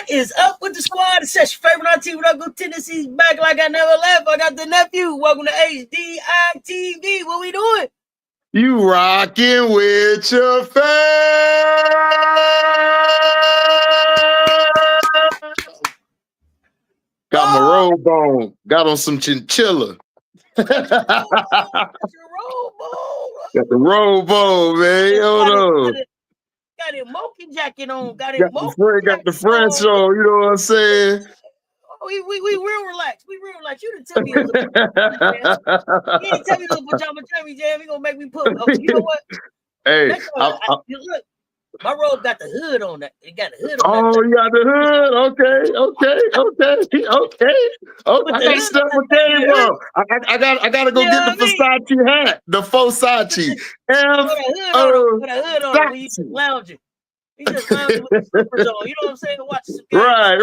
What is up with the squad? It's your favorite auntie when I go Tennessee's back like I never left. I got the nephew. Welcome to HDiiTV. What we doing? You rocking with your fam. Got my robe on. Got on some chinchilla. Got your robe on. Got the robe on, man. Hold on. Got a monkey jacket on. Got the French on. You know what I'm saying? We real relaxed. We real relaxed. You didn't tell me it was a pajama jam. You didn't tell me it was a pajama jam. You gonna make me put. Oh, you know what? Hey, look, my robe got the hood on that. It got the hood on. Oh, you got the hood. Okay. I gotta step my game up. I gotta go get the Versace hat, the Versace. Put a hood on when you just lounging. You just lounging with the slippers on. You know what I'm saying? Watch some games. Right.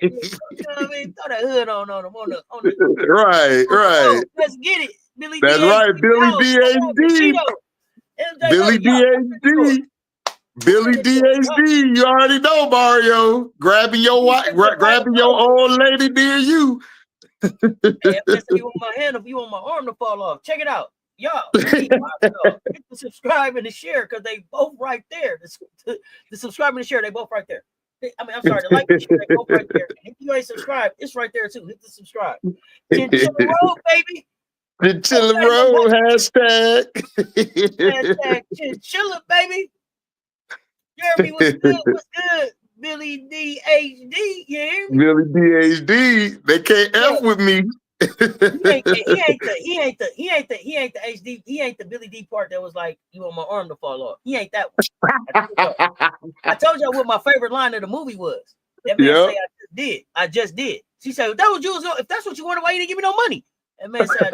You know what I mean? Throw that hood on them on the. Right. Oh, let's get it, Billy. That's right, Billy DHD. Billy DHD. Billy DHD, you already know, Mario. Grabbing your old lady near you. Hey, if you want my hand, if you want my arm to fall off, check it out. Y'all, hit the subscribe and the share because they both right there. The subscribe and the share, they both right there. I'm sorry, the like and share, they both right there. And if you ain't subscribed, it's right there too. Hit the subscribe. Chinchilla Road, baby. Chinchilla Road, hashtag. Hashtag Chinchilla, baby. Jeremy, what's good? Billy DHD, you hear me? Billy DHD, they can't F with me. He ain't the HD. He ain't the Billy D part that was like, you want my arm to fall off. He ain't that one. I told y'all what my favorite line of the movie was. That man say, I just did. She said, if that's what you wanted, why you didn't give me no money? That man said,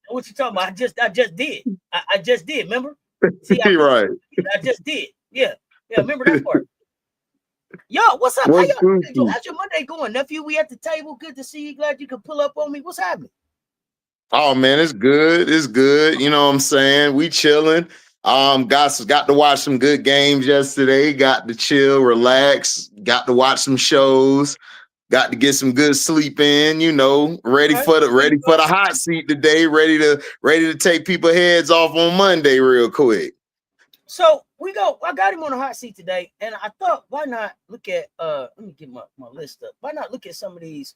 what you talking about? I just did. I just did, remember? See, I just did. Yeah, remember that part. Yo, what's up? How's your Monday going, nephew? We at the table. Good to see you. Glad you could pull up on me. What's happening? Oh man, it's good. It's good. You know what I'm saying? We chilling. Got to watch some good games yesterday. Got to chill, relax. Got to watch some shows. Got to get some good sleep in. You know, ready for the hot seat today. Ready to take people's heads off on Monday real quick. So I got him on the hot seat today, and I thought, why not look at let me get my list up. Why not look at some of these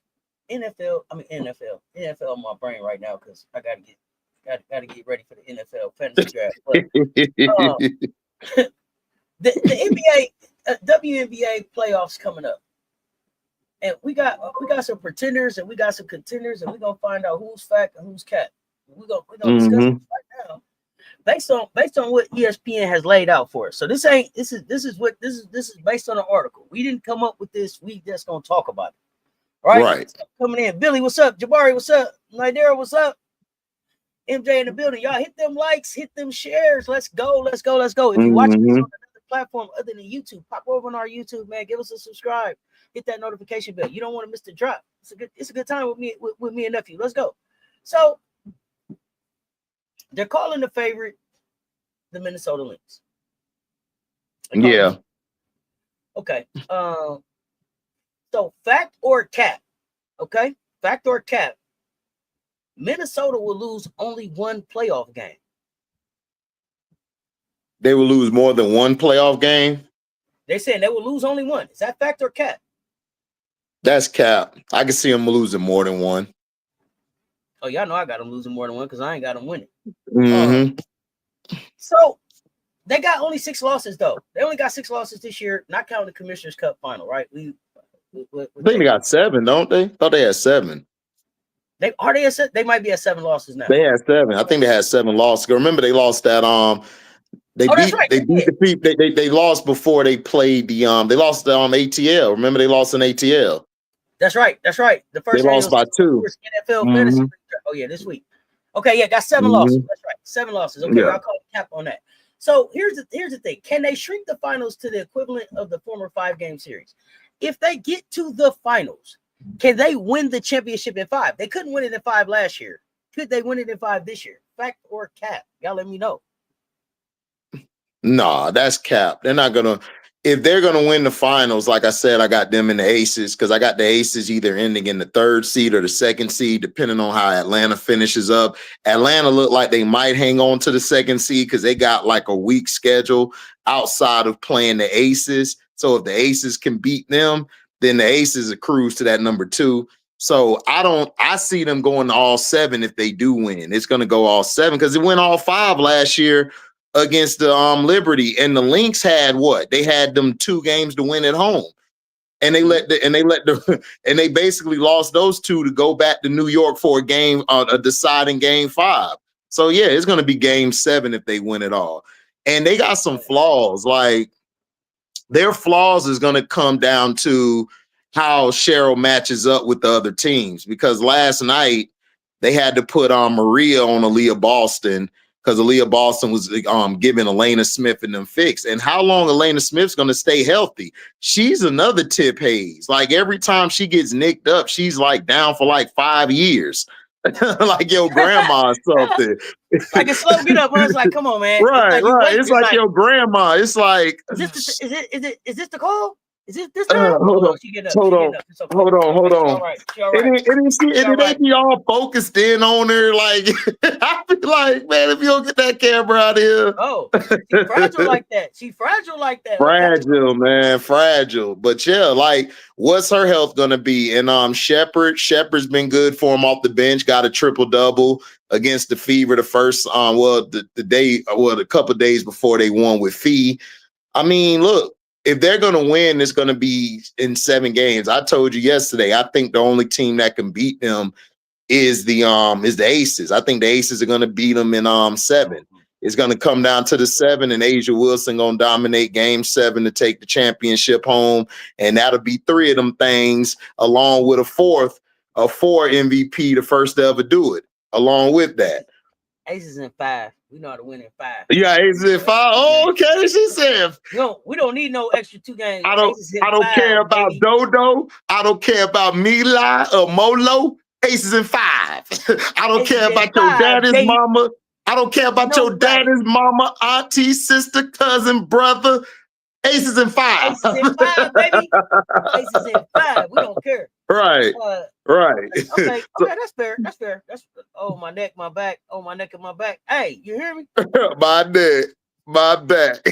NFL on my brain right now because I gotta get ready for the NFL fantasy draft. But, the NBA WNBA playoffs coming up, and we got some pretenders and we got some contenders, and we're gonna find out who's fact and who's cat. We're gonna discuss this right now. Based on what ESPN has laid out for us. So this is based on an article. We didn't come up with this. We just gonna talk about it. Right. So coming in. Billy, what's up? Jabari, what's up? Nidera, what's up? MJ in the building. Y'all hit them likes, hit them shares. Let's go. If you're watching this on another platform other than YouTube, pop over on our YouTube, man. Give us a subscribe. Hit that notification bell. You don't want to miss the drop. It's a good time with me and nephew. Let's go. So they're calling the favorite the Minnesota Lynx. Yeah. Okay. So fact or cap? Okay. Fact or cap? Minnesota will lose only one playoff game. They will lose more than one playoff game? They're saying they will lose only one. Is that fact or cap? That's cap. I can see them losing more than one. Oh, y'all know I got them losing more than one because I ain't got them winning. So they got only 6 losses, though. They only got 6 losses this year, not counting the Commissioner's Cup final, right? I think they got 7, don't they? Thought they had 7. They might be at 7 losses now. They had 7. I think they had 7 losses. Remember, they lost that. They lost before they played the. They lost the ATL. Remember, they lost an ATL. That's right. The first they lost by 2. NFL fantasy. Oh yeah, this week. Okay, yeah, got 7 losses. That's right, 7 losses. Okay, I'll call a cap on that. So here's the thing: can they shrink the finals to the equivalent of the former 5-game series? If they get to the finals, can they win the championship in 5? They couldn't win it in 5 last year. Could they win it in 5 this year? Fact or cap? Y'all let me know. Nah, that's cap. They're not gonna. if they're going to win the finals, like I said, I got them in the aces because I got the aces either ending in the 3rd seed or the 2nd seed, depending on how Atlanta finishes up. Atlanta look like they might hang on to the 2nd seed because they got like a weak schedule outside of playing the aces. So if the aces can beat them, then the aces are cruise to that number 2. So I see them going to all 7 if they do win. It's going to go all 7 because it went all 5 last year against the Liberty, and the Lynx had what? They had them 2 games to win at home, and they basically lost those 2 to go back to New York for a deciding game 5. So yeah, it's going to be game 7 if they win it all. And they got some flaws. Like their flaws is going to come down to how Cheryl matches up with the other teams, because last night they had to put Maria on Aaliyah Boston because Aaliyah Boston was giving Elena Smith and them fix. And how long Elena Smith's going to stay healthy? She's another Tip Hayes. Like every time she gets nicked up, she's like down for like 5 years. Like your grandma or something. Like a slow get up. I was like, come on, man. Right. It's like your grandma. It's like, is this the call? Is this hold on. Hold on. All right. And they be all focused in on her. Like, I be like, man, if you don't get that camera out of here. Oh, she's fragile like that. Fragile, man. Fragile. But yeah, like, what's her health gonna be? And Shepard's been good for him off the bench, got a triple-double against the Fever the first a couple days before they won with Fee. I mean, look. If they're going to win, it's going to be in 7 games. I told you yesterday, I think the only team that can beat them is the Aces. I think the Aces are going to beat them in 7. It's going to come down to the 7, and Asia Wilson going to dominate game 7 to take the championship home. And that'll be 3 of them things, along with a 4 MVP, the first to ever do it, along with that. Aces in 5. We know how to win in 5. Yeah, aces in 5. Oh, okay. She said, we don't need no extra 2 games. I don't care about Dodo. I don't care about Mila or Molo. Aces in 5. I don't care about your daddy's mama. I don't care about your daddy's mama, auntie, sister, cousin, brother. Aces in 5. Aces in 5, baby. Aces in 5. We don't care. Right. Right. Okay, that's fair. That's my neck, my back. Oh, my neck and my back. Hey, you hear me? My neck, my back.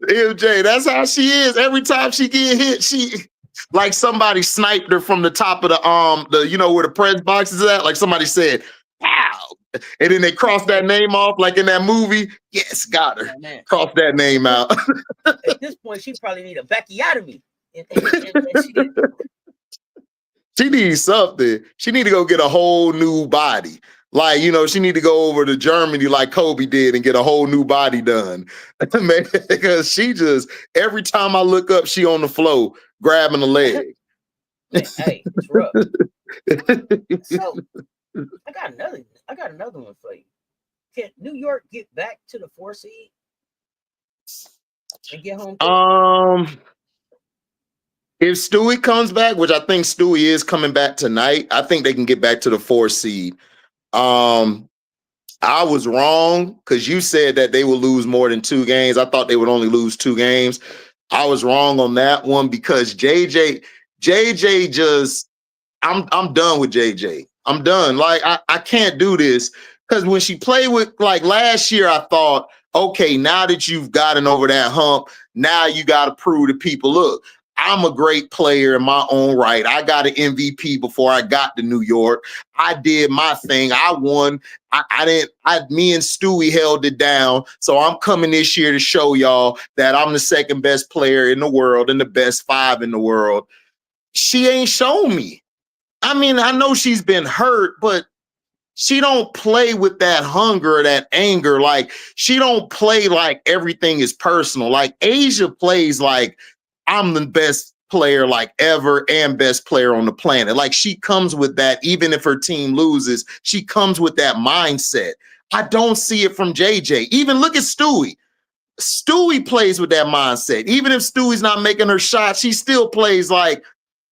MJ, that's how she is. Every time she get hit, she like somebody sniped her from the top of the where the press box is at. Like somebody said, "Wow," and then they cross that name off, like in that movie. Yes, got her. Oh, cross that name out. At this point, she probably need a vacuotomy. She needs something. She need to go get a whole new body. Like, she need to go over to Germany like Kobe did and get a whole new body done. Man, because she just, every time I look up, she on the floor grabbing a leg. Hey, it's rough. So, I got another one for you. Can New York get back to the 4 seed and get home? If Stewie comes back, which I think Stewie is coming back tonight, I think they can get back to the 4 seed. I was wrong because you said that they will lose more than 2 games. I thought they would only lose 2 games. I was wrong on that one because JJ just, I'm done with JJ. I'm done. Like, I can't do this because when she played with, like last year, I thought, okay, now that you've gotten over that hump, now you got to prove to people, look, I'm a great player in my own right. I got an MVP before I got to New York. I did my thing. I won. Me and Stewie held it down. So I'm coming this year to show y'all that I'm the 2nd best player in the world and the best 5 in the world. She ain't shown me. I mean, I know she's been hurt, but she don't play with that hunger or that anger. Like, she don't play like everything is personal. Like, Asia plays like, I'm the best player like ever and best player on the planet. Like, she comes with that. Even if her team loses, she comes with that mindset. I don't see it from JJ. Even look at Stewie. Stewie plays with that mindset. Even if Stewie's not making her shots, she still plays like,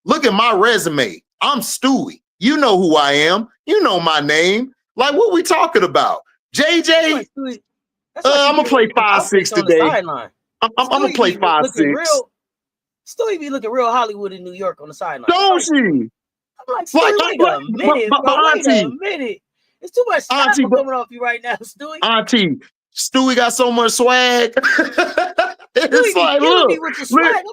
look at my resume. I'm Stewie. You know who I am. You know my name. Like, what we talking about? JJ. That's like you I'm gonna getting play ready to run 5'6" outfits on the today. sideline. I'm gonna Stewie play be looking 5'6". real. Stewie be looking real Hollywood in New York on the sideline. Don't she? I'm like, Stewie, wait a minute, But bro. Wait a auntie, minute. It's too much auntie, charisma but coming off you right now, Stewie. auntie, Stewie got so much swag. It's Stewie be like, killing look, me with the swag.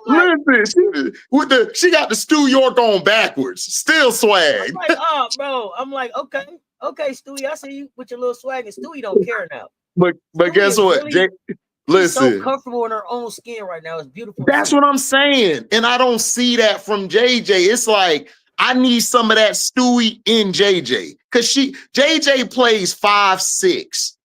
listen, she got the Stu York on backwards, still swag. I'm like, oh, bro. I'm like, okay, Stewie. I see you with your little swag, and Stewie don't care now. But Stewie guess what, really, Jay? she's so Listen, comfortable in her own skin right now. It's beautiful. that's what I'm saying, and I don't see that from JJ. It's like I need some of that Stewie in JJ because JJ plays 5'6",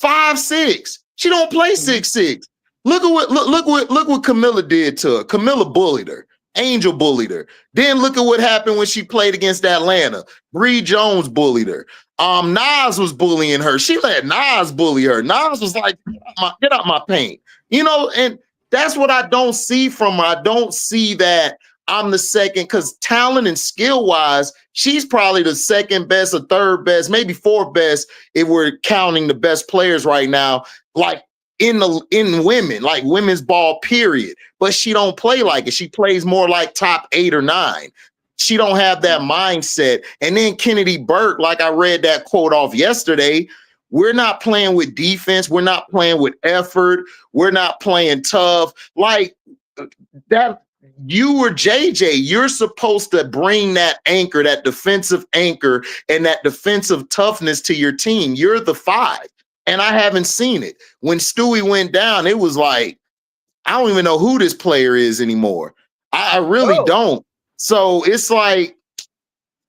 5'6". She don't play 6'6". Look what Camilla did to her. Camilla bullied her. Angel bullied her. Then look at what happened when she played against Atlanta. Bree Jones bullied her. Nas was bullying her. She let Nas bully her. Nas was like, get out my paint. And that's what I don't see from her. I don't see that I'm the second, because talent and skill-wise, she's probably the second best or third best, maybe fourth best if we're counting the best players right now, like in women, like women's ball, period. But she don't play like it. She plays more like top 8 or 9. She don't have that mindset. And then Kennedy Burke, like I read that quote off yesterday, we're not playing with defense. We're not playing with effort. We're not playing tough. Like that, you or JJ, you're supposed to bring that anchor, that defensive anchor, and that defensive toughness to your team. You're the 5. And I haven't seen it. When Stewie went down, it was like, I don't even know who this player is anymore. I really don't. So it's like,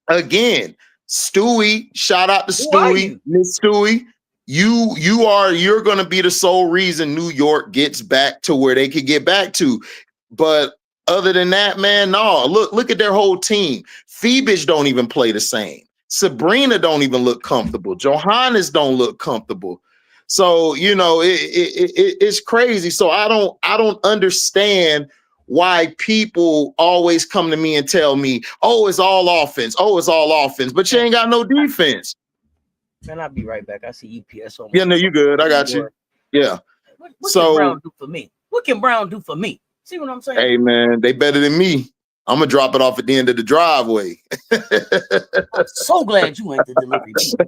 again, Stewie, shout out to Stewie, Miss Stewie. You're going to be the sole reason New York gets back to where they could get back to. But other than that, man, no. Look at their whole team. Phoebus don't even play the same. Sabrina don't even look comfortable. Johannes don't look comfortable. So it's crazy. So I don't understand why people always come to me and tell me, "Oh, it's all offense. Oh, it's all offense," but you ain't got no defense. Man, I'll be right back. I see UPS on. Yeah, no, you good. I got you. Yeah. What can Brown do for me? What can Brown do for me? See what I'm saying? Hey, man, they better than me. I'm gonna drop it off at the end of the driveway. I'm so glad you ain't the delivery people.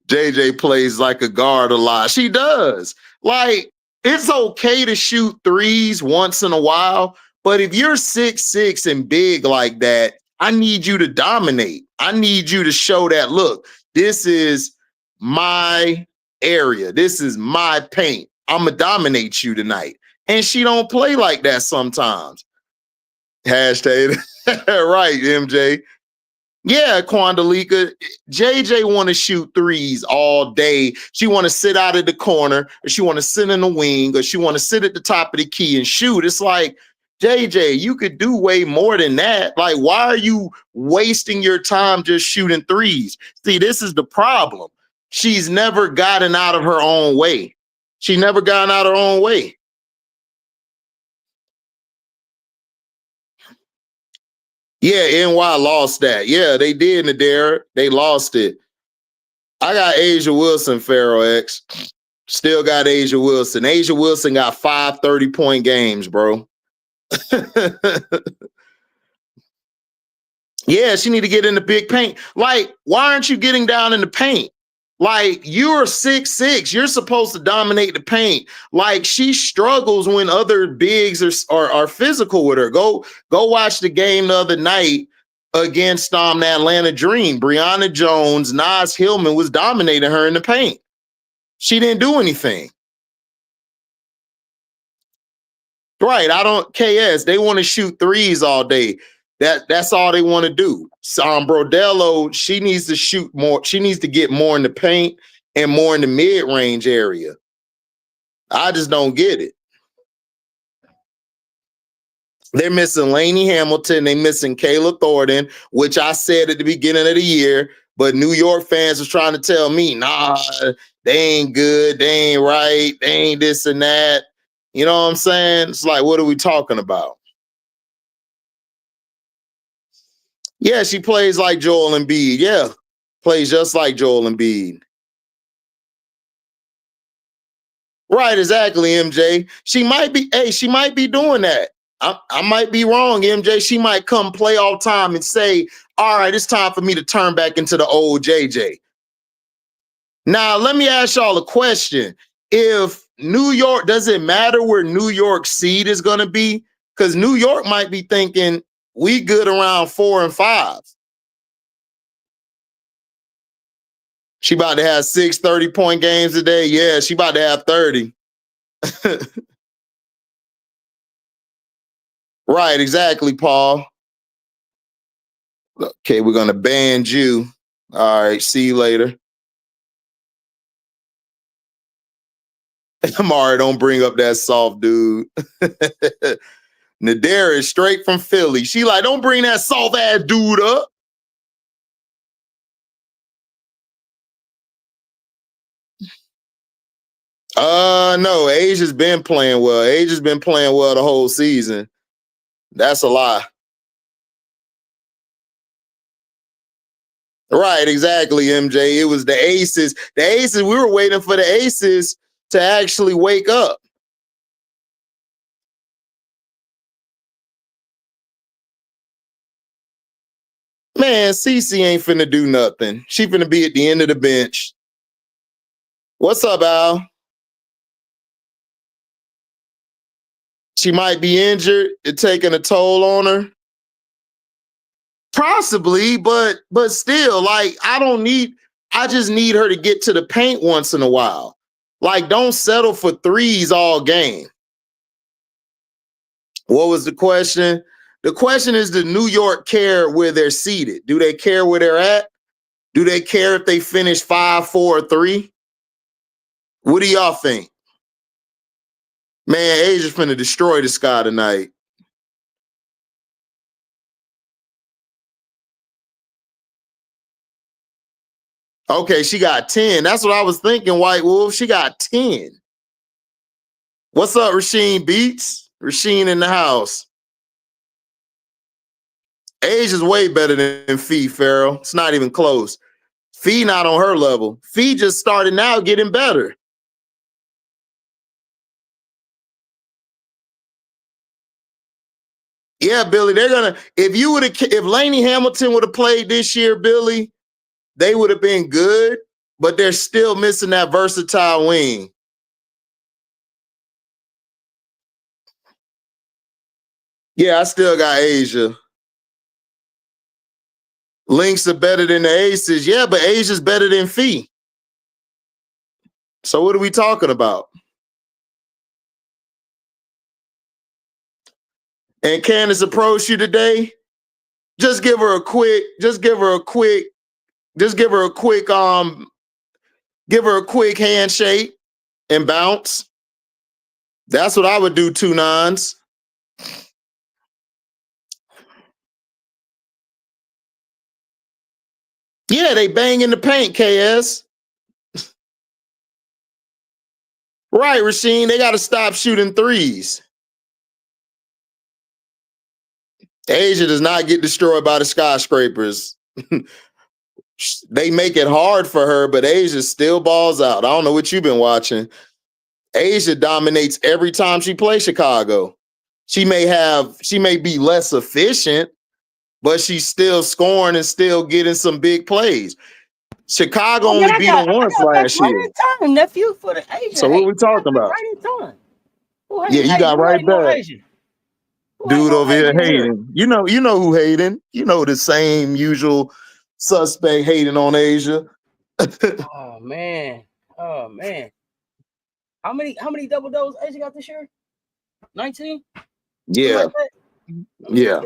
JJ plays like a guard a lot. She does. Like, it's okay to shoot threes once in a while, but if you're 6'6" and big like that, I need you to dominate. I need you to show that, look, this is my area. This is my paint. I'm going to dominate you tonight. And she don't play like that sometimes. Hashtag right, MJ. Yeah, Quandalika. JJ want to shoot threes all day. She want to sit out of the corner, or she want to sit in the wing, or she want to sit at the top of the key and shoot. It's like, JJ, you could do way more than that. Like, why are you wasting your time just shooting threes? See, this is the problem. She's never gotten out of her own way. She never gotten out of her own way. Yeah, NY lost that. Yeah, they did, Nadera. They lost it. I got Asia Wilson, Pharaoh X. Still got Asia Wilson. Asia Wilson got 5 30-point games, bro. Yeah, she need to get in the big paint. Like, why aren't you getting down in the paint? Like, you're 6'6". You're supposed to dominate the paint. Like, she struggles when other bigs are physical with her. Go watch the game the other night against the Atlanta Dream. Brianna Jones, Nas Hillman was dominating her in the paint. She didn't do anything. Right, KS, they want to shoot threes all day. That's all they want to do. Brodello, she needs to shoot more. She needs to get more in the paint and more in the mid-range area. I just don't get it. They're missing Lainey Hamilton. They're missing Kayla Thornton, which I said at the beginning of the year, but New York fans was trying to tell me, nah, they ain't good. They ain't right. They ain't this and that. You know what I'm saying? It's like, what are we talking about? Yeah, she plays like Joel Embiid. Yeah, plays just like Joel Embiid. Right, exactly, MJ. She might be doing that. I might be wrong, MJ. She might come playoff time and say, all right, it's time for me to turn back into the old JJ. Now, let me ask y'all a question. If New York, does it matter where New York's seed is going to be? Because New York might be thinking, we good around 4 and 5. She about to have 6 30-point games a day. Yeah, she about to have 30. Right, exactly, Paul. Okay, we're going to ban you. All right, see you later. Amari, don't bring up that soft dude. Nadera is straight from Philly. She like, don't bring that soft ass dude up. No, Asia's been playing well. Asia's been playing well the whole season. That's a lie. Right, exactly, MJ. It was the aces. The aces, we were waiting for the aces to actually wake up. Man, Cece ain't finna do nothing. She finna be at the end of the bench. What's up, Al? She might be injured. It's taking a toll on her. Possibly, but still, like, I just need her to get to the paint once in a while. Like, don't settle for threes all game. What was the question? The question is, do New York care where they're seated? Do they care where they're at? Do they care if they finish 5, 4, or 3? What do y'all think? Man, Asia's finna destroy the sky tonight. Okay, she got 10. That's what I was thinking, White Wolf. She got 10. What's up, Rasheen Beats? Rasheen in the house. Asia's way better than Fee, Farrell. It's not even close. Fee not on her level. Fee just started now getting better. Yeah, Billy, they're gonna. If Lainey Hamilton would have played this year, Billy, they would have been good. But they're still missing that versatile wing. Yeah, I still got Asia. Lynx are better than the Aces. Yeah, but Asia's better than Fee. So what are we talking about? And Candace approached you today. Just give her a quick handshake and bounce. That's what I would do, 2 nines. Yeah, they bang in the paint, KS. Right, Rasheen, they got to stop shooting threes. Asia does not get destroyed by the skyscrapers. They make it hard for her, but Asia still balls out. I don't know what you've been watching. Asia dominates every time she plays Chicago. She may be less efficient, but she's still scoring and still getting some big plays. Chicago only beat them once last year. Right in time, nephew, for the Asian. So what are we talking about? Right in time. Yeah, you got right back. Dude over here hating. You know who hating. You know the same usual suspect hating on Asia. Oh man. How many double doubles Asia got this year? 19? Yeah. Yeah.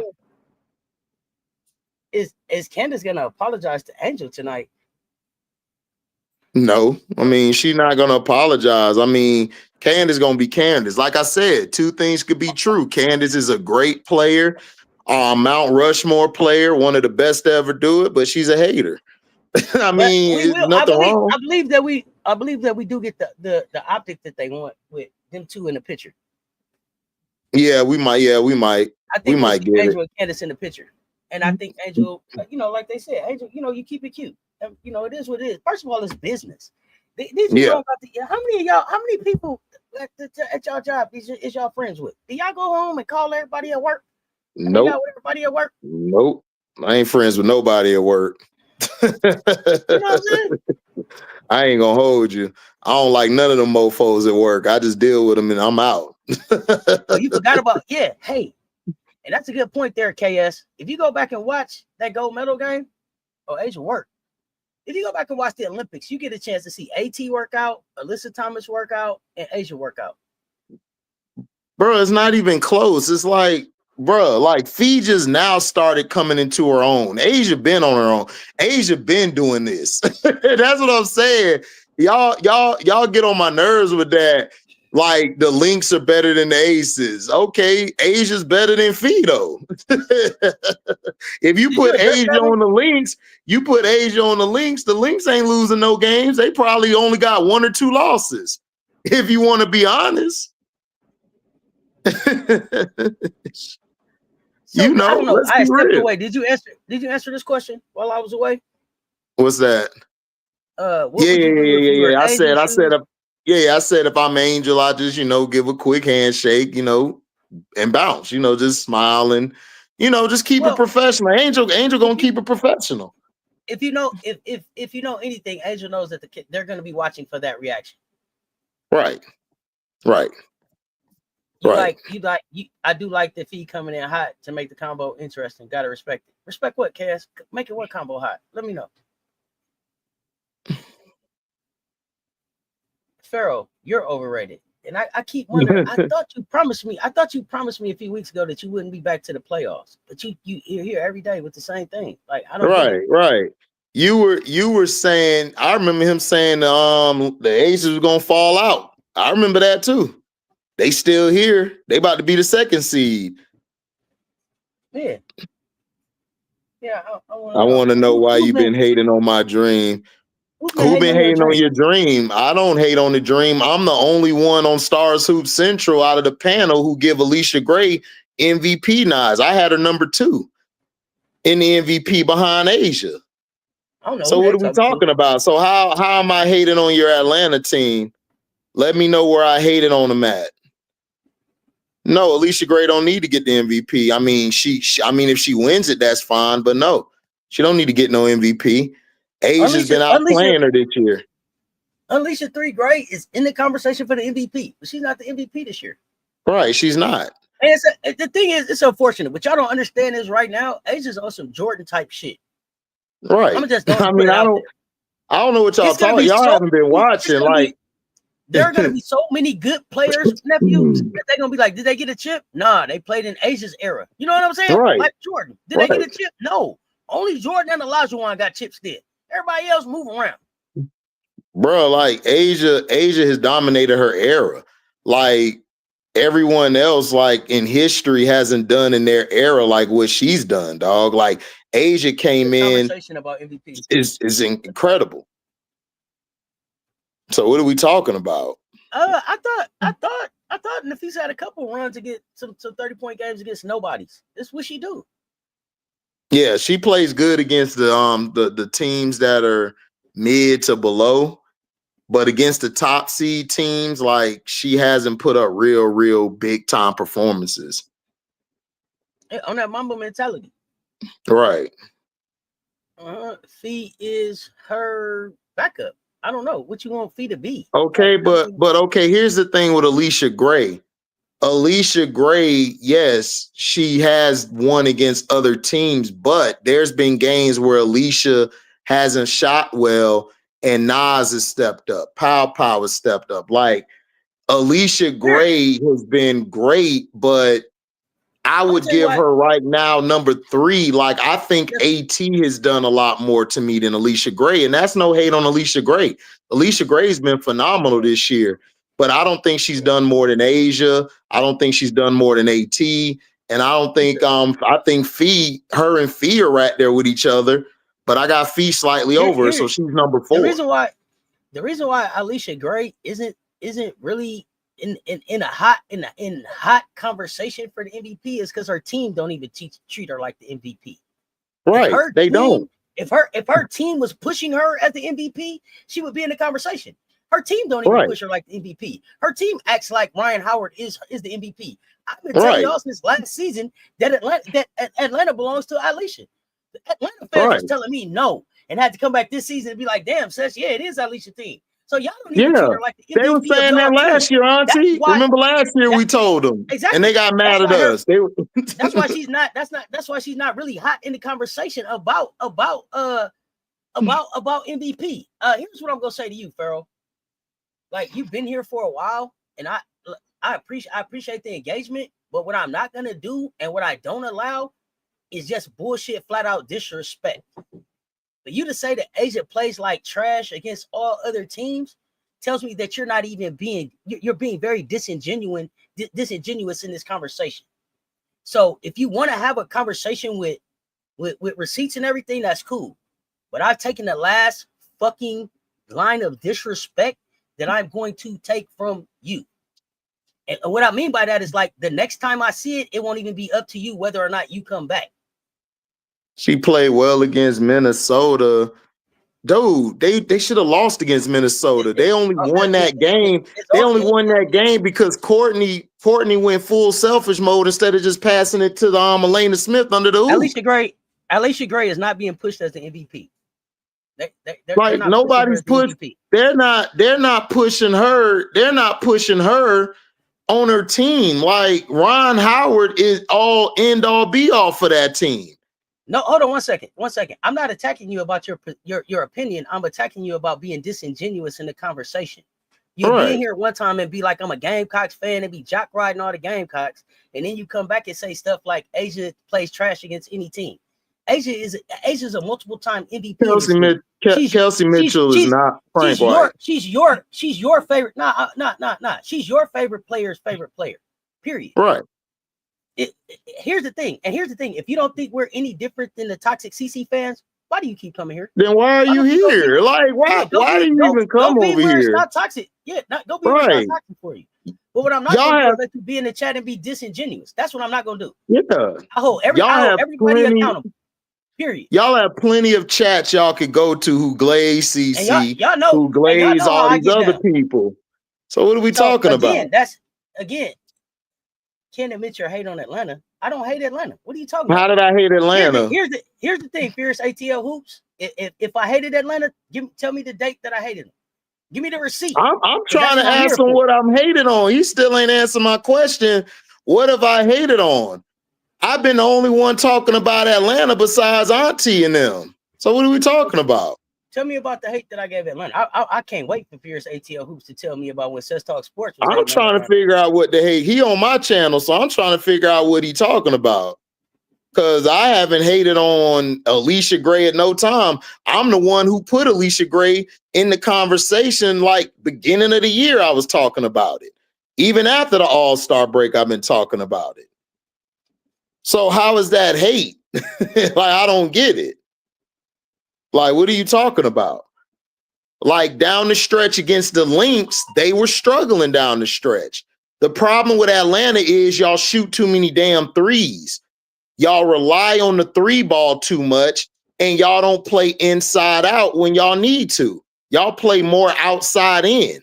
Is Candace gonna apologize to Angel tonight? No, I mean, she's not gonna apologize. I mean, Candace gonna be Candace. Like I said, 2 things could be true. Candace is a great player, Mount Rushmore player, one of the best to ever do it, but she's a hater. I mean, nothing wrong. I believe that we do get the optic that they want with them 2 in the picture. Yeah, we might. I think we might get Angel and Candace in the picture. And I think Angel, like they said, Angel, you keep it cute. It is what it is. First of all, it's business. These people how many of y'all, how many people at y'all job is y'all friends with? Do y'all go home and call everybody at work? Nope. Everybody at work? Nope. I ain't friends with nobody at work. You know what I'm saying? I ain't gonna hold you. I don't like none of them mofos at work. I just deal with them and I'm out. Oh, you forgot about hey, and that's a good point there, KS. If you go back and watch that gold medal game, Asia work. If you go back and watch the Olympics, you get a chance to see AT work out, Alyssa Thomas work out, and Asia work out. Bro, it's not even close. It's like, bro, like Fee just now started coming into her own. Asia been on her own. Asia been doing this. That's what I'm saying. Y'all get on my nerves with that. Like the Lynx are better than the Aces. Okay, Asia's better than Fee though. If you put Asia on the Lynx, the Lynx ain't losing no games. They probably only got 1 or 2 losses. If you want to be honest. So, you know, I don't know. I stepped away. Did you answer this question while I was away? What's that? Yeah. I said if I'm Angel, I just, give a quick handshake, and bounce, just smile and, just keep it professional. Angel gonna keep it professional. If you know anything, Angel knows that they're gonna be watching for that reaction. Right. I do like the Fee coming in hot to make the combo interesting. Gotta respect it. Respect what, Cass? Make it what combo hot? Let me know. Pharaoh, you're overrated. And I keep wondering, I thought you promised me a few weeks ago that you wouldn't be back to the playoffs. But you're here every day with the same thing. Like, I don't Right. You were saying, I remember him saying the Aces was gonna fall out. I remember that too. They still here. They about to be the 2nd seed. Yeah. I want to know why you've been hating on my dream. Who been hating on your dream? I don't hate on the dream. I'm the only one on Stars Hoop Central out of the panel who give Alicia Gray MVP nods. I had her number 2 in the MVP behind Asia. So what are we talking about? So how am I hating on your Atlanta team? Let me know where I hated on them at. No, Alicia Gray don't need to get the MVP. I mean, if she wins it, that's fine. But no, she don't need to get no MVP. Asia's been out playing her this year. Alicia 3 Gray is in the conversation for the MVP, but she's not the MVP this year. Right, she's not. And the thing is, it's unfortunate. What y'all don't understand is right now, Asia's on some Jordan type shit. Right. I don't know what y'all talking. Y'all haven't been watching. There are going to be so many good players, nephews, that they're going to be like, did they get a chip? Nah, they played in Asia's era. You know what I'm saying? Right. Like Jordan. Did they get a chip? No. Only Jordan and Olajuwon got chips then. Everybody else move around. Bro, like Asia has dominated her era. Like everyone else, like in history, hasn't done in their era like what she's done, dog. Like Asia came in. Conversation about MVP is incredible. So what are we talking about? I thought Nafisa had a couple runs to get some 30-point games against nobodies. That's what she do. Yeah, she plays good against the teams that are mid to below, but against the top seed teams, like she hasn't put up real big time performances. On that Mamba mentality. Right. Fee is her backup. I don't know what you want Fee to be. Okay, but okay, here's the thing with Alicia Gray. Alicia Gray, yes, she has won against other teams, but there's been games where Alicia hasn't shot well and Nas has stepped up. Pow has stepped up. Like Alicia Gray has been great, but I would give her right now number 3. Like I think AT has done a lot more to me than Alicia Gray, and that's no hate on Alicia Gray. Alicia Gray's been phenomenal this year, but I don't think she's done more than Asia. I don't think she's done more than AT, and I don't think I think her and Fee are right there with each other, but I got Fee slightly over, so she's number 4. The reason why Alicia Gray isn't really in hot conversation for the MVP is because her team don't even treat her like the MVP. Right, they don't. If her team was pushing her as the MVP, she would be in the conversation. Her team don't even Right. push her like the MVP. Her team acts like Ryan Howard is the MVP. I've been telling y'all since last season that Atlanta belongs to Alicia. The Atlanta fans was telling me no, and had to come back this season and be like, "Damn, Cess, yeah, it is Alicia team." So y'all don't even treat her like the MVP. They were saying that last year, Auntie. Remember last year we told them, exactly, and they got mad at us. That's why she's not. That's why she's not really hot in the conversation about MVP. Here's what I'm gonna say to you, Farrell. Like, you've been here for a while, and I appreciate the engagement, but what I'm not gonna do and what I don't allow is just bullshit, flat out disrespect. For you to say that Asia plays like trash against all other teams tells me that you're not even you're being very disingenuous in this conversation. So if you want to have a conversation with receipts and everything, that's cool. But I've taken the last fucking line of disrespect that I'm going to take from you. And what I mean by that is, like, the next time I see it, it won't even be up to you whether or not you come back. She played well against Minnesota. Dude, they should have lost against Minnesota. They only won that game. They only won that game because Courtney went full selfish mode instead of just passing it to the Elena Smith under the hoop. Alicia Gray is not being pushed as the MVP. Like, nobody's pushed. They're not pushing her. They're not pushing her on her team. Like, Ron Howard is all end all be all for that team. No, hold on 1 second. 1 second. I'm not attacking you about your opinion. I'm attacking you about being disingenuous in the conversation. You'll be in here one time and be like, I'm a Gamecocks fan, and be jock riding all the Gamecocks, and then you come back and say stuff like Asia plays trash against any team. Asia's a multiple time MVP. Kelsey Mitchell is not Frank White. She's your favorite. Nah. She's your favorite player's favorite player. Period. Right. Here's the thing. If you don't think we're any different than the toxic CC fans, why do you keep coming here? Then why are you here? Like, why do you even come over here? It's not toxic. Yeah, go be where it's not toxic for you. But what I'm not going to do is let you be in the chat and be disingenuous. That's what I'm not going to do. Yeah. I hold everybody accountable. Period. Y'all have plenty of chats y'all could go to who glaze CC, who glaze all these other people. So what are we talking about? Again, can't admit your hate on Atlanta. I don't hate Atlanta. What are you talking about? How did I hate Atlanta? Here's the thing, Fierce ATL Hoops. If I hated Atlanta, tell me the date that I hated them. Give me the receipt. I'm trying to ask him what I'm hated on. He still ain't answering my question. What have I hated on? I've been the only one talking about Atlanta besides Auntie and them. So what are we talking about? Tell me about the hate that I gave Atlanta. I can't wait for Fierce ATL Hoops to tell me about when CessTalksSports was. I'm trying to figure out what the hate. He on my channel, so I'm trying to figure out what he talking about. Because I haven't hated on Alicia Gray at no time. I'm the one who put Alicia Gray in the conversation, like, beginning of the year, I was talking about it. Even after the All-Star break, I've been talking about it. So how is that hate? Like, I don't get it. Like, what are you talking about? Like, down the stretch against the Lynx, they were struggling down the stretch. The problem with Atlanta is y'all shoot too many damn threes. Y'all rely on the three ball too much, and y'all don't play inside out when y'all need to. Y'all play more outside in.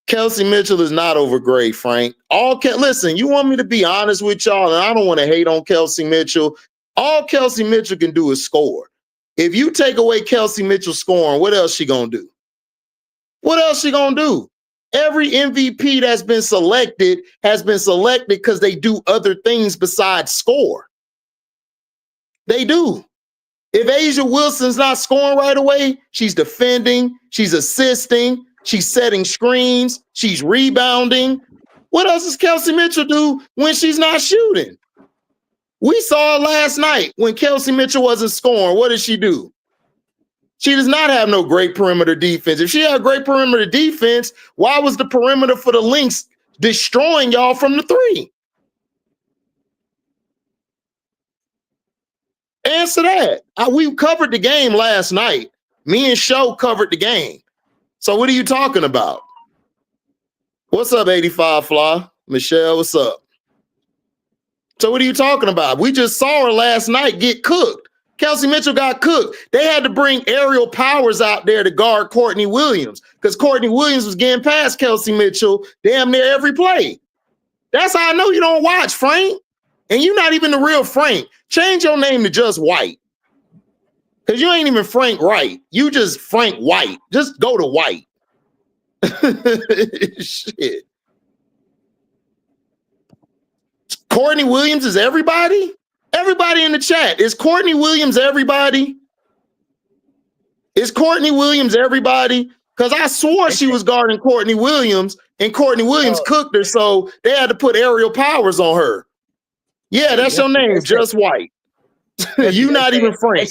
Kelsey Mitchell is not over Gray, Frank. Listen, you want me to be honest with y'all, and I don't want to hate on Kelsey Mitchell. All Kelsey Mitchell can do is score. If you take away Kelsey Mitchell scoring, what else she gonna do? What else she gonna do? Every MVP that's been selected has been selected because they do other things besides score. They do. If Asia Wilson's not scoring right away, she's defending, she's assisting, she's setting screens, she's rebounding. What else does Kelsey Mitchell do when she's not shooting? We saw it last night when Kelsey Mitchell wasn't scoring. What did she do? She does not have no great perimeter defense. If she had great perimeter defense, why was the perimeter for the Lynx destroying y'all from the three? Answer that. We covered the game last night. Me and Show covered the game. So what are you talking about? What's up, 85 Fly? Michelle, what's up? So what are you talking about? We just saw her last night get cooked. Kelsey Mitchell got cooked. They had to bring aerial powers out there to guard Courtney Williams because Courtney Williams was getting past Kelsey Mitchell damn near every play. That's how I know you don't watch, Frank. And you're not even the real Frank. Change your name to just White. Because you ain't even Frank Wright. You just Frank White. Just go to White. Shit. Courtney Williams is everybody? Everybody in the chat. Is Courtney Williams everybody? Is Courtney Williams everybody? Because I swore she was guarding Courtney Williams, and Courtney Williams cooked her, so they had to put aerial powers on her. Yeah, that's your name, just White. You not even Frank.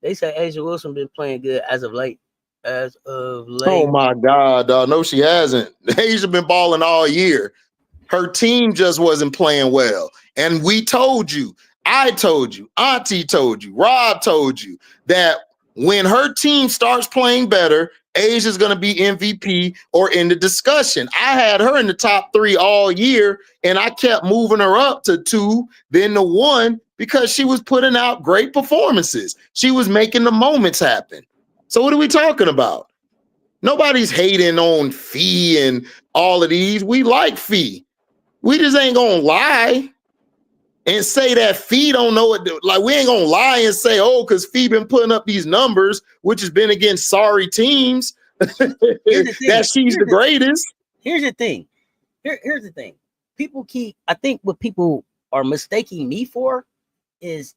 They say A'ja Wilson been playing good as of late. Oh my God, dog. No, she hasn't. A'ja been balling all year. Her team just wasn't playing well. And we told you, I told you, Auntie told you, Rob told you that when her team starts playing better, A'ja's going to be MVP or in the discussion. I had her in the top 3 all year, and I kept moving her up to 2, then to 1, because she was putting out great performances. She was making the moments happen. So what are we talking about? Nobody's hating on Fee and all of these. We like Fee. We just ain't going to lie and say that Fee don't know it. Like, we ain't going to lie and say, oh, because Fee been putting up these numbers, which has been against sorry teams, that she's the greatest. Here's the thing. Here's the thing. I think what people are mistaking me for is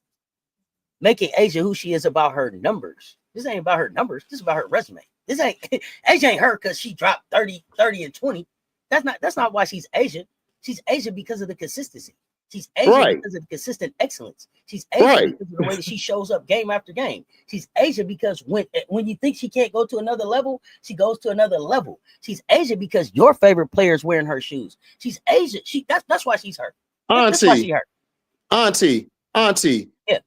making A'ja who she is about her numbers. This ain't about her numbers. This is about her resume. This ain't A'ja ain't her because she dropped 30 and 20. That's not why she's A'ja. She's A'ja because of the consistency. She's A'ja because of the consistent excellence. She's A'ja because of the way that she shows up game after game. She's A'ja because when you think she can't go to another level, she goes to another level. She's A'ja because your favorite player is wearing her shoes. She's A'ja. That's why she's her. That's why she her. Auntie. Yeah.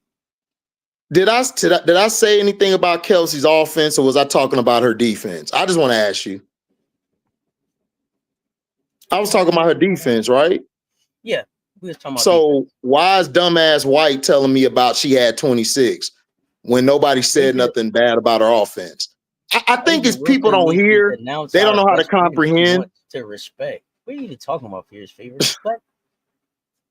Did I say anything about Kelsey's offense, or was I talking about her defense? I just want to ask you. I was talking about her defense, right? Yeah. We was talking about defense. Why is dumbass White telling me about she had 26 when nobody said nothing bad about her offense? I think it's people don't hear. They don't know how to comprehend. To respect. What are you even talking about, Fear's Fever? Respect?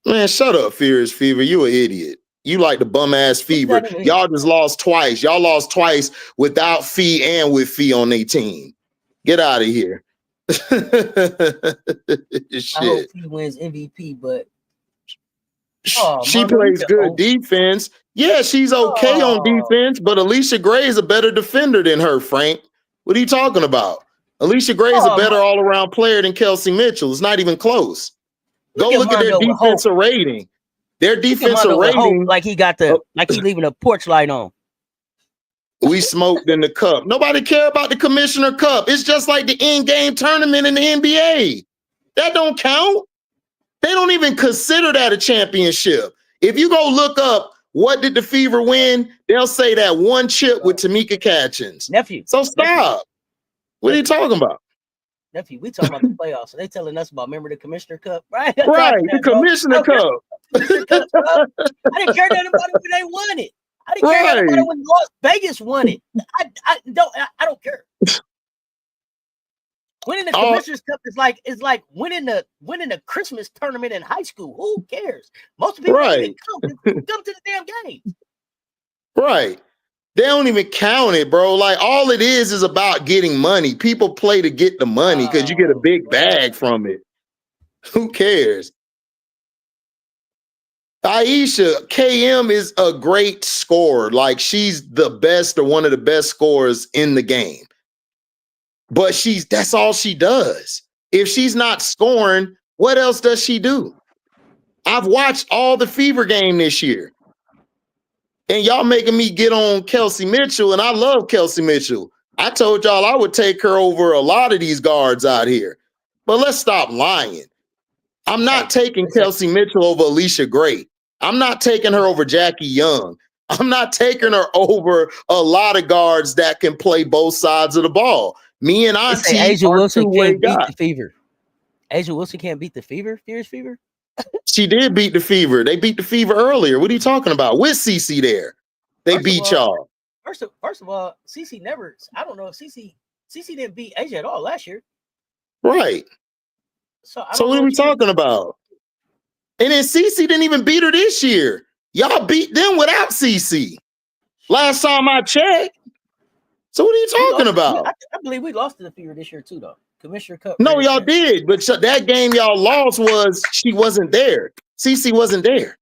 Man, shut up, Fear's Fever. You an idiot. You like the bum ass Fever. Y'all just lost twice. Y'all lost twice without Fee and with Fee on their team. Get out of here. I hope Fee wins MVP, but she plays good defense. Yeah, she's okay on defense, but Alicia Gray is a better defender than her, Frank. What are you talking about? Alicia Gray is a better all-around player than Kelsey Mitchell. It's not even close. Go look at their defensive rating. Their defensive rating, like he leaving a porch light on. We smoked in the cup. Nobody care about the Commissioner Cup. It's just like the in-game tournament in the NBA. That don't count. They don't even consider that a championship. If you go look up what did the Fever win, they'll say that one chip with Tamika Catchings. Nephew. So stop. What are you talking about? Nephew, we talking about the playoffs. So they telling us about, remember the Commissioner Cup, right? Right, the Commissioner Cup. Commissioner Cup, I didn't care nothing about it when they won it. I didn't care nothing about it when Las Vegas won it. I don't care. Winning the Commissioner's Cup is like winning the Christmas tournament in high school. Who cares? Most people don't even come to the damn game. Right. They don't even count it, bro. Like, all it is about getting money. People play to get the money because you get a big bag from it. Who cares? Aisha, KM is a great scorer. Like, she's the best or one of the best scorers in the game. But that's all she does. If she's not scoring, what else does she do? I've watched all the Fever game this year. And y'all making me get on Kelsey Mitchell, and I love Kelsey Mitchell. I told y'all I would take her over a lot of these guards out here. But let's stop lying. I'm not taking Kelsey Mitchell over Alicia Gray. I'm not taking her over Jackie Young. I'm not taking her over a lot of guards that can play both sides of the ball. Me and Auntie A'ja Wilson can't beat the Fever. A'ja Wilson can't beat the Fever? Fierce Fever? She did beat the Fever. They beat the Fever earlier. What are you talking about? With CeCe there. They beat y'all. First of all, CC never. I don't know if CC didn't beat Asia at all last year. Right. So what are we talking about? And then CC didn't even beat her this year. Y'all beat them without CC. Last time I checked. So what are you talking about? I believe we lost to the Fever this year too, though. Commissioner Cup. No, y'all did. But that game y'all lost was she wasn't there. CC wasn't there.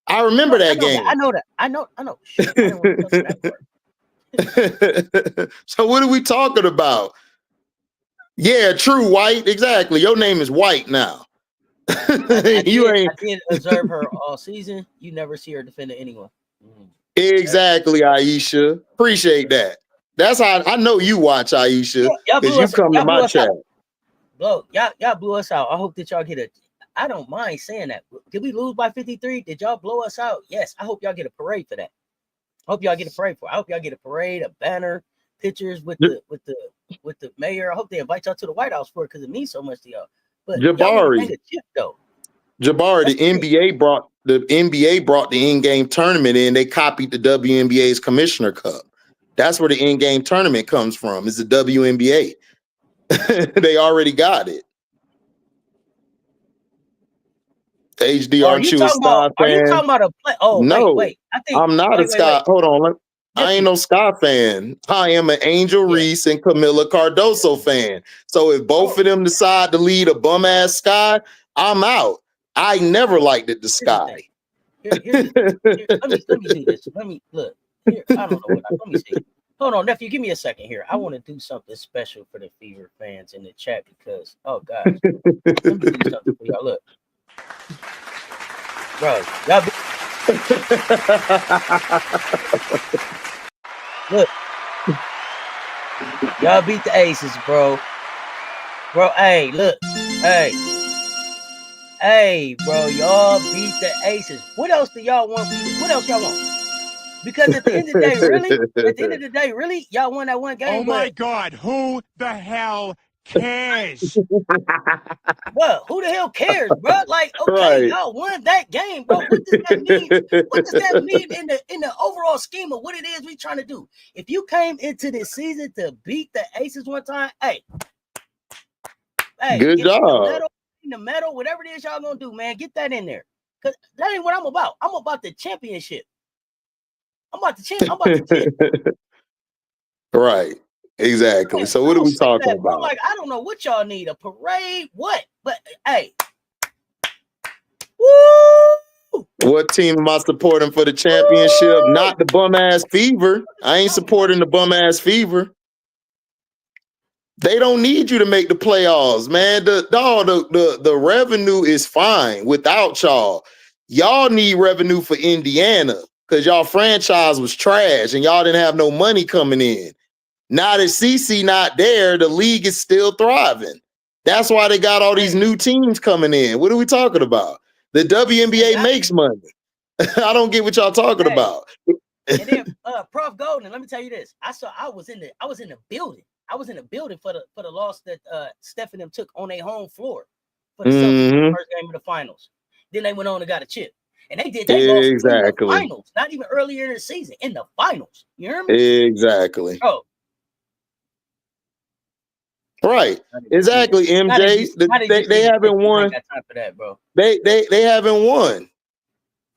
I remember that game. I know. Shit, I didn't want to touch that part. So what are we talking about? Yeah, true, White. Exactly. Your name is White now. I did observe her all season. You never see her defending anyone. Exactly, Aisha. Appreciate that. That's how I know you watch, Aisha, because you come to my chat. Bro, y'all blew us out. I hope that y'all get a. I don't mind saying that. Did we lose by 53? Did y'all blow us out? Yes. I hope y'all get a parade for that. I hope y'all get a parade for it. I hope y'all get a parade, a banner, pictures with the mayor. I hope they invite y'all to the White House for it because it means so much to y'all. But Jabari, though. Jabari, the NBA brought the in-game tournament in. They copied the WNBA's Commissioner Cup. That's where the in-game tournament comes from. Is the WNBA. They already got it. HD, aren't you a Sky fan? Are you talking about a play? Oh, no, wait. I'm not a Sky. Hold on. I ain't no Sky fan. I am an Angel Reese and Camila Cardoso fan. So if both of them decide to lead a bum-ass Sky, I'm out. I never liked it, the Sky. Let me do this. Let me look. Here, I don't know what. Let me see. Hold on, nephew. Give me a second here. I want to do something special for the Fever fans in the chat because, oh gosh, let me do something for y'all. Look, bro, look, y'all beat the Aces, bro. Hey, look, hey, bro, y'all beat the Aces. What else do y'all want? What else y'all want? Because at the end of the day, really, y'all won that one game. Oh my God, who the hell cares? Well, who the hell cares, bro? Like, okay, y'all won that game, bro. What does that mean? What does that mean in the overall scheme of what it is we trying to do? If you came into this season to beat the Aces one time, hey, good job. The medal, whatever it is y'all gonna do, man, get that in there. Cause that ain't what I'm about. I'm about the championship. I'm about the champ. Right. Exactly. Man, so what are we talking about? Like, I don't know what y'all need. A parade? What? But hey. Woo! What team am I supporting for the championship? Woo! Not the bum ass Fever. I ain't supporting the bum ass Fever. They don't need you to make the playoffs, man. The revenue is fine without y'all. Y'all need revenue for Indiana because y'all franchise was trash and y'all didn't have no money coming in. Now that CC not there, the league is still thriving. That's why they got all these new teams coming in. What are we talking about? The WNBA makes money. I don't get what y'all talking about. And then Prof Golden, let me tell you this. I was in the building. I was in the building for the loss that Steph and them took on their home floor for the Celtics first game of the finals. Then they went on and got a chip. And they did that in the finals, not even earlier in the season, in the finals. You hear me? Exactly. Oh. Right. Exactly, MJ. They haven't won. Got time for that, bro. They haven't won.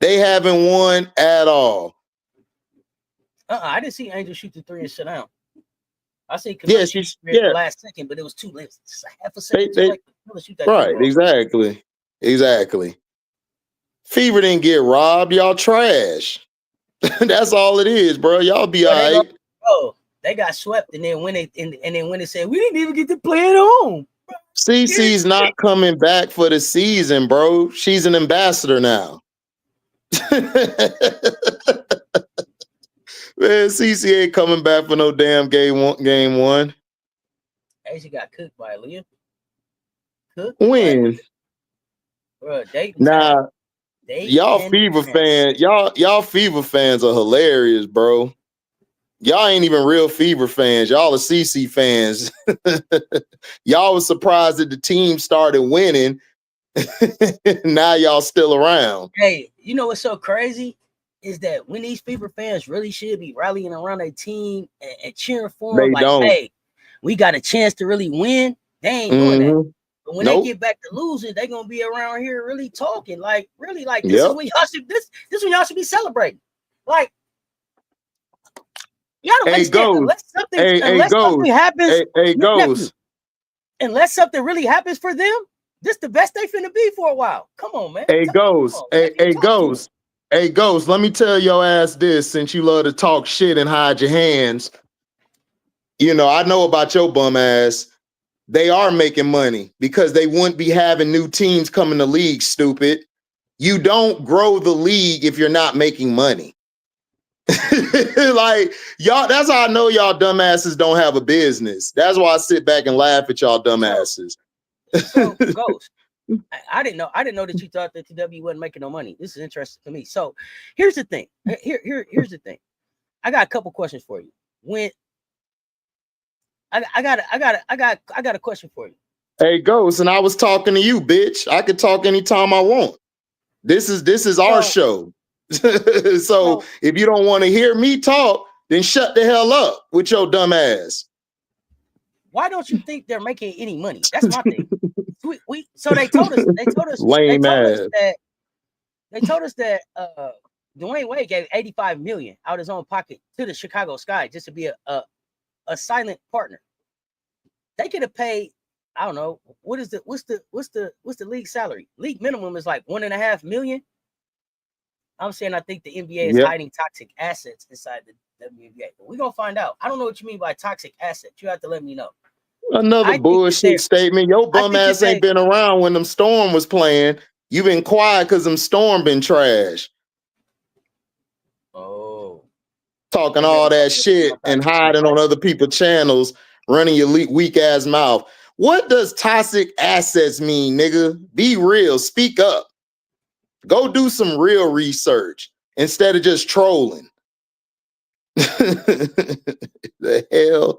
They haven't won at all. I didn't see Angel shoot the three and sit down. I see the last second, but it was too late. Just a half a second too late. Right, exactly. Fever didn't get robbed. Y'all trash. That's all it is, bro. Y'all be all right. They got swept, and then when they said we didn't even get to play at home. CC's not coming back for the season, bro. She's an ambassador now. Man, CC ain't coming back for no damn game one. Hey, she got cooked by Alicia. When? Bro, y'all Fever fans, y'all Fever fans are hilarious, bro. Y'all ain't even real Fever fans. Y'all are CC fans. Y'all was surprised that the team started winning. Now y'all still around. Hey, you know what's so crazy? is that when these Fever fans really should be rallying around their team and cheering for them, They like, don't. hey, we got a chance to really win. They ain't doing that. But when they get back to losing, they're gonna be around here really talking, like really, like this is when y'all should this when y'all should be celebrating. Like, you gotta understand, unless something happens, unless something really happens for them, this the best they finna be for a while. Come on, man. Hey, Ghost. Hey, Ghost, let me tell your ass this, since you love to talk shit and hide your hands. You know, I know about your bum ass. They are making money because they wouldn't be having new teams come in the league, stupid. You don't grow the league if you're not making money. Like, y'all, that's how I know y'all dumbasses don't have a business. That's why I sit back and laugh at y'all dumbasses. So, Ghost, I didn't know that you thought that the W wasn't making no money. This is interesting to me. So here's the thing. Here's the thing. I got a couple questions for you. When I got a question for you. Hey, Ghost, and I was talking to you, bitch. I could talk anytime I want. This is our show. So if you don't want to hear me talk, then shut the hell up with your dumb ass. Why don't you think they're making any money? That's my thing. So they told us that Dwayne Wade gave $85 million out of his own pocket to the Chicago Sky just to be a silent partner. They could have paid, I don't know, what's the league salary? League minimum is like $1.5 million. I'm saying I think the NBA is hiding toxic assets inside the WNBA. But we're gonna find out. I don't know what you mean by toxic assets. You have to let me know. Another bullshit statement. Your bum ass ain't been around when them Storm was playing. You been quiet because them Storm been trash. Oh. Talking all that shit and hiding on other people's channels, running your weak ass mouth. What does toxic assets mean, nigga? Be real. Speak up. Go do some real research instead of just trolling. The hell?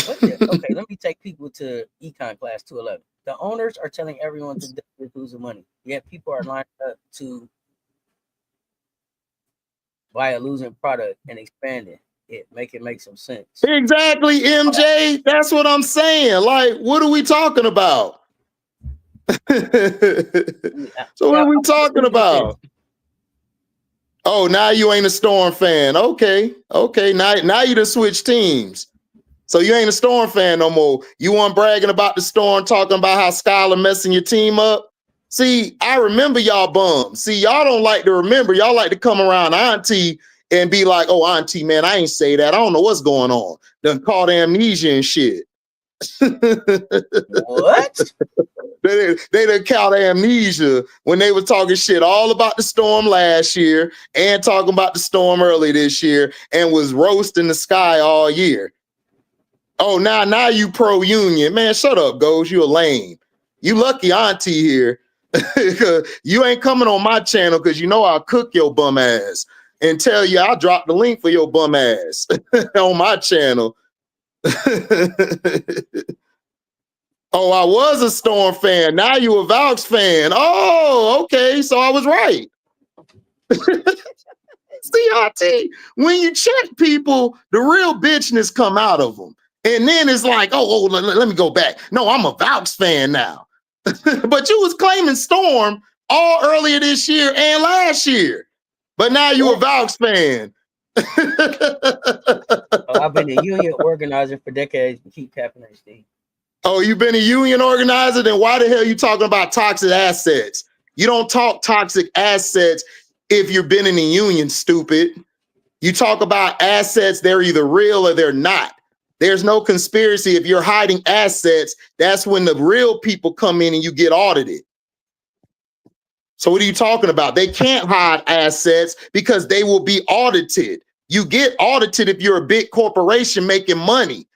Okay, let me take people to Econ class 211. The owners are telling everyone to lose the money, yet people are lined up to buy a losing product and expand it. Make some sense. Exactly, MJ. That's what I'm saying. Like, what are we talking about? So what are we talking about? Oh, now you ain't a Storm fan. Okay. Now you done switch teams. So you ain't a Storm fan no more. You weren't bragging about the Storm, talking about how Skylar messing your team up. See, I remember y'all bums. See, y'all don't like to remember. Y'all like to come around Auntie and be like, oh, Auntie, man, I ain't say that. I don't know what's going on. Done caught amnesia and shit. What? They done caught amnesia when they were talking shit all about the Storm last year and talking about the Storm early this year and was roasting the Sky all year. Oh, now you pro-union. Man, shut up, Ghost. You a lame. You lucky Auntie here. You ain't coming on my channel because you know I'll cook your bum ass and tell you I'll drop the link for your bum ass on my channel. Oh, I was a Storm fan. Now you a Valks fan. Oh, okay. So I was right. See, Auntie, when you check people, the real bitchness come out of them. And then it's like, let me go back. No, I'm a Valks fan now. But you was claiming Storm all earlier this year and last year. But now you a Valks fan. I've been a union organizer for decades to keep capping HD. Oh, you've been a union organizer? Then why the hell are you talking about toxic assets? You don't talk toxic assets if you've been in a union, stupid. You talk about assets, they're either real or they're not. There's no conspiracy. If you're hiding assets, that's when the real people come in and you get audited. So what are you talking about? They can't hide assets because they will be audited. You get audited if you're a big corporation making money,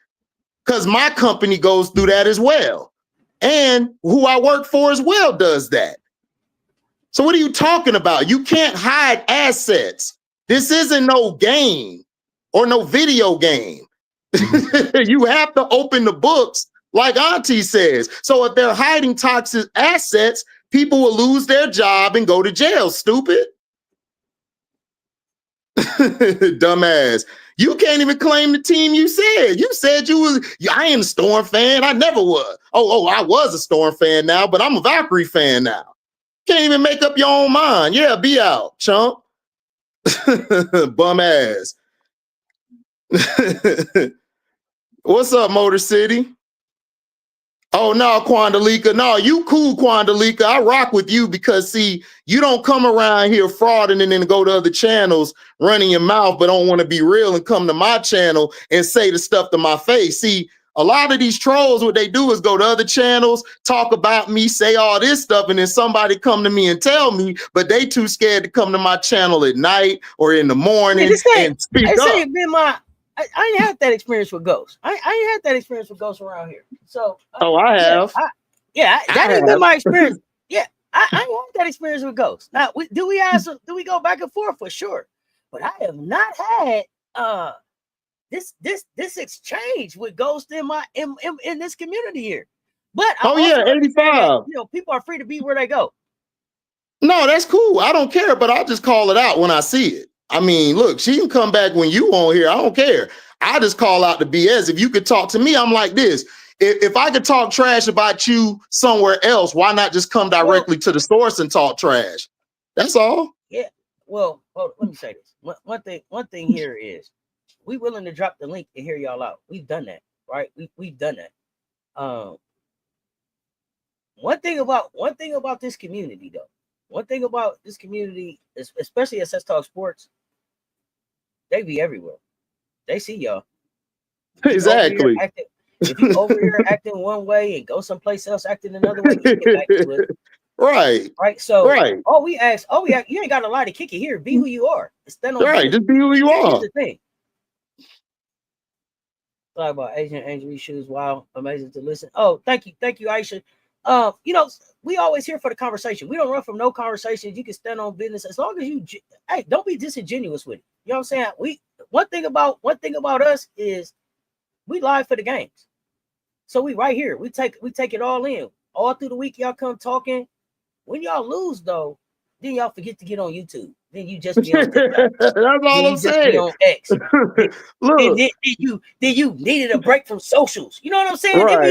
because my company goes through that as well. And who I work for as well does that. So what are you talking about? You can't hide assets. This isn't no game or no video game. You have to open the books like Auntie says. So if they're hiding toxic assets, people will lose their job and go to jail, stupid. Dumbass. You can't even claim the team you said. You said you was. I ain't a Storm fan. I never was. Oh, I was a Storm fan now, but I'm a Valkyrie fan now. Can't even make up your own mind. Yeah, be out, chump. Bum ass. What's up, Motor City? Oh, no, Quandalika. No, you cool, Quandalika. I rock with you because, see, you don't come around here frauding and then go to other channels running your mouth, but don't want to be real and come to my channel and say the stuff to my face. See, a lot of these trolls, what they do is go to other channels, talk about me, say all this stuff, and then somebody come to me and tell me, but they too scared to come to my channel at night or in the morning and speak up. I ain't had that experience with ghosts. I ain't had that experience with ghosts around here. So I have. That ain't been my experience. Yeah, I ain't had that experience with ghosts. Now, do we go back and forth for sure? But I have not had this exchange with ghosts in this community here. But 85. People are free to be where they go. No, that's cool. I don't care, but I'll just call it out when I see it. I mean, look, she can come back when you on here. I don't care. I just call out the BS. If you could talk to me, I'm like this. If I could talk trash about you somewhere else, why not just come directly to the source and talk trash? That's all. Yeah. Well, let me say this. One thing here is we willing to drop the link and hear y'all out. We've done that, right? We've done that. One thing about this community, though. One thing about this community, especially at CessTalksSports, they be everywhere. They see y'all. Exactly. If you over here acting one way and go someplace else acting another way, you get back to it. Right. So all we ask, you ain't got a lot to kick it here. Be who you are. Stand on just be who you are. Here's the thing. Talk about Asian Angel shoes. Wow, amazing to listen. Oh, thank you, Aisha. We always here for the conversation. We don't run from no conversations. You can stand on business as long as you. Hey, don't be disingenuous with it. You know what I'm saying? One thing about us is we live for the games. So we right here. We take it all in. All through the week, y'all come talking. When y'all lose, though, then y'all forget to get on YouTube. Then you just be on TikTok. That's all I'm saying. Be on X. Look. Then you needed a break from socials. You know what I'm saying? Right. I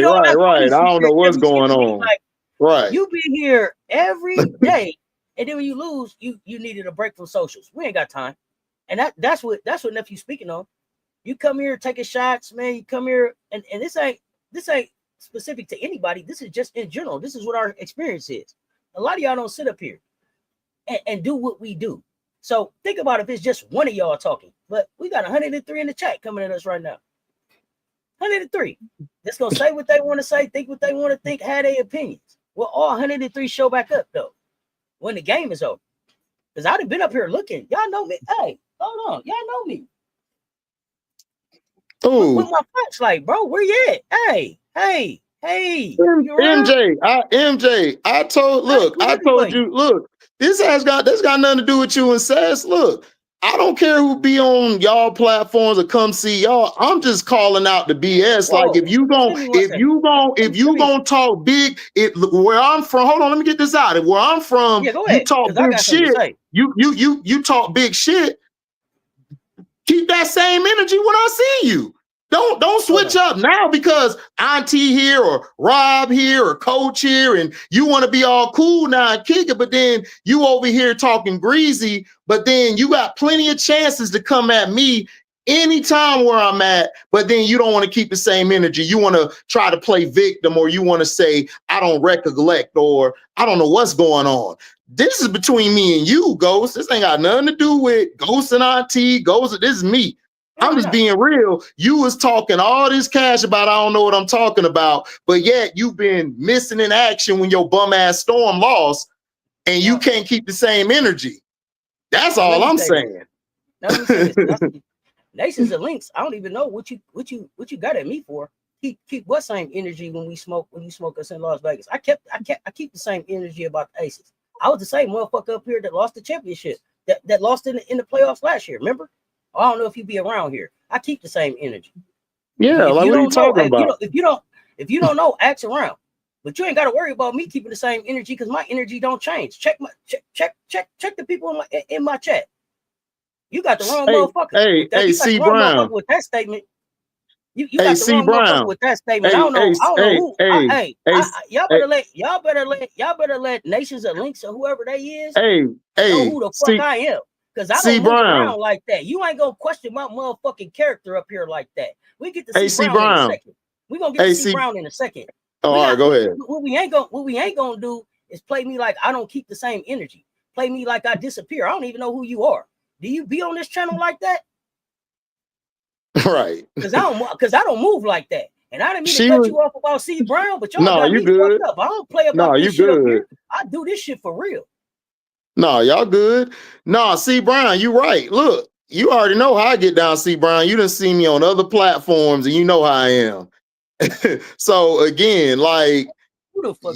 don't know what's going on. Like, you be here every day, and then when you lose, you needed a break from socials. We ain't got time. And that's what nephew's speaking on. You come here taking shots, man. You come here, and this ain't specific to anybody. This is just in general. This is what our experience is. A lot of y'all don't sit up here and do what we do. So think about if it's just one of y'all talking. But we got 103 in the chat coming at us right now. 103. That's gonna say what they want to say, think what they want to think, have their opinions. Well, all 103 show back up though when the game is over. Because I'd have been up here looking. Y'all know me. Hey, hold on. Y'all know me. Oh, with my flashlight, bro. Where you at? Hey. MJ, I told you, look, that's got nothing to do with you and Cess. Look, I don't care who be on y'all platforms or come see y'all. I'm just calling out the BS. Whoa, like if you gonna talk big, where I'm from. Hold on, let me get this out. Where I'm from, you talk big shit. You talk big shit. Keep that same energy when I see you. Don't switch up now because Auntie here or Rob here or Coach here and you want to be all cool now and kick it, but then you over here talking greasy, but then you got plenty of chances to come at me anytime where I'm at, but then you don't want to keep the same energy. You want to try to play victim or you want to say, I don't recollect or I don't know what's going on. This is between me and you, Ghost. This ain't got nothing to do with Ghost and Auntie. Ghost, this is me. I'm just being real. You was talking all this cash about I don't know what I'm talking about, but yet you've been missing in action when your bum ass Storm lost, and you can't keep the same energy. That's all I'm saying. Nations of Lynx. I don't even know what you got at me for. Keep what same energy when you smoke us in Las Vegas. I keep the same energy about the Aces. I was the same motherfucker up here that lost the championship, that lost in the playoffs last year. Remember? I don't know if you be around here. I keep the same energy. Yeah, like what are you talking about? If you don't know, ask around. But you ain't got to worry about me keeping the same energy because my energy don't change. Check the people in my chat. You got the wrong Hey, motherfucker. hey, You got C the wrong Brown. motherfucker with that statement. You Hey, got the C wrong motherfucker Brown. with that statement. Hey, I don't know who. hey, Y'all better let Nations of Lynx or whoever they is know who the fuck I am. Because I don't move around like that. You ain't gonna question my motherfucking character up here like that. We get to see Brown in a second. We gonna get to see Brown in a second. Oh, all right, go ahead. What we ain't gonna do is play me like I don't keep the same energy. Play me like I disappear. I don't even know who you are. Do you be on this channel like that? Right. Because I don't move like that. And I didn't mean to cut you off about C Brown, but y'all got me fucked up. I don't play about this shit up here. I do this shit for real. No, y'all good. No, C Brown, you right. Look, you already know how I get down, C Brown. You done see me on other platforms and you know how I am. So again, like who the fuck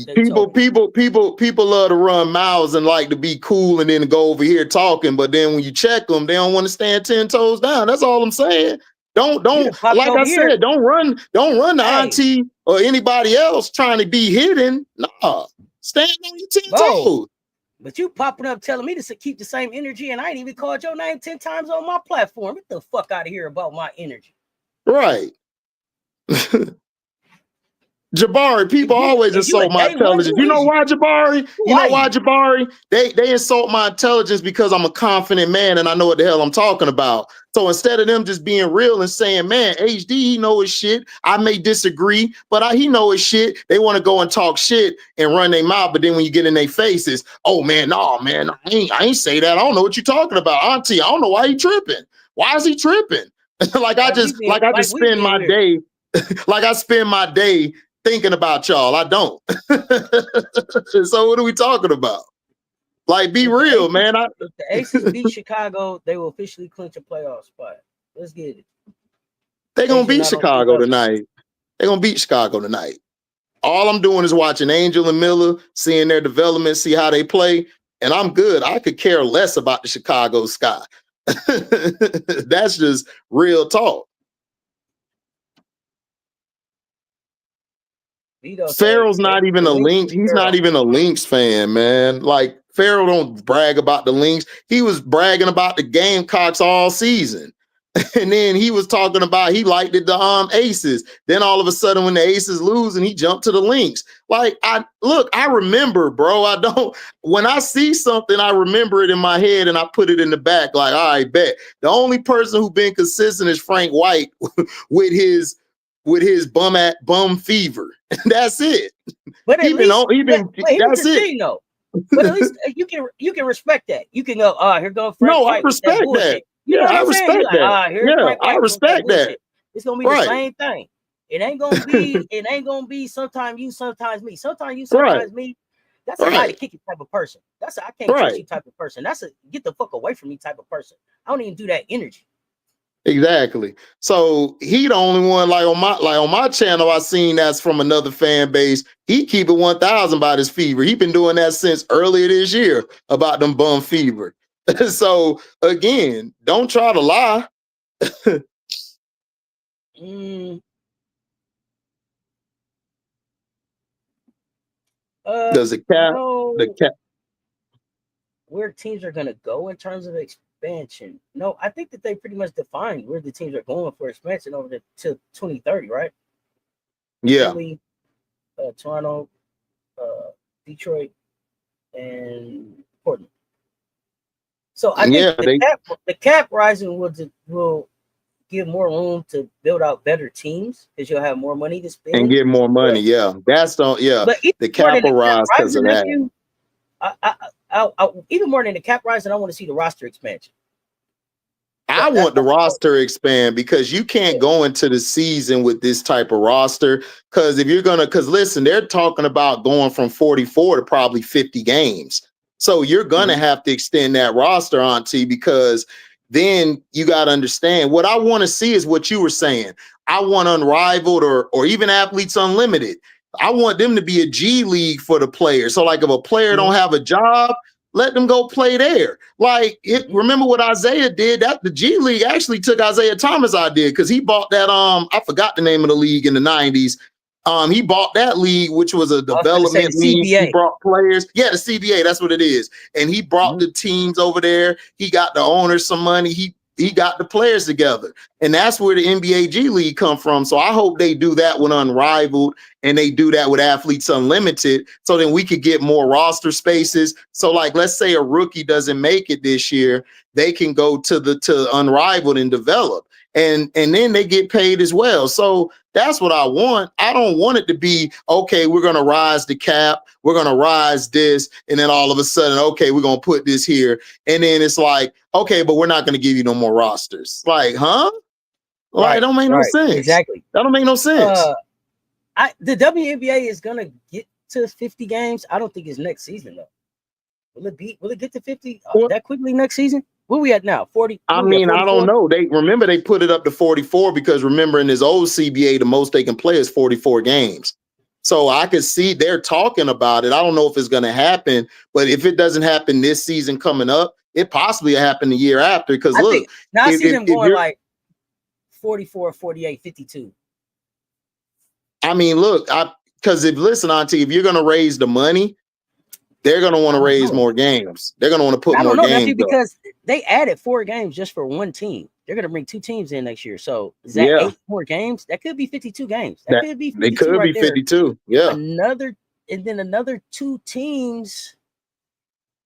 people love to run mouths and like to be cool and then go over here talking, but then when you check them, they don't want to stand 10 toes down. That's all I'm saying. Don't like I said, don't run to auntie or anybody else trying to be hidden. Nah, stand on your 10 toes. But you popping up telling me to keep the same energy, and I ain't even called your name 10 times on my platform. Get the fuck out of here about my energy. Right. Jabari, people always insult my intelligence. You know why, Jabari? Jabari? They insult my intelligence because I'm a confident man and I know what the hell I'm talking about. So instead of them just being real and saying, man, HD, he know his shit. I may disagree, but he know his shit. They want to go and talk shit and run their mouth. But then when you get in their faces, oh man, no, man, I ain't say that. I don't know what you're talking about. Auntie, I don't know why he tripping. Why is he tripping? I spend my day, like I spend my day thinking about y'all. I don't. So what are we talking about? Like, be real, man. If the Aces beat Chicago, they will officially clinch a playoff spot. Let's get it. They're gonna beat Chicago tonight. They're gonna beat Chicago tonight. All I'm doing is watching Angel and Miller, seeing their development, see how they play, and I'm good. I could care less about the Chicago Sky. That's just real talk. Farrell's not even a Lynx. He's not even a Lynx fan, man. Like, Farrell don't brag about the Lynx. He was bragging about the Gamecocks all season. And then he was talking about he liked the Aces. Then all of a sudden when the Aces lose and he jumped to the Lynx. Like, I remember, bro. When I see something, I remember it in my head and I put it in the back. Like, all right, bet. The only person who's been consistent is Frank White with his bum fever. That's it. But at least you can respect that. You can go, here goes Frank White. I respect that. You know what I'm saying? Like, I respect that. It's gonna be the same thing. It ain't gonna be sometimes you, sometimes me. Sometimes you, sometimes me. That's a high to kick it type of person. That's a I can't trust you type of person. That's a get the fuck away from me type of person. I don't even do that energy. Exactly. So he the only one on my channel I seen that's from another fan base. He keep it 1,000 about his fever. He been doing that since earlier this year about them bum fever. So again, don't try to lie. Does it cap? Where teams are gonna go in terms of expansion? No, I think that they pretty much defined where the teams are going for expansion over to 2030, right? Yeah. Philly, Toronto, Detroit, and Portland. So I think the cap rising will give more room to build out better teams because you'll have more money to spend and get more money. That's the cap will rise because of that. Even more than the cap rising, I want to see the roster expansion. I want the roster expand because you can't go into the season with this type of roster. Because listen, they're talking about going from 44 to probably 50 games. So you're gonna have to extend that roster, Auntie, because then you got to understand what I want to see is what you were saying. I want Unrivaled or even Athletes Unlimited. I want them to be a G League for the players. So like if a player don't have a job, let them go play there. Like remember what Isaiah did? That the G League actually took Isaiah Thomas' idea because he bought that I forgot the name of the league in the 90s. He bought that league, which was a development league. CBA. He brought players. Yeah, the CBA, that's what it is. And he brought the teams over there. He got the owners some money. He got the players together. And that's where the NBA G League come from. So I hope they do that with Unrivaled and they do that with Athletes Unlimited so then we could get more roster spaces. So like, let's say a rookie doesn't make it this year, they can go to Unrivaled and develop. And then they get paid as well. So that's what I want. I don't want it to be, okay, we're going to rise the cap. We're going to rise this. And then all of a sudden, okay, we're going to put this here. And then it's like, okay, but we're not going to give you no more rosters. Like, huh? Like, it don't make no sense. Exactly. That don't make no sense. The WNBA is going to get to 50 games. I don't think it's next season, though. Will it get to 50 that quickly next season? Where we at now? 40? I mean, I don't know. They put it up to 44 because remember in this old CBA, the most they can play is 44 games. So I could see they're talking about it. I don't know if it's going to happen, but if it doesn't happen this season coming up, it possibly will happen the year after. Because look, now I see them going like 44, 48, 52. I mean, look, because if you're going to raise the money, they're going to want to raise more games. They're going to want to put more games because they added 4 games just for one team. They're going to bring 2 teams in next year. So is that 8 more games? That could be 52 games. That could be 52 They could be 52. Yeah. Another 2 teams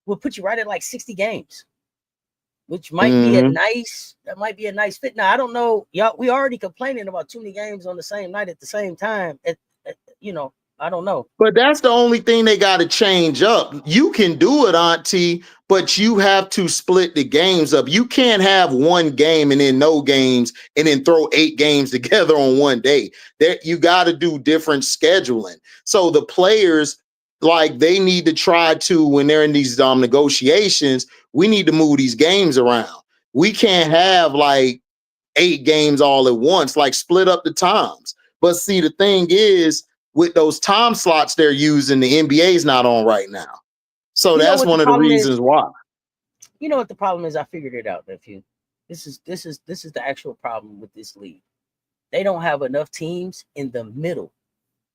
will put you right at like 60 games, which might be a nice fit. Now, I don't know. Y'all, we already complaining about too many games on the same night at the same time. I don't know. But that's the only thing they got to change up. You can do it, Auntie, but you have to split the games up. You can't have one game and then no games and then throw 8 games together on one day. You got to do different scheduling. So the players, like, they need to try to, when they're in these negotiations, we need to move these games around. We can't have like 8 games all at once, like split up the times. But see, the thing is, with those time slots they're using, the NBA is not on right now. So that's one of the reasons why. You know what the problem is? I figured it out, nephew. This is the actual problem with this league. They don't have enough teams in the middle.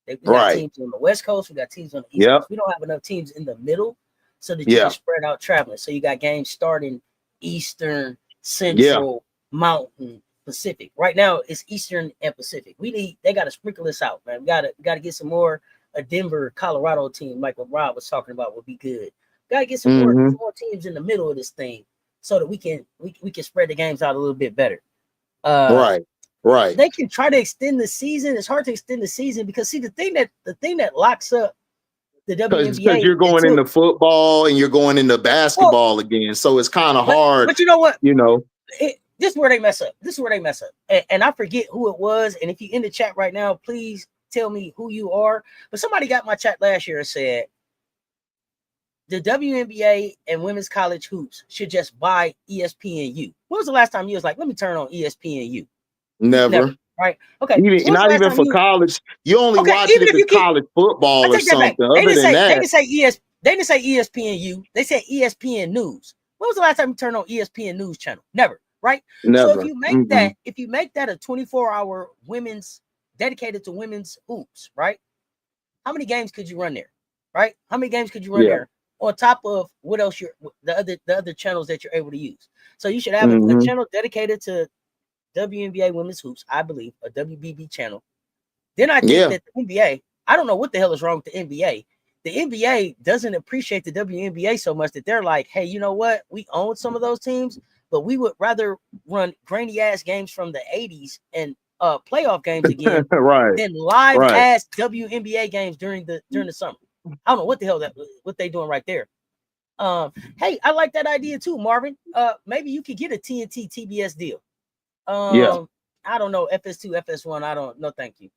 We got teams on the West Coast, we got teams on the East Coast. We don't have enough teams in the middle so that you can spread out traveling. So you got games starting Eastern, Central, Mountain, Pacific. Right now it's Eastern and Pacific. They got to sprinkle this out, man. We got to get some more. A Denver, Colorado team, like what Rob was talking about, would be good. Got to get some more teams in the middle of this thing so that we can spread the games out a little bit better. Right. They can try to extend the season. It's hard to extend the season because see the thing that locks up the WNBA because you're going into football and you're going into basketball again, so it's kind of hard. But you know what? This is where they mess up. And I forget who it was. And if you're in the chat right now, please tell me who you are. But somebody got my chat last year and said the WNBA and women's college hoops should just buy ESPNU. When was the last time you was like, let me turn on ESPNU? Never. Right. Okay. Not even for college. You only watch it if it's college football or something. They didn't say ESPNU. They said ESPN News. When was the last time you turned on ESPN News channel? Never. Right. Never. So if you make that a 24-hour women's dedicated to women's hoops, right? How many games could you run there? Right? How many games could you run there on top of what else the other channels that you're able to use? So you should have a channel dedicated to WNBA women's hoops, I believe, a WBB channel. Then I think that the NBA, I don't know what the hell is wrong with the NBA. The NBA doesn't appreciate the WNBA so much that they're like, hey, you know what? We own some of those teams, but we would rather run grainy ass games from the 80s and playoff games again than live ass WNBA games during the summer. I don't know what the hell what they doing right there. Hey, I like that idea too, Marvin. Maybe you could get a TNT TBS deal. I don't know, FS2, FS1. No, thank you.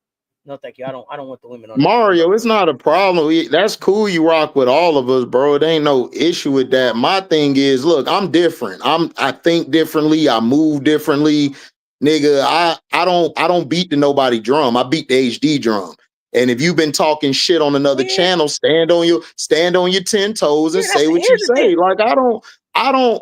I don't want the women on Mario. It's not a problem. That's cool. You rock with all of us, bro. It ain't no issue with that. My thing is, look, I'm different. I think differently. I move differently, nigga. I don't beat the nobody drum. I beat the HD drum. And if you've been talking shit on another channel, stand on your 10 toes and say what you say. Like I don't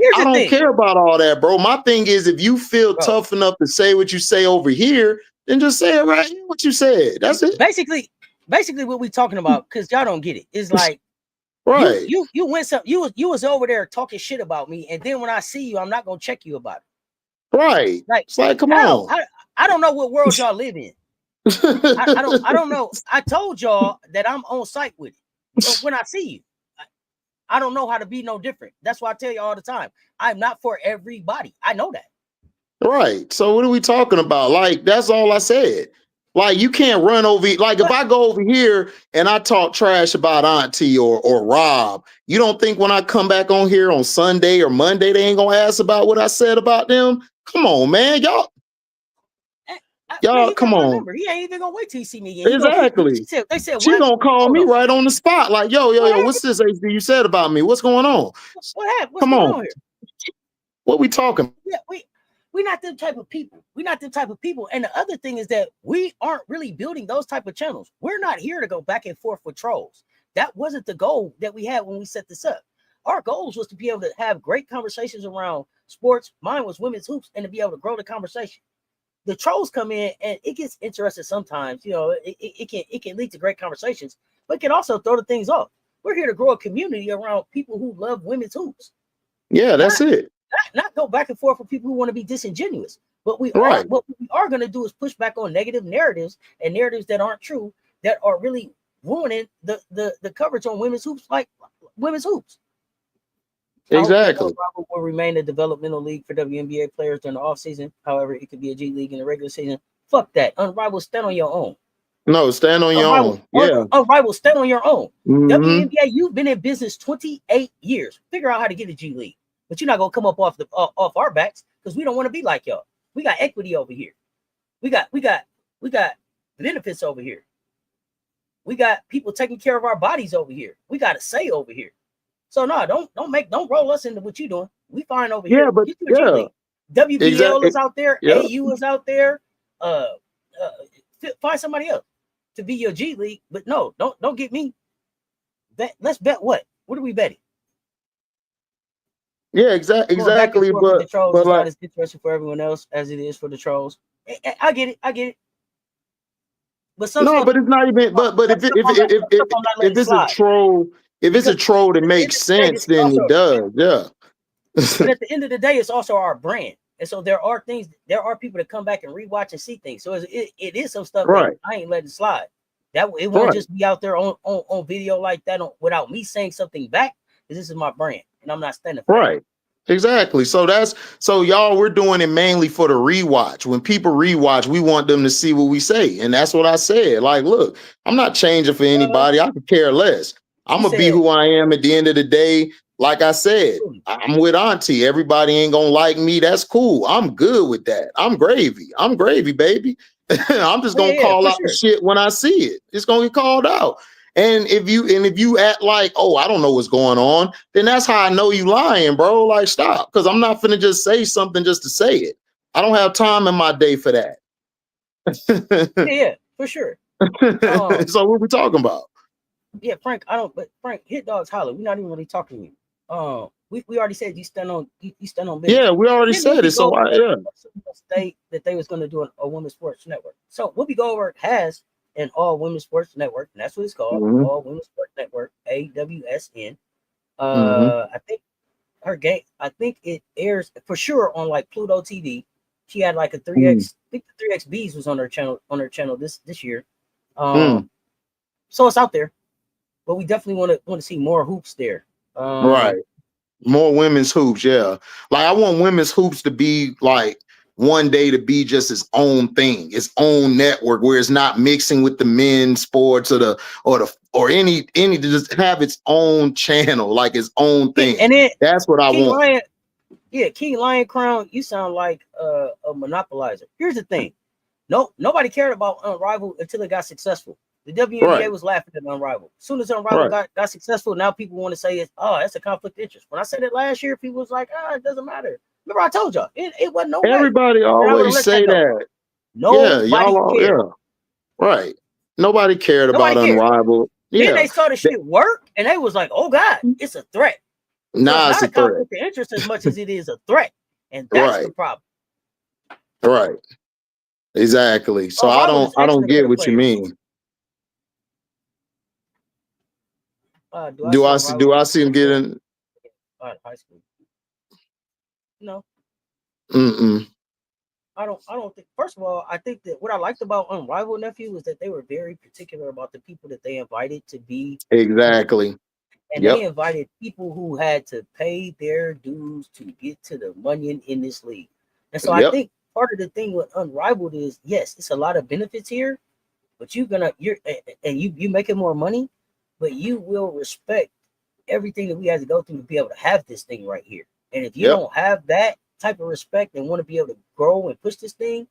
care about all that, bro. My thing is, if you feel tough enough to say what you say over here, then just say it right here, what you said. That's it. Basically, basically what we talking about, because y'all don't get it. It's like Right. you went some you was over there talking shit about me, and then when I see you, I'm not gonna check you about it. Right. Like, It's like, come how? on. I don't know what world y'all live in. I don't know. I told y'all that I'm on site with it. But when I see you, I don't know how to be no different. That's why I tell you all the time. I'm not for everybody. I know that. Right. So what are we talking about? Like, that's all I said. Like, you can't run over. Like, if I go over here and I talk trash about Auntie or Rob, you don't think when I come back on here on Sunday or Monday, they ain't gonna ask about what I said about them? Come on, man. Man, he Come got my on. number. He ain't even gonna wait till he see me again. Exactly. They said She what? gonna call me right on the spot. Like, yo, What what's this HD you said about me? What's going on? What happened? What's Come going on. on here? What we talking? Yeah, we're not them type of people. We're not them type of people. And the other thing is that we aren't really building those type of channels. We're not here to go back and forth with trolls. That wasn't the goal that we had when we set this up. Our goals was to be able to have great conversations around sports. Mine was women's hoops, and to be able to grow the conversation. The trolls come in and it gets interesting sometimes. You know, it can lead to great conversations, but it can also throw the things off. We're here to grow a community around people who love women's hoops. Yeah, that's it. Not go back and forth with people who want to be disingenuous. But Right. what we are going to do is push back on negative narratives and narratives that aren't true, that are really ruining the coverage on women's hoops, like women's hoops. Exactly. Unrivaled will remain a developmental league for WNBA players during the offseason. However, it could be a G League in the regular season. Fuck that. Unrivaled, stand on your own. No, stand on your own. Yeah. Unrivaled, stand on your own. Mhm. WNBA, you've been in business 28 years. Figure out how to get a G League. But you're not gonna come up off our backs, because we don't want to be like y'all. We got equity over here. We got benefits over here. We got people taking care of our bodies over here. We got a say over here. So no, don't roll us into what you're doing. We fine over here. But get you a G League. WBL exactly. is out there. Yeah. AU is out there. Find somebody else to be your G League. But no, don't get me. Let's bet what? What are we betting? Yeah, exactly. But the trolls is like, not as interesting for everyone else as it is for the trolls. I get it. But but it's not even. But if it's a troll, it's a troll that makes sense, then it does. Yeah. But at the end of the day, it's also our brand, and so there are people that come back and rewatch and see things. So it is some stuff that I ain't letting slide. That it won't just be out there on video like that without me saying something back. Because this is my brand, and I'm not standing for it. Exactly. So y'all, we're doing it mainly for the rewatch. When people rewatch, we want them to see what we say. And that's what I said. Like, look, I'm not changing for anybody. I could care less. I'm going to be who I am at the end of the day. Like I said, I'm with Auntie. Everybody ain't going to like me. That's cool. I'm good with that. I'm gravy, baby. I'm just going to call out the shit when I see it. It's going to get called out. And if you act like, oh, I don't know what's going on, then that's how I know you lying, bro. Like, stop, because I'm not finna just say something just to say it. I don't have time in my day for that. Yeah, for sure. So what we talking about? Yeah, Frank, but Frank, hit dogs holler. We're not even really talking to you. We already said you stand on business. Yeah, we already said it. So state that they was going to do a women's sports network. So Whoopi Goldberg has an all women's sports network, and that's what it's called, All Women's Sports Network, AWSN. I think her game, I think it airs for sure on like Pluto TV. She had like a 3X. I think the 3XBs was on her channel this year. So it's out there, but we definitely want to see more hoops there. More women's hoops. Yeah, like I want women's hoops to be like one day to be just its own thing, its own network, where it's not mixing with the men's sports or any to just have its own channel, like its own thing. And that's what I want. King Lion Crown, you sound like a monopolizer. Here's the thing. Nobody cared about Unrivaled until it got successful. The WNBA was laughing at Unrivaled. As soon as Unrivaled got successful, now people want to say that's a conflict of interest. When I said it last year, people was like, it doesn't matter. Remember, I told y'all it wasn't no Everybody way. always say that. Nobody cared. Right. Nobody cared about Unrivaled. Then they saw the shit work, and they was like, "Oh God, it's a threat." Nah, it's not a conflict of interest as much as it is a threat, and that's the problem. Right. Exactly. So I don't get what you mean. Do I see him getting? High school? No, Mm-mm. I don't think. First of all, I think that what I liked about Unrivaled Nephew was that they were very particular about the people that they invited to be Exactly. and they invited people who had to pay their dues to get to the money in this league. And so I think part of the thing with Unrivaled is, yes, it's a lot of benefits here, but you're making more money, but you will respect everything that we have to go through to be able to have this thing right here. And if you don't have that type of respect and want to be able to grow and push this thing,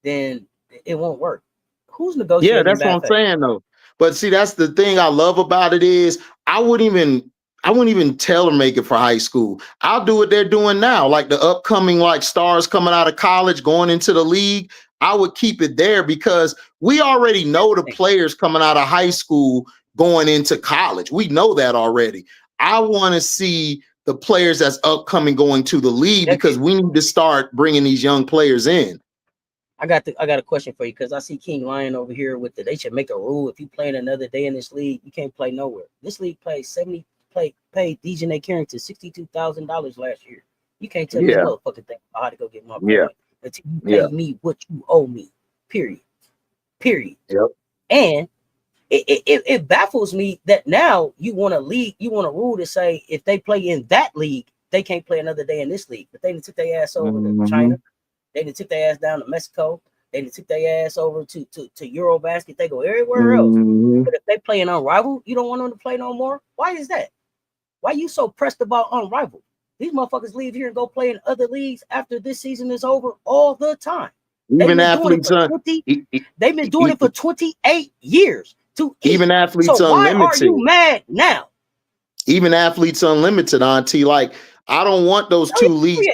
then it won't work. Who's negotiating? Yeah, that's what I'm saying though. But see, that's the thing I love about it is I wouldn't even tailor make it for high school. I'll do what they're doing now, like the upcoming like stars coming out of college, going into the league. I would keep it there because we already know the players coming out of high school going into college. We know that already. I want to see the players that's upcoming going to the league because we need to start bringing these young players in. I got a question for you because I see King Lion over here with they should make a rule. If you play another day in this league, you can't play nowhere. This league paid DJ Carrington $62,000 last year. You can't tell me a motherfucking thing about how to go get my money until you pay me what you owe me. Period. Yep. And it baffles me that now you want a rule to say if they play in that league, they can't play another day in this league. But they took their ass over to China. They done took their ass down to Mexico. They done took their ass over to Eurobasket. They go everywhere else. But if they play an Unrivaled, you don't want them to play no more. Why is that? Why you so pressed about Unrivaled? These motherfuckers leave here and go play in other leagues after this season is over all the time. Even athletes, they've been doing it for 28 years. Even Athletes so Unlimited. Why are you mad now? Even Athletes Unlimited, Auntie. Like, I don't want those two leagues.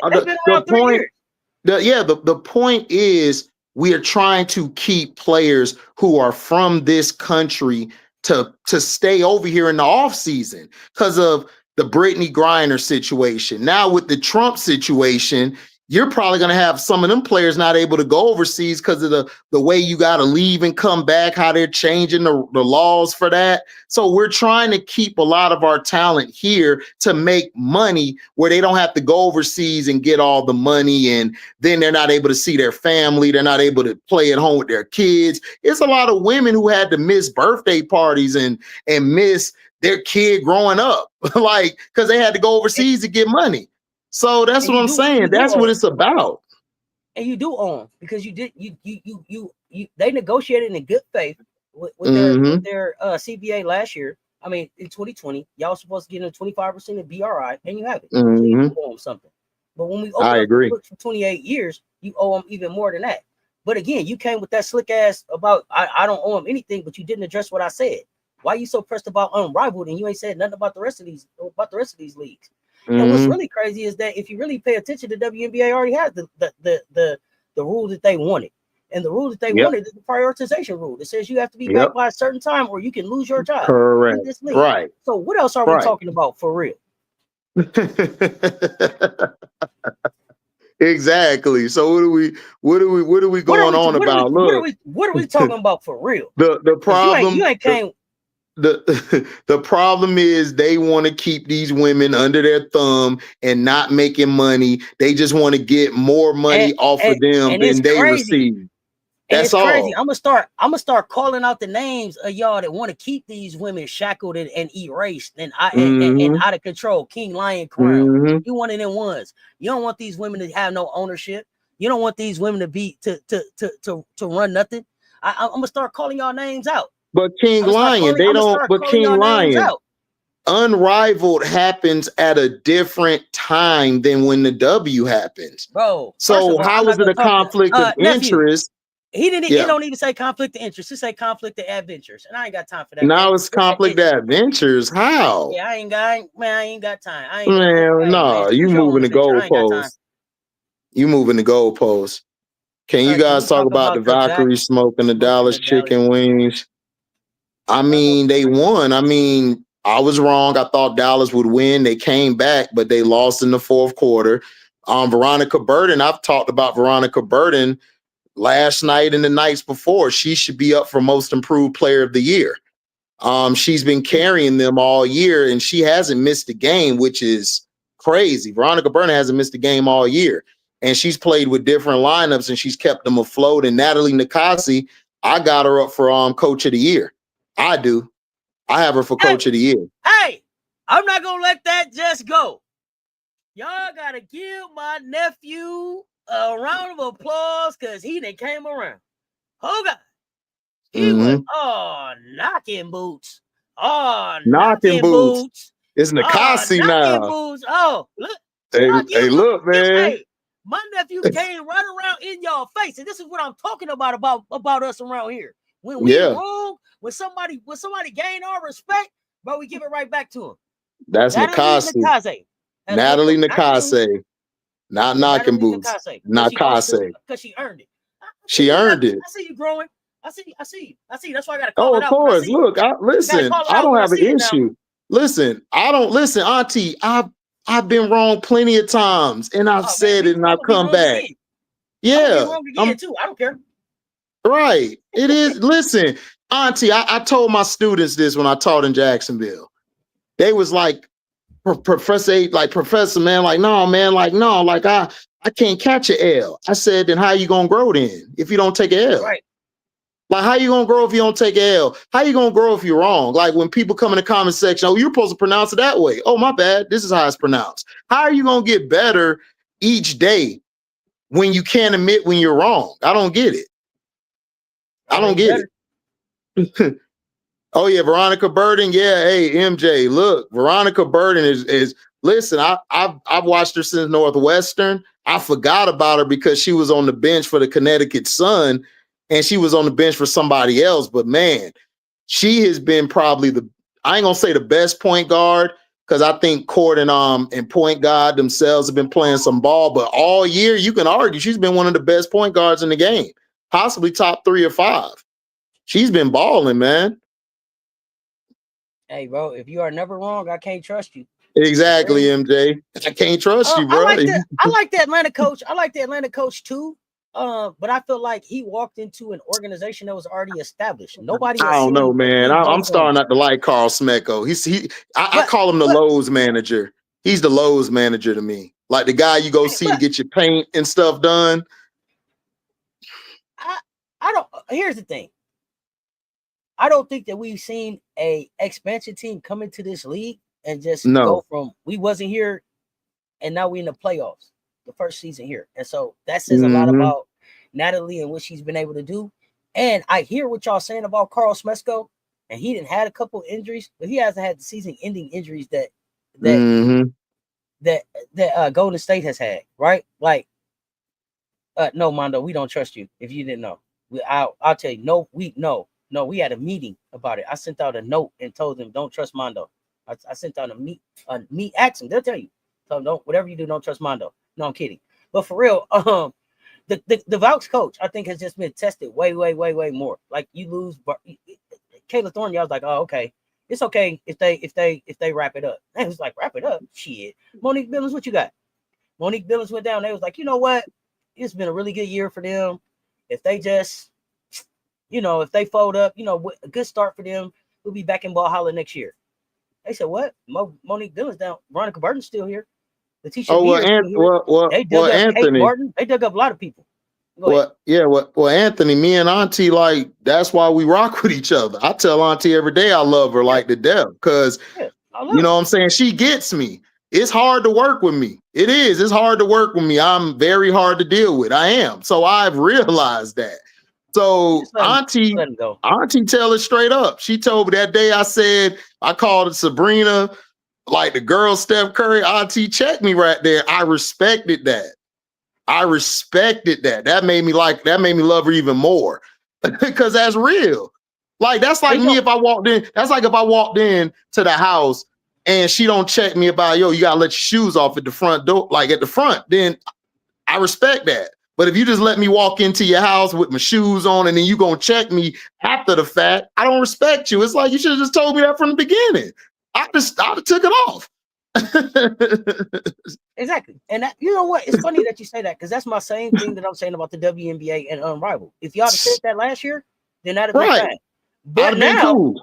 The point is we are trying to keep players who are from this country to stay over here in the off season because of the Brittany Griner situation. Now with the Trump situation, you're probably going to have some of them players not able to go overseas because of the way you got to leave and come back, how they're changing the laws for that. So we're trying to keep a lot of our talent here to make money where they don't have to go overseas and get all the money. And then they're not able to see their family. They're not able to play at home with their kids. It's a lot of women who had to miss birthday parties and miss their kid growing up, like, because they had to go overseas to get money. So that's what I'm saying. That's what it's about. And you do own because they negotiated in good faith with their CBA last year. I mean, in 2020, y'all supposed to get a 25% of BRI, and you have it. So you owe them something. But when we open up the books for 28 years, you owe them even more than that. But again, you came with that slick ass about I don't owe them anything, but you didn't address what I said. Why are you so pressed about Unrivaled and you ain't said nothing about the rest of these leagues? And what's really crazy is that if you really pay attention, the WNBA already has the rule that they wanted. And the rule that they wanted is the prioritization rule. It says you have to be back by a certain time or you can lose your job. Correct. In this league. Right. So what else are we talking about for real? Exactly. So what are we going on about? What are we talking about for real? The problem you ain't came. The problem is they want to keep these women under their thumb and not making money. They just want to get more money off of them than they receive. That's all. Crazy. I'm gonna start calling out the names of y'all that want to keep these women shackled and erased and out of control. King Lion Crown. You one of them ones. You don't want these women to have no ownership. You don't want these women to be to run nothing. I'm gonna start calling y'all names out. But King Lion, they don't. But King Lion, Unrivaled happens at a different time than when the W happens, bro. So how is it a conflict of interest? He didn't. He don't even say conflict of interest. He say conflict of adventures, and I ain't got time for that. Now it's conflict of adventures. How? Yeah, I ain't got time. You moving the goalposts. You moving the goalposts. Can you guys talk about the Valkyries smoking the Dallas chicken wings? I mean, they won. I mean, I was wrong. I thought Dallas would win. They came back, but they lost in the fourth quarter. Veronica Burden, I've talked about Veronica Burden last night and the nights before. She should be up for most improved player of the year. She's been carrying them all year, and she hasn't missed a game, which is crazy. Veronica Burton hasn't missed a game all year, and she's played with different lineups, and she's kept them afloat. And Natalie Nikasi, I got her up for Coach of the Year. I do. I have her for Coach of the Year. Hey, I'm not gonna let that just go. Y'all gotta give my nephew a round of applause because he done came around. Oh God. He was knocking boots. Oh, knocking boots. It's Nikasi now. Boots. Oh, look. Hey, look, man. Hey, my nephew came right around in y'all face. And this is what I'm talking about us around here. When we wrong, when somebody gain our respect, bro, we give it right back to him. That's Nikasi. Natalie Nikasi. Not knocking boots. Nikasi. Because she earned it. She earned it. I see you growing. I see. That's why I gotta call it out. Oh, of course. Look, listen, I don't have an issue. Listen, Auntie. I've been wrong plenty of times, and I've said it, and I've come back. Again. Yeah, wrong again too. I don't care. Right. It is. Listen, Auntie. I told my students this when I taught in Jacksonville. They was like, Professor, man, I can't catch an L. I said, then how you gonna grow then if you don't take an L? Right. Like, how you gonna grow if you don't take an L? How you gonna grow if you're wrong? Like when people come in the comment section, oh, you're supposed to pronounce it that way. Oh, my bad. This is how it's pronounced. How are you gonna get better each day when you can't admit when you're wrong? I don't get it. I don't get it. Oh yeah, Veronica Burton. Yeah, hey MJ, look, Veronica Burton is listen. I've watched her since Northwestern. I forgot about her because she was on the bench for the Connecticut Sun, and she was on the bench for somebody else. But man, she has been probably I ain't gonna say the best point guard because I think Court and point guard themselves have been playing some ball. But all year, you can argue she's been one of the best point guards in the game, possibly top 3 or 5. She's been balling, man. Hey, bro, if you are never wrong, I can't trust you. Exactly, MJ. I can't trust you, bro. I like the Atlanta coach. I like the Atlanta coach too. But I feel like he walked into an organization that was already established. Nobody. I don't know, man. I'm starting not to like Carl Smecko. I call him the Lowe's manager. He's the Lowe's manager to me. Like the guy you go see to get your paint and stuff done. I don't. Here's the thing. I don't think that we've seen a expansion team come into this league and just go from we wasn't here and now we in the playoffs the first season here. And so that says a lot about Natalie and what she's been able to do. And I hear what y'all saying about Carl Smecko, and he didn't had a couple injuries, but he hasn't had the season-ending injuries that Golden State has had, right? Like, no, Mondo, we don't trust you. If you didn't know, I'll tell you, no, we had a meeting about it. I sent out a note and told them don't trust Mondo. I sent out a meet action. They'll tell you. So don't, whatever you do, don't trust Mondo. No, I'm kidding. But for real, the Valks coach, I think, has just been tested way more. Like you lose, Kayla Thornton, I was like, oh, okay. It's okay if they wrap it up. And it was like, wrap it up? Shit. Monique Billings, what you got? Monique Billings went down. They was like, you know what? It's been a really good year for them. If they just, if they fold up, a good start for them. We'll be back in Ball Holler next year. They said, what? Monique Billings down. Veronica Burton's still here. Letitia they dug up Anthony. Kate Martin. They dug up a lot of people. Anthony, me and Auntie, like, that's why we rock with each other. I tell Auntie every day I love her like to death because, you know what I'm saying? She gets me. It's hard to work with me. It is. It's hard to work with me. I'm very hard to deal with. I am. So I've realized that. So Auntie tell it straight up. She told me that day I called it Sabrina, like the girl Steph Curry. Auntie checked me right there. I respected that. That made me love her even more because that's real. Like that's like me if I walked in. That's like if I walked in to the house and she don't check me about, you gotta let your shoes off at the front door, like at the front. Then I respect that. But if you just let me walk into your house with my shoes on and then you gonna check me after the fact, I don't respect you. It's like you should have just told me that from the beginning. I'd have took it off. Exactly. And that, you know what? It's funny that you say that because that's my same thing that I'm saying about the WNBA and Unrivaled. If y'all had said that last year, then that'd be fine. But now,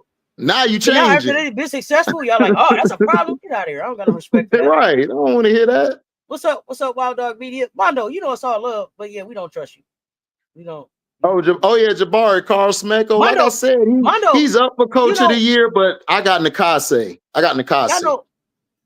Now you So now change after it. they've been successful, y'all like, oh, that's a problem. Get out of here. I don't got no respect for that. Right. I don't want to hear that. What's up? What's up, Wild Dog Media? Mondo, you know it's all love, but yeah, we don't trust you. We don't. Oh yeah, Jabari, Carl Smecko. Like I said, he's up for coach of the year, but I got Nakase. Y'all know,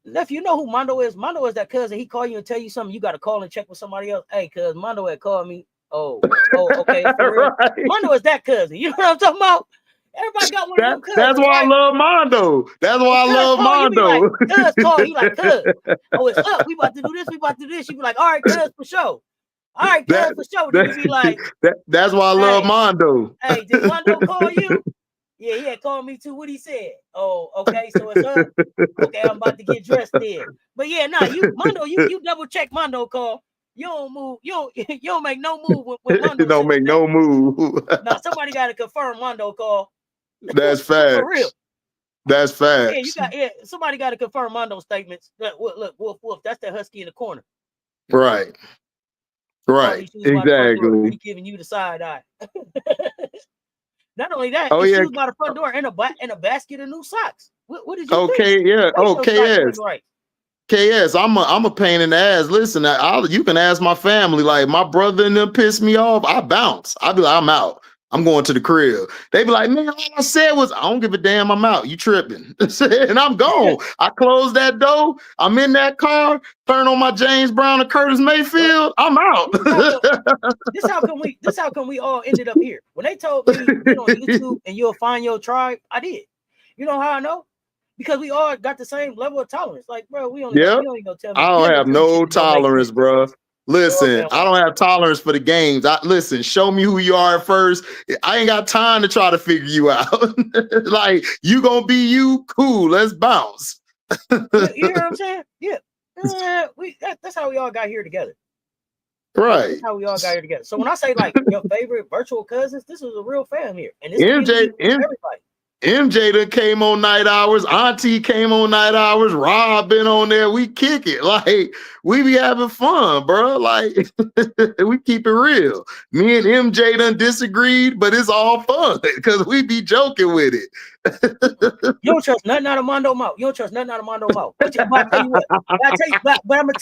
nephew, you know who Mondo is? Mondo is that cousin. He call you and tell you something. You got to call and check with somebody else. Hey, cuz Mondo had called me. Oh, okay. For real. Right. Mondo is that cousin. You know what I'm talking about? Everybody got one of them cousins. That's why I love Mondo. That's why I love Mondo. Cuz call. You like, cuz. Oh, it's up. We about to do this. We about to do this. You be like, all right, cuz, for sure. All right, cuz, for sure. Then you be like, that's why I love Mondo. Hey, did Mondo call you? Yeah, he had called me too. What he said? Oh, okay, so it's up. Okay, I'm about to get dressed there. But yeah, Mondo, you double check Mondo call. You don't move. You don't make no move when Mondo don't make no move. No, somebody got to confirm Mondo call. That's facts. For real. That's facts. Somebody got to confirm Mondo statements. Look, Wolf, that's the husky in the corner. Right. Right. Exactly. He's giving you the side eye. Not only that, shoes by the front door and a basket of new socks. What did you think? Yeah. KS. Right. KS, I'm a pain in the ass. Listen, you can ask my family. Like my brother and them piss me off. I bounce. I be like, I'm out. I'm going to the crib. They be like, man, all I said was, I don't give a damn. I'm out. You tripping? And I'm gone. I close that door. I'm in that car. Turn on my James Brown and Curtis Mayfield. I'm out. This how come we all ended up here? When they told me get on YouTube and you'll find your tribe, I did. You know how I know? Because we all got the same level of tolerance. Like, bro, you don't even tell me. I don't have no tolerance, bro. Listen, I don't have tolerance for the games. Listen, show me who you are first. I ain't got time to try to figure you out. Like, you gonna be you? Cool, let's bounce. You hear what I'm saying? Yeah. That's how we all got here together. Right. That's how we all got here together. So when I say like your favorite virtual cousins, this is a real fam here. And this everybody. MJ done came on night hours. Auntie came on night hours. Rob been on there. We kick it. Like, we be having fun, bro. Like, we keep it real. Me and MJ done disagreed, but it's all fun because we be joking with it. You don't trust nothing out of Mondo mouth. You don't trust nothing out of Mondo mouth. But I tell you what. But I'm gonna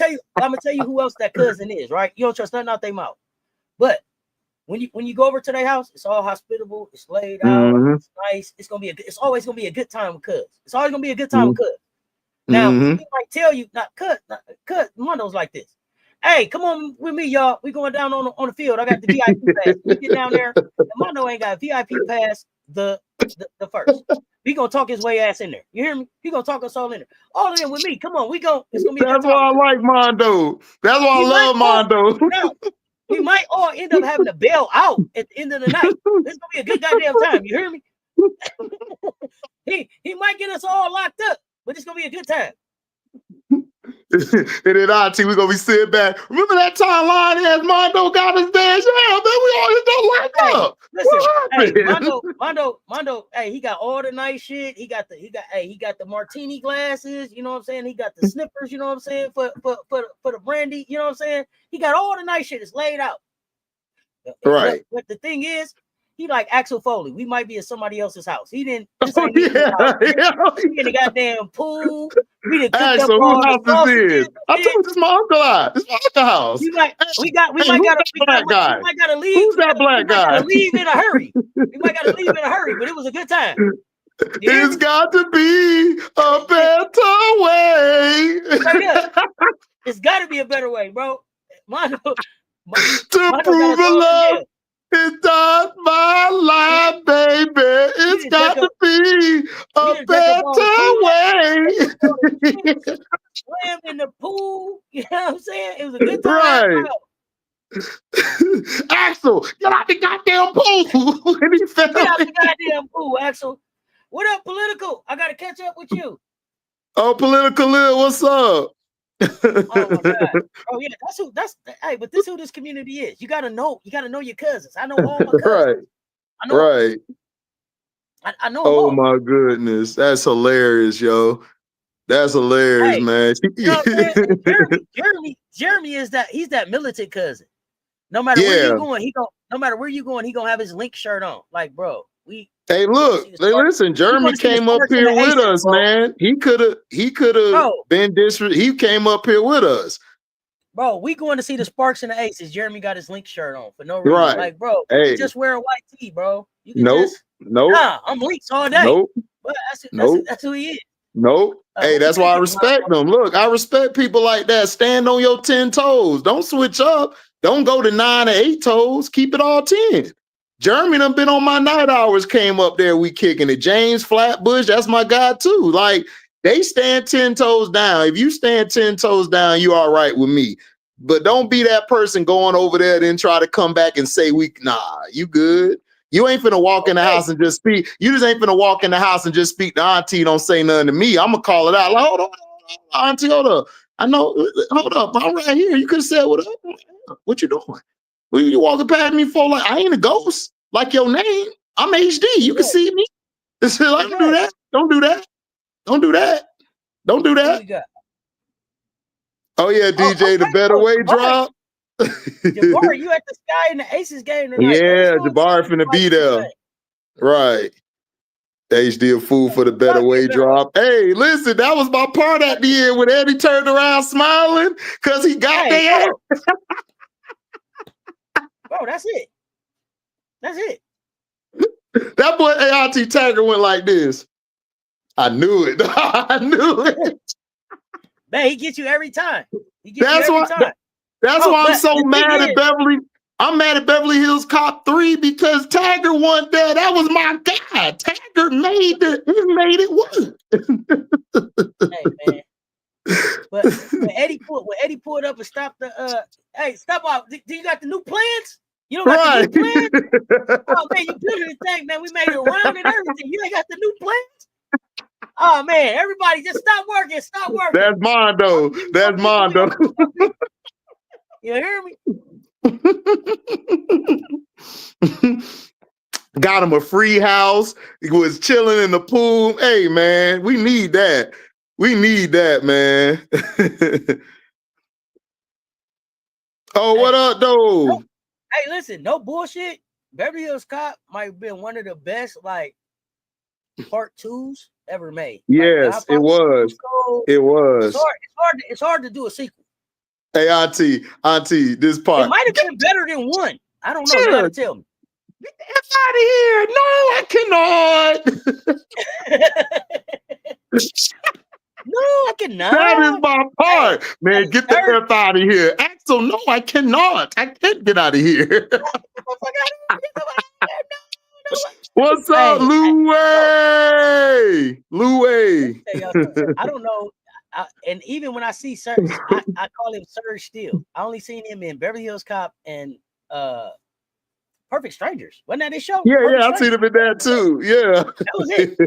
tell you who else that cousin is, right? You don't trust nothing out their mouth. But when you go over to their house, it's all hospitable. It's laid out. It's nice. It's always gonna be a good time with cuz. It's always gonna be a good time with cuz. Now, he might tell you, not cuz Mondo's like this. Hey, come on with me, y'all. We going down on the field. I got the VIP pass. We get down there. And Mondo ain't got a VIP pass the first. We gonna talk his way ass in there. You hear me? He gonna talk us all in there. All of them with me. Come on, it's gonna be. That's why I like Mondo. That's why I love Mondo. Now, we might all end up having to bail out at the end of the night. It's gonna be a good goddamn time. You hear me? he might get us all locked up, but it's gonna be a good time. And then we're gonna be sitting back. Remember that time Lion has Mondo got his dash? Yeah, man, we all just don't lock up. Listen, Mondo, hey, he got all the nice shit. He got the martini glasses, you know what I'm saying? He got the snippers, you know what I'm saying, for the brandy, you know what I'm saying? He got all the nice shit. It's laid out. Right. But the thing is, he like Axel Foley. We might be at somebody else's house. He didn't. He in the goddamn pool. We didn't cook up all the sausages. I told you this is my uncle. This is my uncle house. We might gotta leave. Who's that black guy? Leave in a hurry. We might gotta leave in a hurry, but it was a good time. It's got to be a better way. It's got to be a better way, bro. Mondo to prove a love. It's not my life, baby. It's got to be a better way. Swam in the pool. You know what I'm saying? It was a good time. Right. Axel, get out the goddamn pool. Get out the goddamn pool, Axel. What up, Political? I got to catch up with you. Oh, Political Lil, what's up? Oh my God. Oh yeah, hey, but this who this community is. You gotta know your cousins. I know all my cousins. Right. I know. I know. Oh my goodness. That's hilarious, yo. That's hilarious, man. You know what I'm Jeremy is he's that militant cousin. No matter where you're going, he gonna have his Lynx shirt on. Like, bro, we Hey, look, listen, Jeremy came up here with us, man. He could have been he came up here with us. Bro, we going to see the Sparks and the Aces. Jeremy got his Lynx shirt on for no reason. Right. Like, bro, hey. just wear a white tee, bro. You can nope. Nah, I'm Lynx all day. Nope. But that's who he is. Nope. Hey, that's why I respect them. Look, I respect people like that. Stand on your 10 toes. Don't switch up. Don't go to 9 or 8 toes. Keep it all 10. Jeremy done been on my night hours, came up there, we kicking it. James Flatbush, that's my guy too. Like, they stand 10 toes down. If you stand 10 toes down, you all right with me. But don't be that person going over there then try to come back and say, nah, you good. You ain't finna walk in the house and just speak. You just ain't finna walk in the house and just speak to auntie, don't say nothing to me. I'm gonna call it out. Like, hold on, auntie, hold up. I know, hold up, I'm right here. You could have said, what up? What you doing? What you walking past me for? Like, I ain't a ghost. Like your name. I'm HD. You can see me. Like, don't do that. Don't do that. Don't do that. Don't do that. Oh, yeah, DJ, the better way drop. Jabari, you at the Sky in the Aces game tonight. Yeah, Jabari finna be there. Right. HD a fool for the better way drop. Hey, listen, that was my part at the end when Eddie turned around smiling because he got their ass. Bro, that's it. That's it. That boy ART Tiger went like this. I knew it. I knew it. Man, he gets you every time. That's why I'm so mad at Beverly. I'm mad at Beverly Hills Cop 3 because Tiger won there. That was my guy. Tiger made it work. Hey, man. But when Eddie pulled up and stopped the hey, stop off. Do you got the new plans? You don't got the new plans? Oh man, you built the thing, man. We made it round and everything. You ain't got the new plans? Oh man, everybody just stop working. Stop working. That's mine though. That's mine though. You hear me? Got him a free house. He was chilling in the pool. Hey man, we need that. We need that, man. Oh, what up, though? Hey, listen, no bullshit. Beverly Hills Cop might have been one of the best, like, part 2s ever made. Yes, like, it was. It was. It's hard to do a sequel. Hey, Auntie, this part. It might have been better than 1. I don't know. You gotta tell me. Get the F out of here. No, I cannot. No, I cannot. That is my part. Man, get the F out of here. Axel, no, I cannot. I can't get out of here. What's up, Louie? I don't know. And even when I see Serge, I call him Serge still. I only seen him in Beverly Hills Cop and Perfect Strangers. Wasn't that his show? Yeah, I seen him in that too. Yeah. That was it.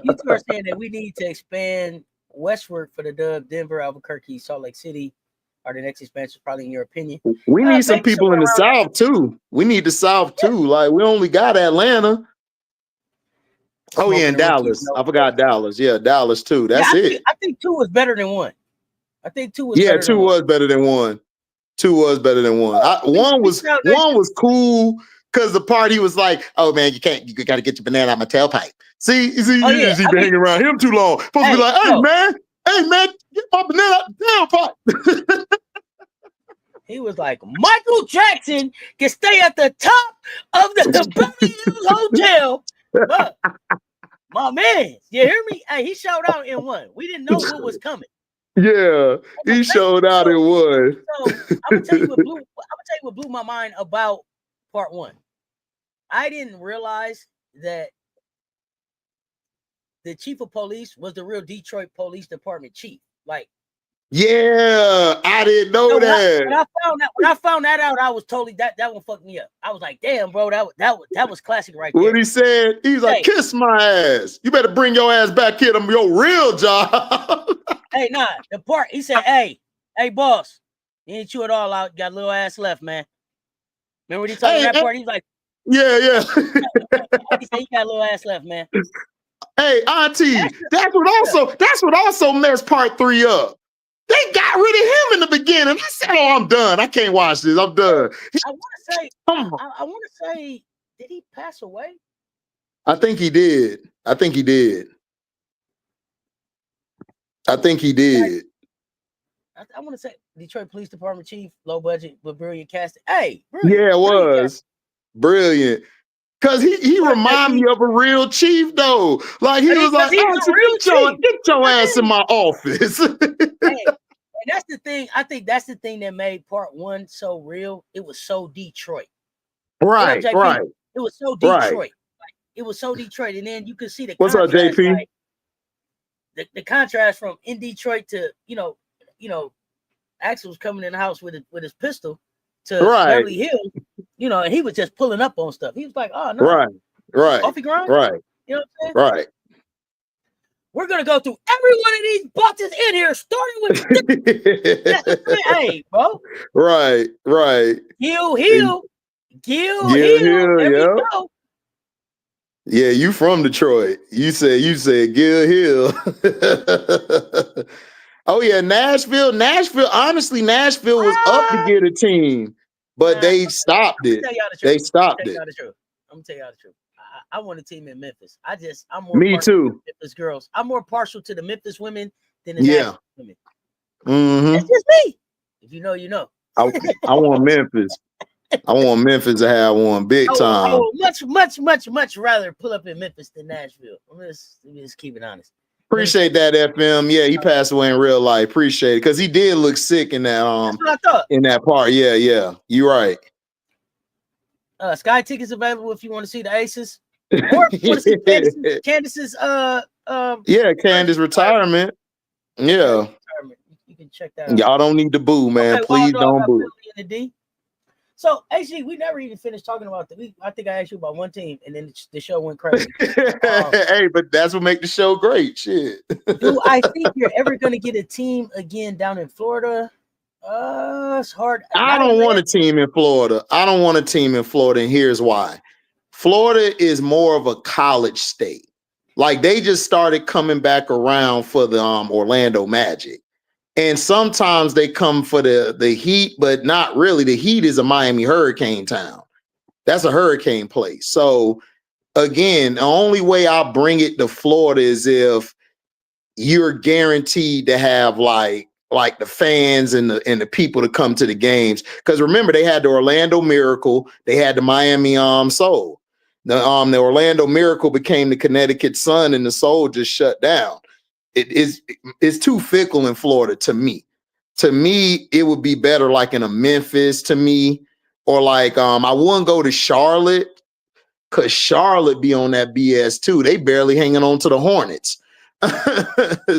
You two are saying that we need to expand westward for the Dub. Denver, Albuquerque, Salt Lake City are the next expansions, probably in your opinion. We need some people in the South too. We need the South too. Like, we only got Atlanta. Oh, yeah, and Dallas. I forgot Dallas. Yeah, Dallas too. That's it. I think 2 was better than 1. I think 2 was better. Yeah, 2 was better than 1. 2 was better than 1. One was cool because the part he was like, "Oh man, you got to get your banana out my tailpipe." See, you've been hanging around him too long. Supposed to be like, "Hey man, get my banana out the tailpipe." He was like, Michael Jackson can stay at the top of the Beverly Hills Hotel. But, my man, you hear me? Hey, he showed out in 1. We didn't know what was coming. Yeah, he showed out in 1. So I'm gonna tell you what blew my mind about part 1. I didn't realize that the chief of police was the real Detroit Police Department chief. Like, yeah, I didn't know that. When I found that out, I was totally that one fucked me up. I was like, damn, bro, that was classic right there. What he said, he was like, kiss my ass. You better bring your ass back here to your real job. Hey, nah, the part he said, hey, boss, you ain't chew it all out. Got a little ass left, man. Remember when he told me that part? He's like, yeah. He said, you got a little ass left, man. Hey, Auntie, that's what also messed part 3 up. They got rid of him in the beginning. I said, "Oh, I'm done. I can't watch this. I'm done." I want to say, did he pass away? I think he did. I think he did. I think he did. I want to say Detroit Police Department chief, low budget but brilliant casting. Hey, Yeah, it was brilliant. Cause he reminded me of a real chief though. Like he was like, get your ass in my office. Hey, and that's the thing. I think that's the thing that made part one so real. It was so Detroit. Right. It was so Detroit. Like, it was so Detroit. And then you could see the What's up, JP? Like, the contrast from in Detroit to, Axel was coming in the house with his pistol to Beverly Hills, and he was just pulling up on stuff. He was like, oh no. Right. Coffee ground? Right. You know what I'm saying? Right. We're gonna go through every one of these boxes in here, starting with hey, bro. Right. Gil. There we go. Yeah, you from Detroit. You said Gil Hill. Oh yeah, Nashville. Honestly, Nashville was up to get a team, but they stopped it. They stopped it. I'm gonna tell y'all the truth. I want a team in Memphis. I'm more Me too. To Memphis girls. I'm more partial to the Memphis women than the Nashville women. Mm-hmm. That's just me. If you know, you know. I want Memphis. I want Memphis to have one big time. I would much rather pull up in Memphis than Nashville. Let's just keep it honest. Appreciate that, FM. Yeah, he passed away in real life. Appreciate it because he did look sick in that That's what I thought. In that part. Yeah. You're right. Sky tickets available if you want to see the Aces. Or if you want to see Candace's Candace retirement. Yeah. You can check that out. Y'all don't need to boo, man. Okay, please don't boo. So actually, we never even finished talking about I think I asked you about one team, and then the show went crazy. Hey, but that's what makes the show great. Shit. Do I think you're ever going to get a team again down in Florida? It's hard. I don't want a team in Florida. And here's why. Florida is more of a college state. Like they just started coming back around for the Orlando Magic. And sometimes they come for the Heat, but not really. The Heat is a Miami Hurricane town. That's a hurricane place. So again, the only way I bring it to Florida is if you're guaranteed to have like the fans and the people to come to the games. Because remember, they had the Orlando Miracle, they had the Miami Soul. The Orlando Miracle became the Connecticut Sun, and the Soul just shut down. It's too fickle in Florida to me. To me, it would be better like in a Memphis to me, or like I wouldn't go to Charlotte because Charlotte be on that BS too. They barely hanging on to the Hornets.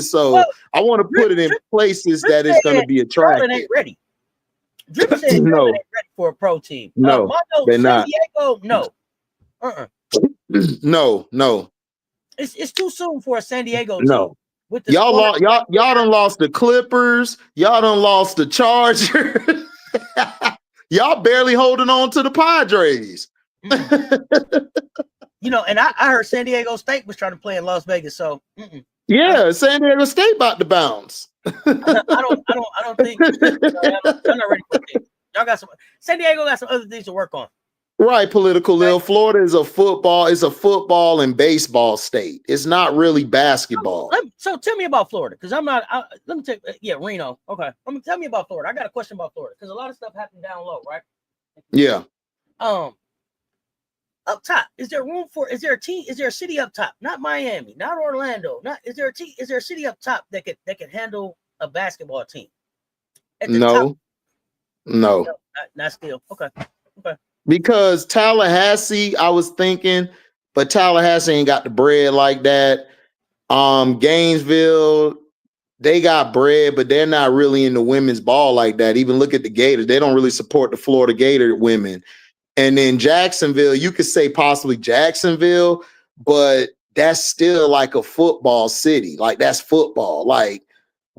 So I want to put it in places that it's going to be attractive. Charlotte ain't ready. Drip said No. Ain't ready for a pro team. No, they're not. Diego, no. No. It's too soon for a San Diego team. No. Y'all done lost the Clippers. Y'all done lost the Chargers. Y'all barely holding on to the Padres. And I heard San Diego State was trying to play in Las Vegas. So yeah, San Diego State about to bounce. I don't think I'm not ready for it. Y'all got San Diego got some other things to work on. Right, political Lil. Florida is a football and baseball state. It's not really basketball. So tell me about Florida, because let me take Reno. Okay, tell me about Florida. I got a question about Florida because a lot of stuff happened down low, right? Yeah. Up top, is there a city up top? Not Miami, not Orlando. Is there a city up top that could handle a basketball team? No. Not still. Okay. Because Tallahassee, I was thinking, but Tallahassee ain't got the bread like that. Gainesville, they got bread, but they're not really in the women's ball like that. Even look at the Gators. They don't really support the Florida Gator women. And then Jacksonville, you could say possibly Jacksonville, but that's still like a football city. Like that's football. Like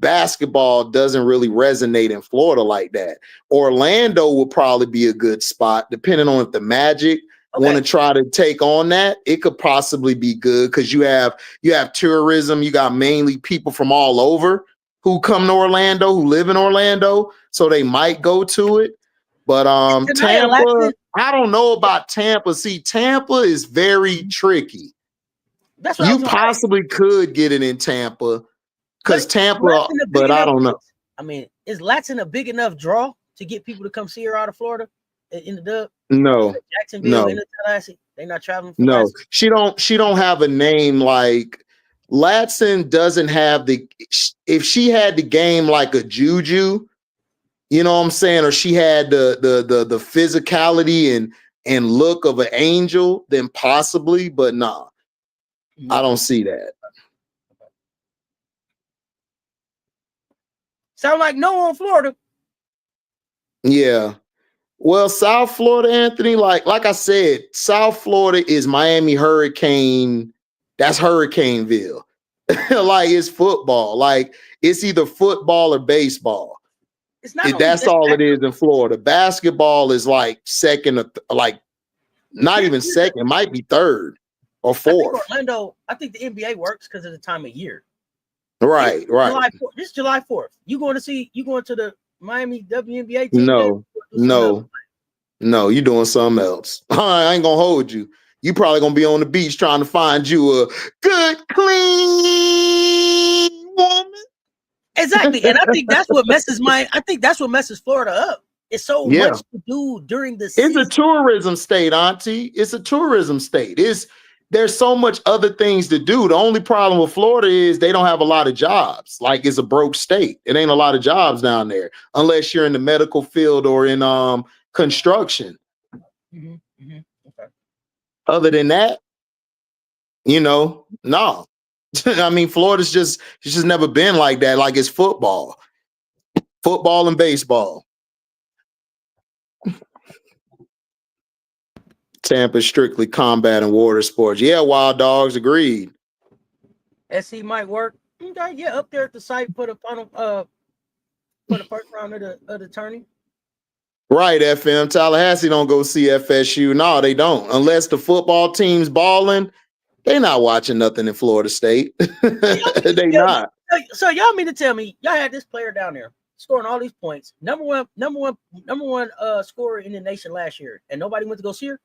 basketball doesn't really resonate in Florida like that. Orlando would probably be a good spot, depending on if the Magic want to try to take on that. It could possibly be good because you have tourism. You got mainly people from all over who come to Orlando, who live in Orlando, so they might go to it. But Tampa, I don't know about Tampa. See, Tampa is very tricky. That's what I You was gonna ask. possibly could get it in Tampa because But Tampa, Latin a big but I enough- don't know. I mean, is Latin a big enough draw to get people to come see her out of Florida in the dub? No, Jacksonville no. in the Tallahassee. They not traveling from No, Lansing? she don't have a name like Latson doesn't have the if she had the game like a Juju, you know what I'm saying, or she had the physicality and look of an angel, then possibly, but nah, I don't see that. Sound like no on Florida. Yeah. Well, South Florida, Anthony, like I said, South Florida is Miami Hurricane. That's Hurricaneville. Like it's football. Like it's either football or baseball. It's not. That's all it is in Florida. Basketball is like second, like not even second. It might be third or fourth. Orlando. I think the NBA works because of the time of year. Right. This is July 4th. You going to the Miami WNBA team? No, you doing something else. I ain't gonna hold you. You probably gonna be on the beach trying to find you a good, clean woman. Exactly, and I think that's what messes Florida up. It's so much to do during the season. It's a tourism state, Auntie. It's a tourism state. There's so much other things to do. The only problem with Florida is they don't have a lot of jobs. Like it's a broke state. It ain't a lot of jobs down there unless you're in the medical field or in construction. Okay. Other than that, no. I mean, Florida's it's just never been like that. Like it's football and baseball. Tampa strictly combat and water sports. Yeah, Wild Dogs agreed. SC might work. Okay, yeah, up there at the site for the final for the first round of the tourney. Right, FM. Tallahassee don't go see FSU. No, they don't. Unless the football team's balling, they not watching nothing in Florida State. They not. So y'all mean to tell me y'all had this player down there scoring all these points, number one scorer in the nation last year, and nobody went to go see her?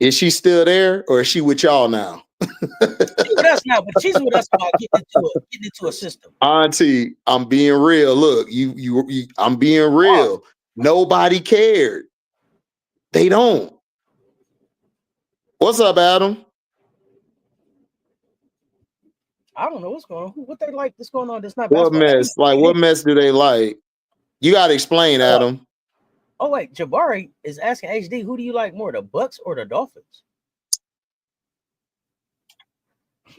Is she still there, or is she with y'all now? She's with us now, but she's with us about getting into a system. Auntie, I'm being real. Look, I'm being real. Nobody cared. They don't. What's up, Adam? I don't know what's going on. What they like that's going on that's not What basketball. mess? Like, what mess do they like? You got to explain, Adam. Oh, wait. Jabari is asking HD, who do you like more, the Bucks or the Dolphins?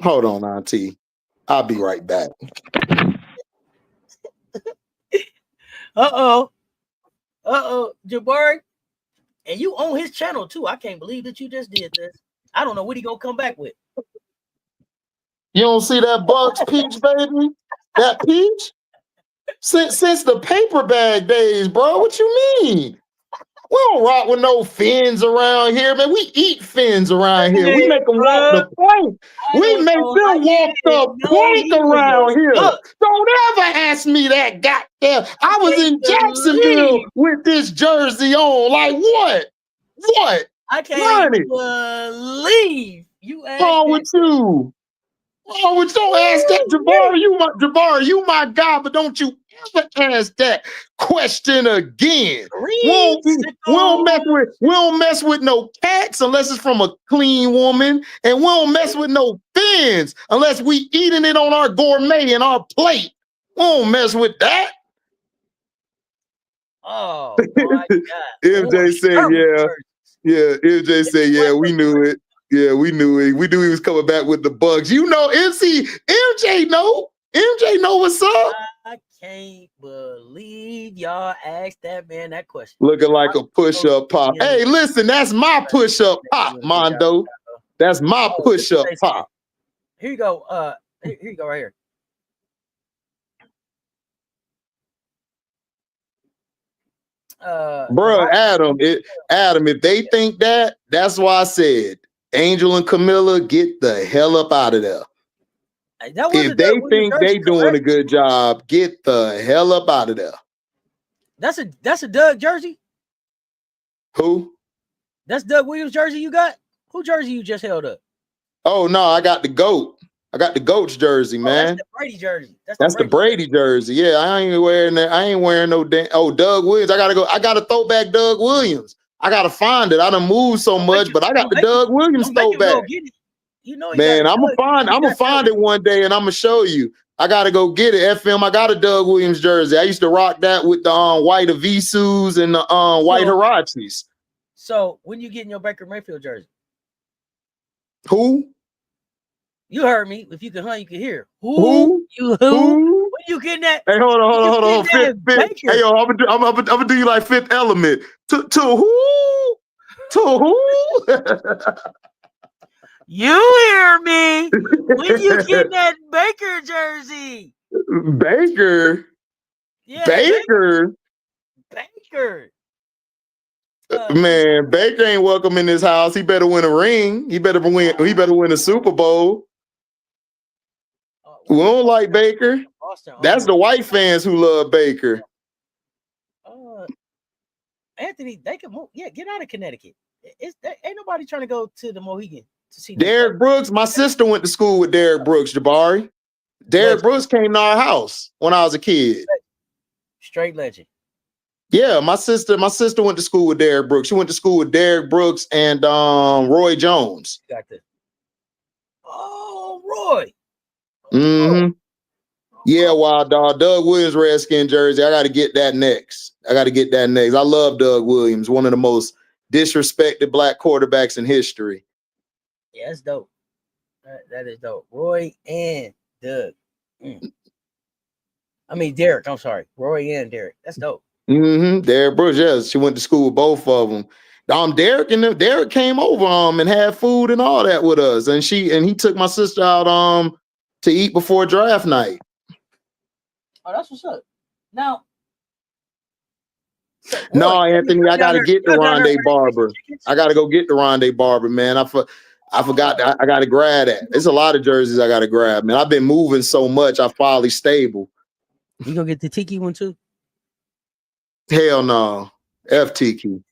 Hold on, Auntie. I'll be right back. Uh-oh, Jabari. And you own his channel, too. I can't believe that you just did this. I don't know what he going to come back with. You don't see that Bucks peach, baby? That peach? Since the paper bag days, bro. What you mean? We don't rock with no fins around here, man. We eat fins around here. We make them walk the plank. We make them walk the plank around here. Don't ever ask me that goddamn. I was in Jacksonville with this jersey on. Like what? What? I can't believe you asked wrong with you? Don't ask that, Jabari. You my guy, but don't you ever ask that question again. We don't mess with no cats unless it's from a clean woman, and we don't mess with no fins unless we eating it on our gourmet and our plate. We don't mess with that. Oh my God. MJ said, yeah. MJ said, yeah, we knew it. Yeah, we knew it. We knew he was coming back with the bugs. MJ know. MJ know what's up. I can't believe y'all asked that man that question. Looking like a push-up pop. Hey, listen, that's my push-up pop, Mondo. That's my push-up pop. Here you go. Here you go right here. Bro, Adam, if they think that's why I said Angel and Camilla, get the hell up out of there. If they think they doing a good job, get the hell up out of there. That's a Doug jersey. Who? That's Doug Williams jersey you got? Who jersey you just held up? Oh no, I got the GOAT. I got the GOAT's jersey, man. That's the Brady jersey. That's the Brady jersey. Yeah, I ain't wearing that. I ain't wearing no damn. Oh, Doug Williams. I gotta throwback Doug Williams. I gotta find it. I done moved so much, but I got the Doug Williams throwback. You know, Man, I'm gonna find it one day, and I'm gonna show you. I gotta go get it. FM. I got a Doug Williams jersey. I used to rock that with the white Avisus and the white Hirachis. So when you getting your Baker Mayfield jersey? Who? You heard me. If you can hunt, you can hear. Who? You who? When you getting that? Hey, hold on. Fifth. Hey, yo, I'm gonna do you like Fifth Element. To who? To who? You hear me? When you getting that Baker jersey? Baker. Yeah, Baker. Man, Baker ain't welcome in this house. He better win a ring. He better win a Super Bowl. We don't like Baker. That's the white fans who love Baker. Anthony, they can move. Yeah, get out of Connecticut. Ain't nobody trying to go to the Mohegan to see Derrick Brooks. My sister went to school with Derrick Brooks, Jabari. Derrick Brooks came to our house when I was a kid. Straight legend. Yeah, my sister went to school with Derrick Brooks. She went to school with Derrick Brooks and Roy Jones. Got this. Oh, Roy. Mm-hmm. Yeah, Wild Dog. Doug Williams Redskin jersey. I got to get that next. I love Doug Williams, one of the most disrespected black quarterbacks in history. Yeah, that's dope. That is dope. Roy and Doug. I mean, Derek. I'm sorry. Roy and Derek. That's dope. Mm-hmm. Derrick Brooks, yes. She went to school with both of them. Derek came over and had food and all that with us. And he took my sister out to eat before draft night. Oh, that's what's up. Now, no, Anthony, I gotta get the Rondé Barber. I gotta go get the Rondé Barber, man. I forgot that I gotta grab that. There's a lot of jerseys I gotta grab, man. I've been moving so much, I'm finally stable. You gonna get the Tiki one too? Hell no. F Tiki.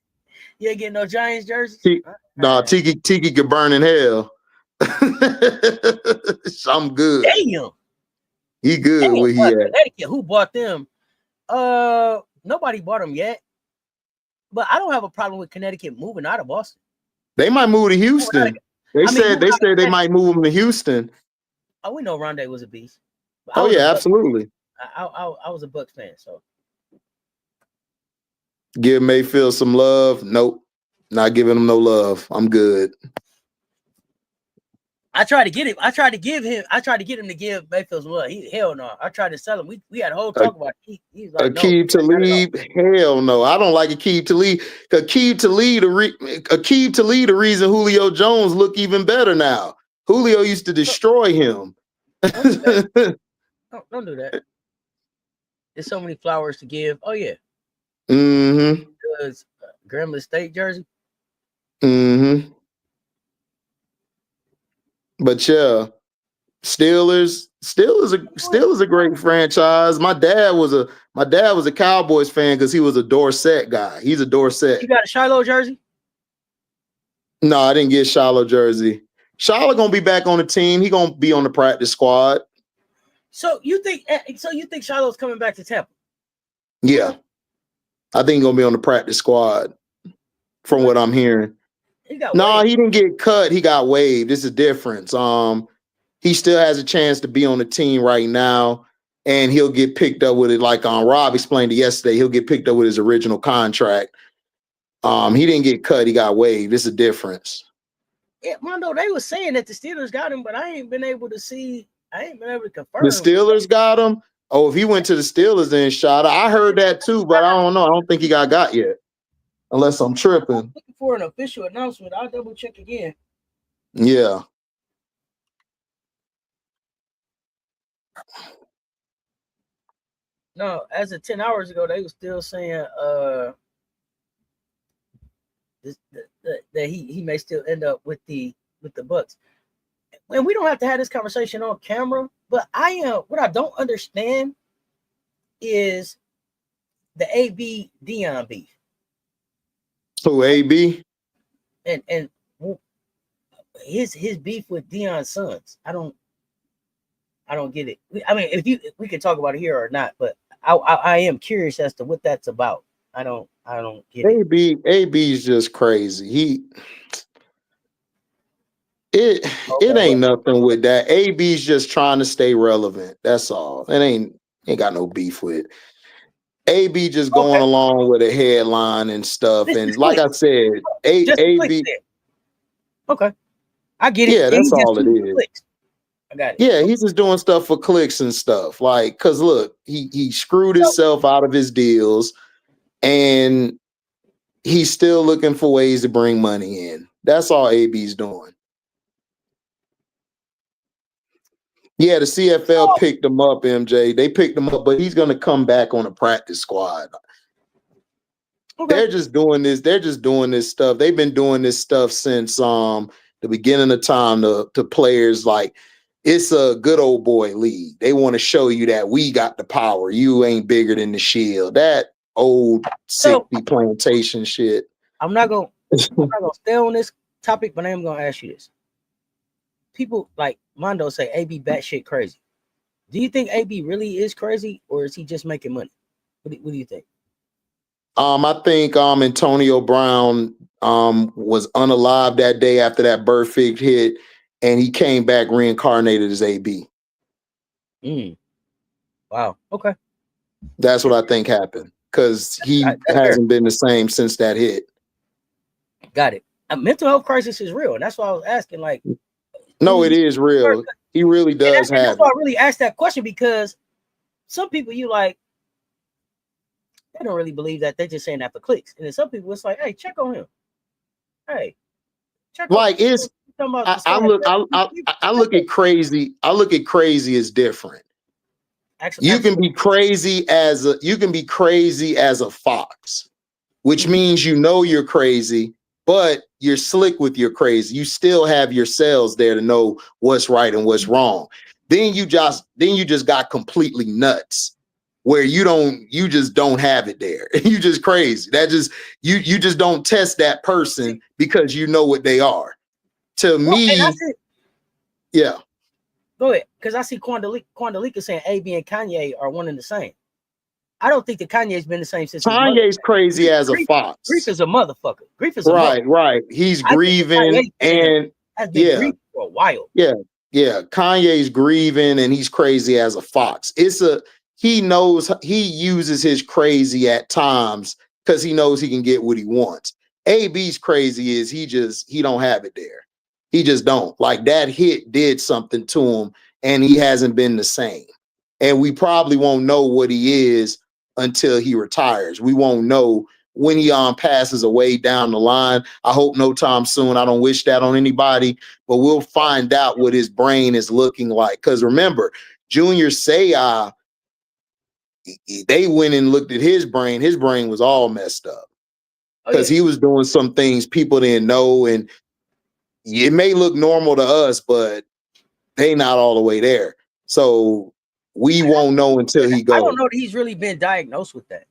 You ain't getting no Giants jerseys? No, Tiki could burn in hell. I'm good. Damn. He good where he at. Connecticut, who bought them? Nobody bought them yet. But I don't have a problem with Connecticut moving out of Boston. They might move to Houston. They said they might move them to Houston. Oh, we know Rondé was a beast. Oh yeah, absolutely. I was a Bucks fan, so give Mayfield some love. Nope, not giving him no love. I'm good. I tried to get him. I tried to get him to give Mayfield some love. Hell no. I tried to sell him. We had a whole talk about it. He's like, Aqib Talib. Hell no. I don't like Aqib Talib. Aqib Talib, the reason Julio Jones look even better now. Julio used to destroy him. Don't do that. There's so many flowers to give. Oh yeah. Mm-hmm. Because Grambling State jersey. Mm-hmm. But yeah, Steelers a great franchise. My dad was a Cowboys fan because he was a Dorsett guy. He's a Dorsett. You got a Shiloh jersey? No, I didn't get Shiloh jersey. Shiloh gonna be back on the team. He gonna be on the practice squad. So you think Shiloh's coming back to Tampa? Yeah, I think he's gonna be on the practice squad. From what I'm hearing. He didn't get cut. He got waived. This is a difference. He still has a chance to be on the team right now, and he'll get picked up with it. Like Rob explained it yesterday, he'll get picked up with his original contract. He didn't get cut. He got waived. This is a difference. Yeah, Mondo, they were saying that the Steelers got him, but I ain't been able to confirm. The Steelers got him? Oh, if he went to the Steelers, then shot. I heard that too, but I don't know. I don't think he got yet. Unless I'm tripping. I'm looking for an official announcement. I'll double check again. Yeah. No, as of 10 hours ago, they were still saying that he may still end up with the Bucks. And we don't have to have this conversation on camera, but what I don't understand is the AB Dion beef. So AB? And his beef with Deion's sons. I don't get it. I mean, if we can talk about it here or not, but I am curious as to what that's about. I don't get it. AB is just crazy. It Okay, ain't nothing with that. AB's just trying to stay relevant. That's all. It ain't got no beef with AB. Just going okay. along with a headline and stuff. This And is like quick. I said, Just the clicks AB. there. Okay, I get it. Yeah, And that's he just all it shooting for is. clicks. I got it. Yeah, he's just doing stuff for clicks and stuff. Like, cause look, he screwed himself out of his deals, and he's still looking for ways to bring money in. That's all AB's doing. Yeah, the CFL picked him up, MJ. They picked him up, but he's going to come back on a practice squad. Okay. They're just doing this. They're just doing this stuff. They've been doing this stuff since the beginning of time to players. Like, it's a good old boy league. They want to show you that we got the power. You ain't bigger than the shield. That old 60 plantation shit. I'm not gonna stay on this topic, but I am gonna ask you this. People like Mondo say AB batshit crazy. Do you think AB really is crazy, or is he just making money? What do you think? I think Antonio Brown was unalive that day after that Burfict hit, and he came back reincarnated as AB. Wow. Okay. That's what I think happened, because he hasn't been the same since that hit. Got it. A mental health crisis is real, and that's why I was asking. Like, no, it is real. He really does have. That's why I really asked that question, because some people they don't really believe that. They're just saying that for clicks, and then some people it's like, hey, check on him. Hey, check. Like on it's. I look at crazy. I look at crazy as different. You can be crazy as a fox, which means you know you're crazy, but you're slick with your crazy. You still have your cells there to know what's right and what's wrong. Then you just got completely nuts, where you just don't have it there. You just crazy. That just you just don't test that person because you know what they are. To me, yeah. Go ahead, because I see Quandalika saying AB and Kanye are one and the same. I don't think that Kanye's been the same since Kanye's crazy as a fox. Grief is a motherfucker. Grief is a right. He's grieving and has been grieving for a while. Yeah. Kanye's grieving and he's crazy as a fox. He knows he uses his crazy at times because he knows he can get what he wants. AB's crazy is he don't have it there. He just don't. Like, that hit did something to him and he hasn't been the same. And we probably won't know what he is until he retires. We won't know when he passes away down the line. I hope no time soon. I don't wish that on anybody, but we'll find out what his brain is looking like. Because remember, Junior Seau, they went and looked at his brain. His brain was all messed up because he was doing some things people didn't know. And it may look normal to us, but they not all the way there. So we won't know until he goes. I don't know that he's really been diagnosed with that,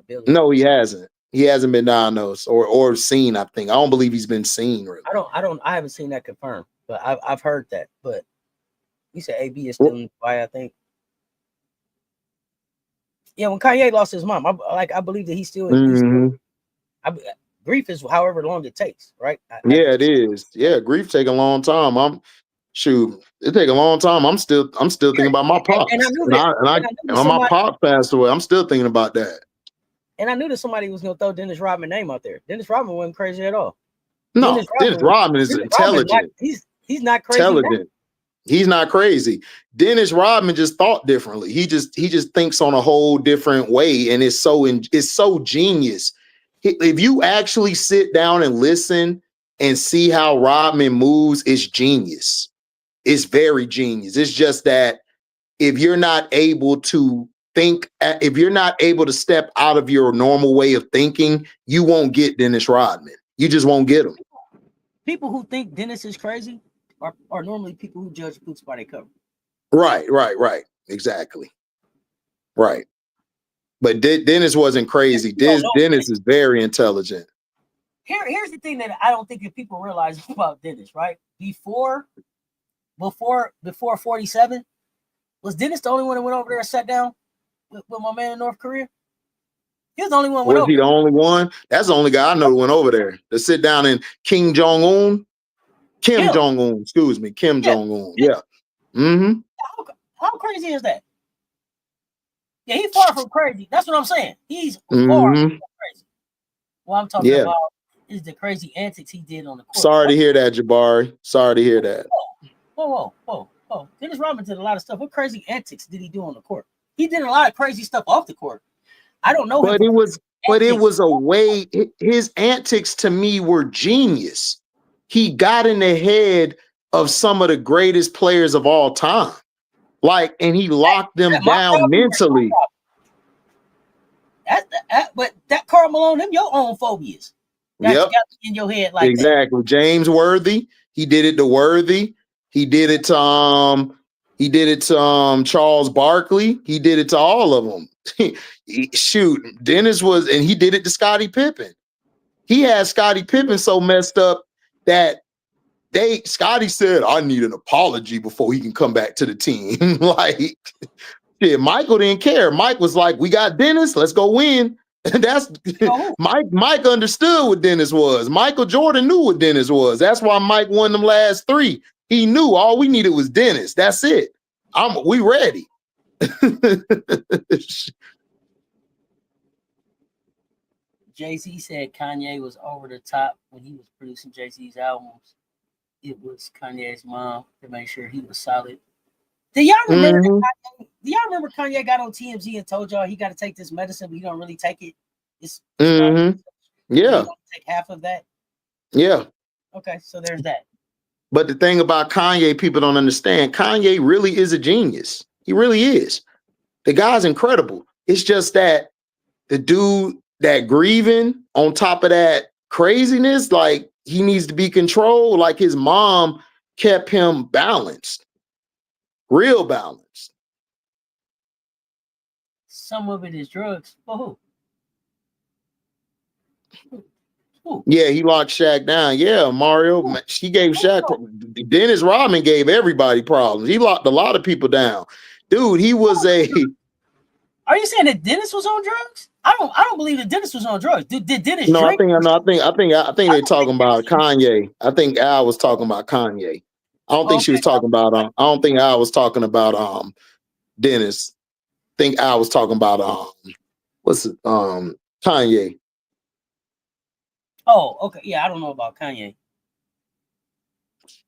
Billy. No, he hasn't. He hasn't been diagnosed or seen, I think. I don't believe he's been seen, really. I haven't seen that confirmed, but I've heard that. But you said AB is still in Dubai, I think. Yeah, when Kanye lost his mom, I believe that he's still in grief is however long it takes, right? It is. Yeah, grief take a long time. It take a long time. I'm still thinking about my pops. And my pop passed away. I'm still thinking about that. And I knew that somebody was gonna throw Dennis Rodman name out there. Dennis Rodman wasn't crazy at all. No, Dennis Rodman is intelligent. He's not crazy. Intelligent. He's not crazy. Dennis Rodman just thought differently. He just thinks on a whole different way, and it's so genius. If you actually sit down and listen and see how Rodman moves, it's genius. It's very genius. It's just that if you're not able to think, if you're not able to step out of your normal way of thinking, you won't get Dennis Rodman. You just won't get him. People who think Dennis is crazy are normally people who judge books by their cover. Right. Exactly. Right. But Dennis wasn't crazy. Dennis is very intelligent. Here's the thing that I don't think that people realize about Dennis, right? before 47, was Dennis the only one that went over there and sat down with my man in North Korea? He was the only one that went Was over. he the only one? That's the only guy I know who went over there to sit down in Kim Jong-un. Kim Jong-un, excuse me. Kim Jong-un. Yeah. Mm-hmm. How crazy is that? Yeah, he's far from crazy. That's what I'm saying. He's far from crazy. What I'm talking about is the crazy antics he did on the court. Sorry to hear that, Jabari. Sorry to hear that. Whoa. Dennis Rodman did a lot of stuff. What crazy antics did he do on the court? He did a lot of crazy stuff off the court. I don't know. But it was a way. His antics to me were genius. He got in the head of some of the greatest players of all time. And he locked them down mentally. But that Karl Malone, them your own phobias. That you got in your head like exactly. That. James Worthy, he did it to Worthy. He did it to Charles Barkley. He did it to all of them. Shoot, Dennis was, and he did it to Scottie Pippen. He had Scottie Pippen so messed up that Scottie said, "I need an apology before he can come back to the team." Michael didn't care. Mike was like, "We got Dennis, let's go win." And that's Mike understood what Dennis was. Michael Jordan knew what Dennis was. That's why Mike won them last 3. He knew all we needed was Dennis. That's it. We ready. Jay-Z said Kanye was over the top when he was producing Jay-Z's albums. It was Kanye's mom to make sure he was solid. Do y'all remember? Do y'all remember Kanye got on TMZ and told y'all he got to take this medicine, but he don't really take it? Yeah. Take half of that. Yeah. Okay, so there's that. But the thing about Kanye, people don't understand. Kanye really is a genius. He really is. The guy's incredible. It's just that the dude that grieving on top of that craziness, he needs to be controlled. His mom kept him balanced, real balanced. Some of it is drugs. For who? Yeah, he locked Shaq down. Yeah, Mario. He gave Shaq. Dennis Rodman gave everybody problems. He locked a lot of people down. Dude, he was a. Are you saying that Dennis was on drugs? I don't believe that Dennis was on drugs. Did Dennis No, drink? I think they're talking about Kanye. I think Al was talking about Kanye. I don't think she was talking about I don't think Al was talking about Dennis. I think Al was talking about Kanye. Oh, okay. Yeah, I don't know about Kanye.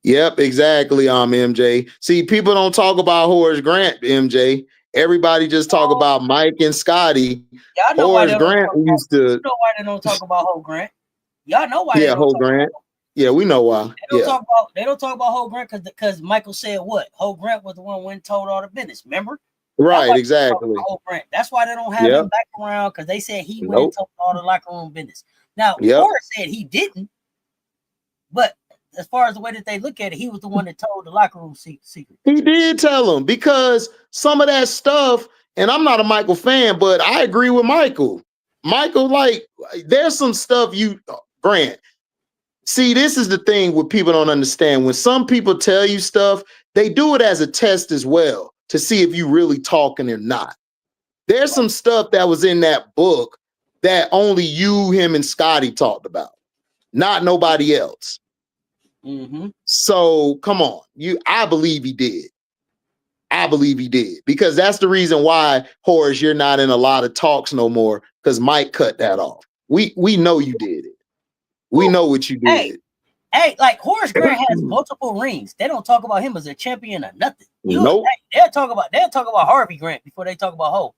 Yep, exactly. MJ. See, people don't talk about Horace Grant, MJ. Everybody just talk about Mike and Scotty. Y'all know Horace Grant used to. You know why they don't talk about Ho Grant? Y'all know why? Yeah, Ho Grant. Yeah, we know why. They don't talk about Ho Grant because Michael said what? Ho Grant was the one when told all the business. Remember? Right, exactly. Ho Grant. That's why they don't have him back around because they said he went and told all the locker room business. Now, Horace said he didn't, but as far as the way that they look at it, he was the one that told the locker room secret. He did tell them because some of that stuff, and I'm not a Michael fan, but I agree with Michael. Michael, there's some stuff Grant. See, this is the thing what people don't understand. When some people tell you stuff, they do it as a test as well to see if you really talking or not. There's some stuff that was in that book that only you, him, and Scotty talked about, not nobody else. Mm-hmm. So come on, I believe he did. I believe he did because that's the reason why, Horace, you're not in a lot of talks no more because Mike cut that off. We know you did it. We know what you did. Hey, Horace Grant has multiple rings. They don't talk about him as a champion or nothing. Nope. They'll talk about Harvey Grant before they talk about Ho.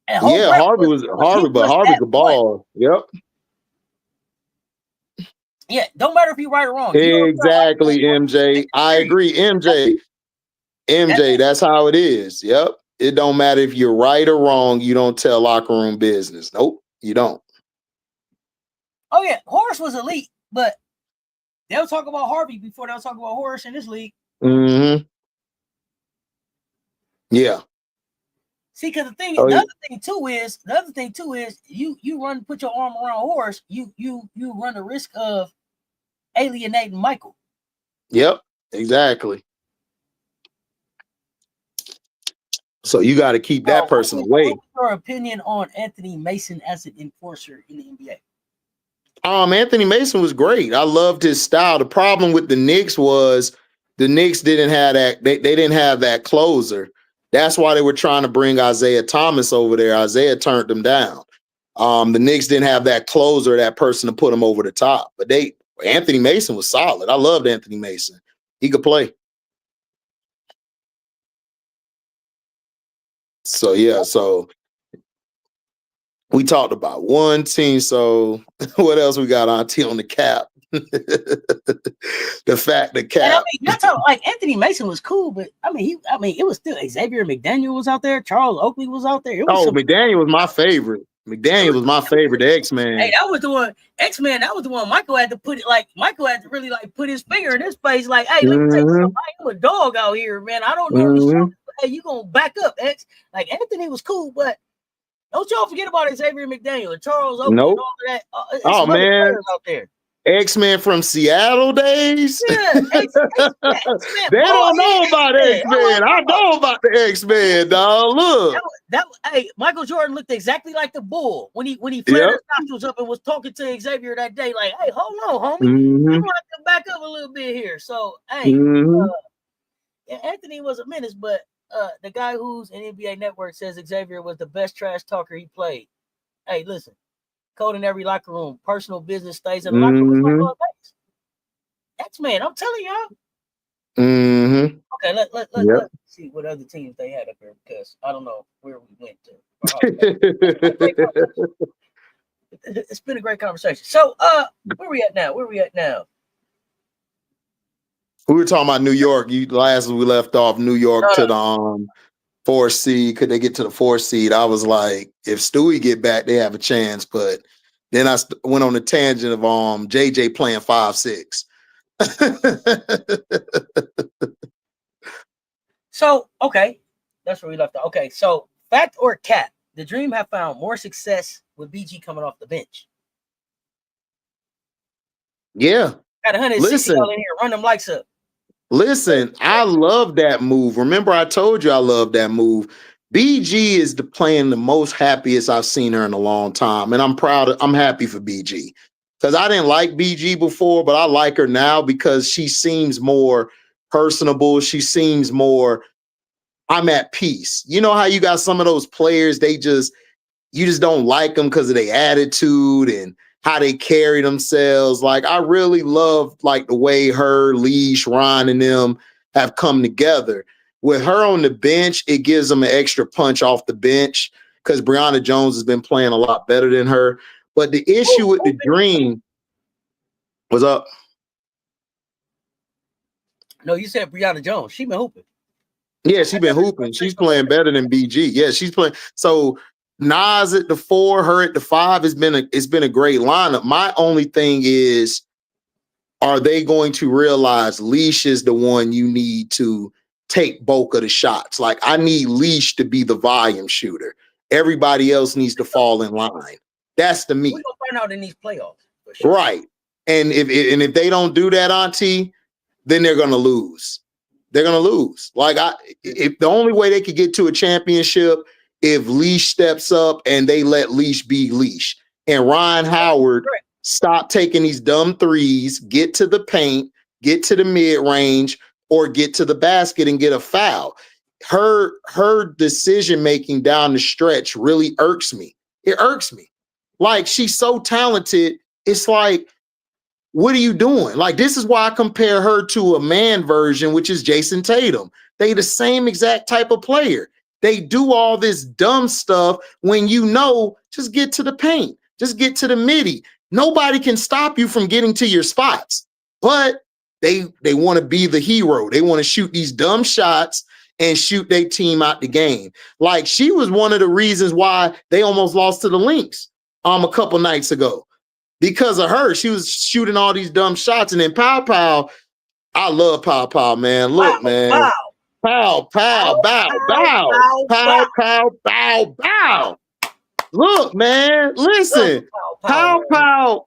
And Harvey Harvey's a ball. Yep. Yeah, don't matter if you're right or wrong. Exactly, MJ. I agree, MJ. That's how it is. Yep. It don't matter if you're right or wrong. You don't tell locker room business. Nope, you don't. Oh yeah, Horace was elite, but they'll talk about Harvey before they'll talk about Horace in this league. Mm-hmm. Yeah. See, because the other thing too is you put your arm around Horace, you run the risk of alienating Michael. Yep, exactly. So you got to keep that person away. What's your opinion on Anthony Mason as an enforcer in the NBA? Anthony Mason was great. I loved his style. The problem with the Knicks was the Knicks didn't have that. They didn't have that closer. That's why they were trying to bring Isaiah Thomas over there. Isaiah turned them down. The Knicks didn't have that closer, that person to put them over the top. But Anthony Mason was solid. I loved Anthony Mason. He could play. So yeah, so we talked about one team. So what else we got on the cap? The fact that cap. And I mean, that's how, like, Anthony Mason was cool, but I mean, it was still Xavier McDaniel was out there, Charles Oakley was out there. McDaniel was my favorite. McDaniel was my favorite, the X-Man. Hey, that was the one, X-Man, that was the one Michael had to put it, like, Michael had to really, like, put his finger in his face, like, hey, let me tell you something, I'm a dog out here, man. I don't know. Hey, you gonna back up, X. Like, Anthony was cool, but don't y'all forget about Xavier McDaniel and Charles Oakley and all of that. Man. Out there. X-Men from Seattle days? Yeah, X-Men. They don't know about X-Men. I know about the X-Men, dog. Look. Hey, Michael Jordan looked exactly like the Bull when he flared his nostrils up and was talking to Xavier that day. Like, hey, hold on, homie. You have to back up a little bit here. So, hey, Anthony was a menace, but the guy who's in NBA Network says Xavier was the best trash talker he played. Hey, listen. Code in every locker room. Personal business stays in the locker room. X-Man, I'm telling y'all. Okay, let's see what other teams they had up here because I don't know where we went to. It's been a great conversation. So, where we at now? We were talking about New York. Last we left off New York to the 4 seed. Could they get to the 4 seed? I was like, if Stewie get back, they have a chance. But then I went on a tangent of JJ playing 5'6". So, okay, that's where we left off. Okay, so fact or cap, the Dream have found more success with BG coming off the bench. Yeah. Got 160 in here. Run them lights up. Listen, I love that move. Remember, I told you I love that move. BG is playing the most happiest I've seen her in a long time. And I'm happy for BG. Because I didn't like BG before, but I like her now because she seems more personable. She seems more, I'm at peace. You know how you got some of those players, you just don't like them because of their attitude and how they carry themselves. Like, I really love like the way her, Leash, Ron, and them have come together. With her on the bench, it gives them an extra punch off the bench because Brianna Jones has been playing a lot better than her. But the issue with the Dream was up. No, you said Brianna Jones. She been hooping. Yeah, she's been hooping. She's playing better than BG. Yeah, she's playing. So Nas at the 4, her at the 5. It's been a great lineup. My only thing is, are they going to realize Leash is the one you need to take bulk of the shots? Like, I need Leash to be the volume shooter. Everybody else needs to fall in line. That's the me. We're gonna find out in these playoffs. For sure. Right. And if they don't do that, Auntie, then they're gonna lose. They're gonna lose. Like, if the only way they could get to a championship if Leash steps up and they let Leash be Leash. And Ryan Howard stop taking these dumb threes, get to the paint, get to the mid-range, or get to the basket and get a foul. Her decision-making down the stretch really irks me. It irks me. Like, she's so talented. It's like, what are you doing? Like, this is why I compare her to a man version, which is Jason Tatum. They the same exact type of player. They do all this dumb stuff when just get to the paint. Just get to the midi. Nobody can stop you from getting to your spots. But they want to be the hero. They want to shoot these dumb shots and shoot their team out the game. Like, she was one of the reasons why they almost lost to the Lynx a couple nights ago. Because of her, she was shooting all these dumb shots. And then Pow, I love Pow, man. Look, man. Pow, bow. Look, man, listen. Pow.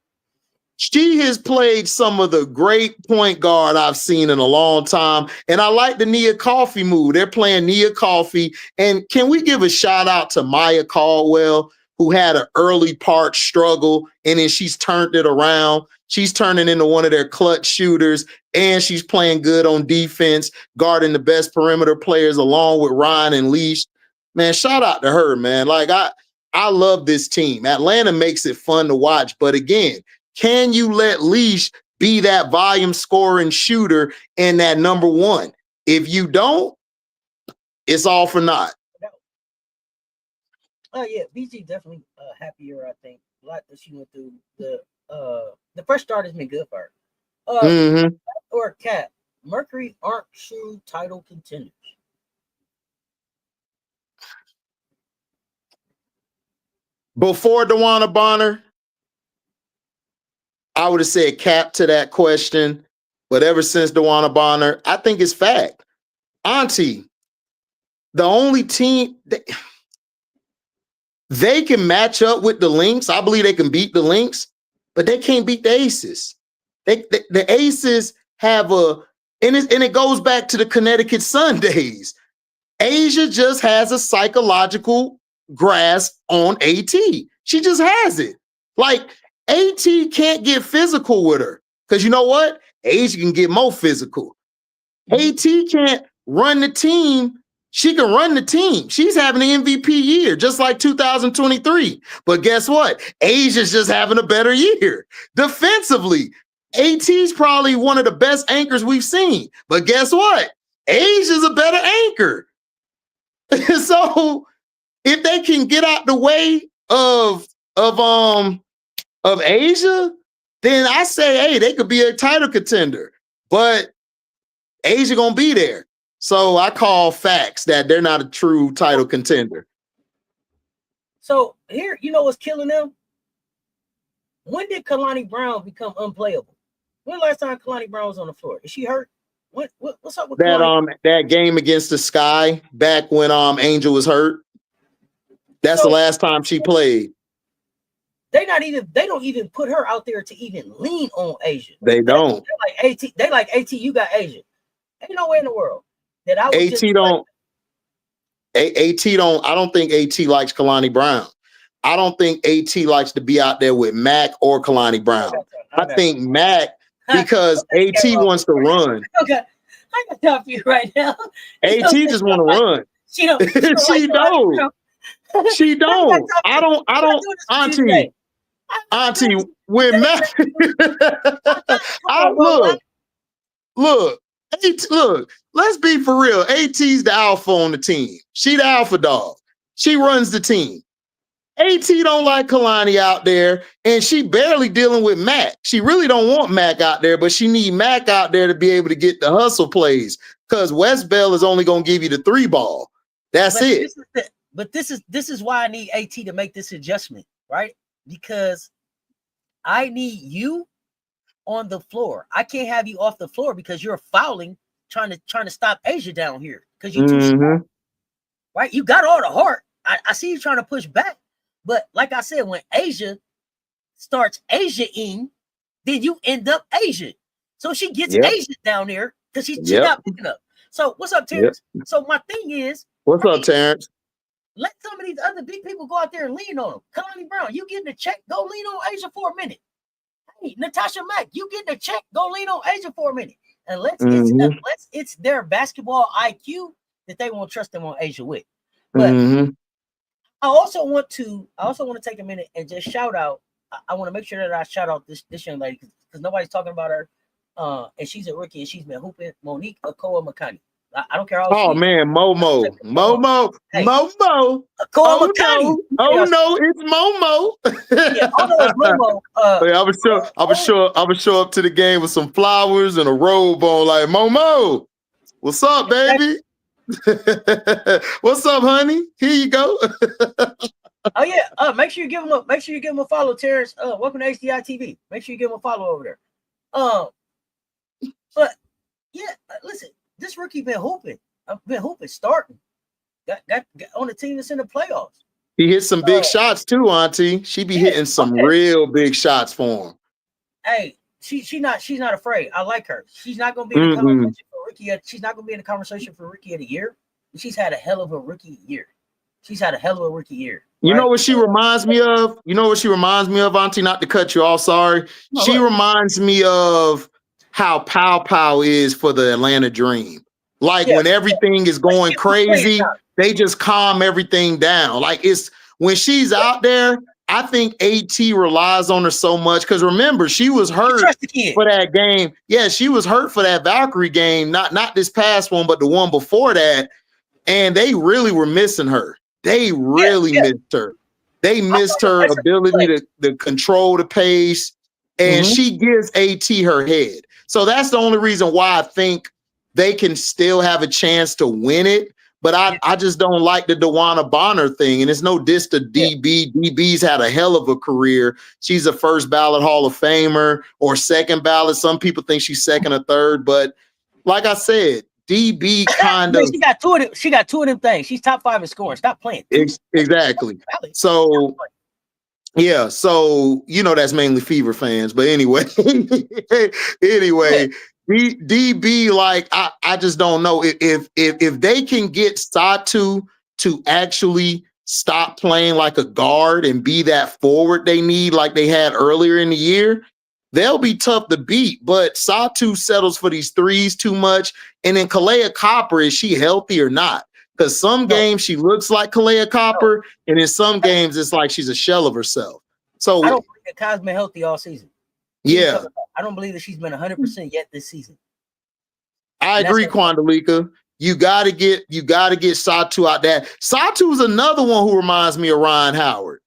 She has played some of the great point guard I've seen in a long time. And I like the Nia Coffey move. They're playing Nia Coffey. And can we give a shout out to Maya Caldwell, who had an early part struggle, and then she's turned it around. She's turning into one of their clutch shooters, and she's playing good on defense, guarding the best perimeter players along with Ryan and Leash. Man, shout out to her, man. Like, I love this team. Atlanta makes it fun to watch. But again, can you let Leash be that volume scoring shooter and that number one? If you don't, it's all for naught. Oh yeah, BG definitely happier. I think a lot that she went through. The fresh start has been good for her. Or Cat, Mercury aren't true title contenders. Before DeWanna Bonner, I would have said cap to that question. But ever since DeWanna Bonner, I think it's fact. Auntie, the only team they can match up with the Lynx. I believe they can beat the Lynx, but they can't beat the Aces. The Aces have and it goes back to the Connecticut Sun days. Asia just has a psychological grasp on AT. She just has it. Like, AT can't get physical with her because you know what? Asia can get more physical. AT can't run the team. She can run the team. She's having an MVP year, just like 2023. But guess what? Asia's just having a better year. Defensively, AT's probably one of the best anchors we've seen. But guess what? Asia's a better anchor. So if they can get out the way of Asia, then I say, hey, they could be a title contender. But Asia gonna be there. So I call facts that they're not a true title contender. So here, you know what's killing them? When did Kalani Brown become unplayable? When the last time Kalani Brown was on the floor? Is she hurt? What's up with that game against the Sky back when Angel was hurt? That's the last time she played. They don't even put her out there to even lean on Asia. They don't. They like AT, you got Asia. Ain't no way in the world that I would AT don't. I don't think AT likes Kalani Brown. I don't think AT likes to be out there with Mac or Kalani Brown. I think Mac, because AT wants to run. Okay, I can talk to you right now. AT just want to run. She don't. She don't. I don't. Auntie, with Mac. Look. Let's be for real. AT's the alpha on the team. She the alpha dog. She runs the team. AT don't like Kalani out there, and she barely dealing with Mac. She really don't want Mac out there, but she need Mac out there to be able to get the hustle plays because West Bell is only going to give you the 3-ball. That's it. This is why I need AT to make this adjustment, right? Because I need you on the floor. I can't have you off the floor because you're fouling, trying to stop Asia down here because you're too small, right? You got all the heart. I see you trying to push back, but like I said, when Asia starts Asia-ing, then you end up Asia. So she gets Asia down there because she's not picking up. So what's up, Terrence? So my thing is, what's up, Terrence? Let some of these other big people go out there and lean on them. Kalani Brown, you getting a check? Go lean on Asia for a minute. Hey, Natasha Mack, you getting a check? Go lean on Asia for a minute. Unless it's their basketball IQ that they won't trust them on Asia with. But I also want to take a minute and just shout out. I want to make sure that I shout out this young lady because nobody's talking about her. And she's a rookie and she's been hooping. Monique Akoa Makani. I don't care how. Oh man, Momo. Hey, Momo. Akoa Makani. No, it's Momo. Yeah, I know it's Momo. I would show up to the game with some flowers and a robe on, like Momo. What's up, baby? What's up, honey? Here you go. Oh yeah. Make sure you give him a follow, Terrence. Welcome to HDiiTV. Make sure you give him a follow over there. But yeah, listen, this rookie been hooping. I've been hooping, starting. Got on the team that's in the playoffs. He hit some big shots too, Auntie. She be hitting some real big shots for him. Hey, she's not afraid. I like her. She's not gonna be in the conversation for rookie. She's not gonna be in the conversation for rookie of the year. She's had a hell of a rookie year. You know what she reminds me of? Auntie, not to cut you off, sorry. No, she reminds me of how Pow Pow is for the Atlanta Dream. Like when everything is going crazy, they just calm everything down. Like it's when she's out there, I think AT relies on her so much because remember, she was hurt for that game. Yeah, she was hurt for that Valkyrie game, not this past one, but the one before that. And they really were missing her. They really missed her. They missed her ability to control the pace, and she gives AT her head. So that's the only reason why I think they can still have a chance to win it. But I just don't like the Dewana Bonner thing. And it's no diss to DB. DB's had a hell of a career. She's a first ballot Hall of Famer or second ballot. Some people think she's second or third. But like I said, DB kind of she got two of them things. She's top 5 in scoring. Stop playing. Exactly. So yeah, so that's mainly Fever fans. But anyway, DB, like I just don't know if they can get Satu to actually stop playing like a guard and be that forward they need like they had earlier in the year, they'll be tough to beat. But Satu settles for these threes too much. And then Kalea Copper, is she healthy or not? Because some games she looks like Kalea Copper, and in some games it's like she's a shell of herself. So I don't believe that Kai's been healthy all season. Yeah. I don't believe that she's been 100% yet this season. I agree, Quandalika. You gotta get Satu out there. Satu's another one who reminds me of Ryan Howard.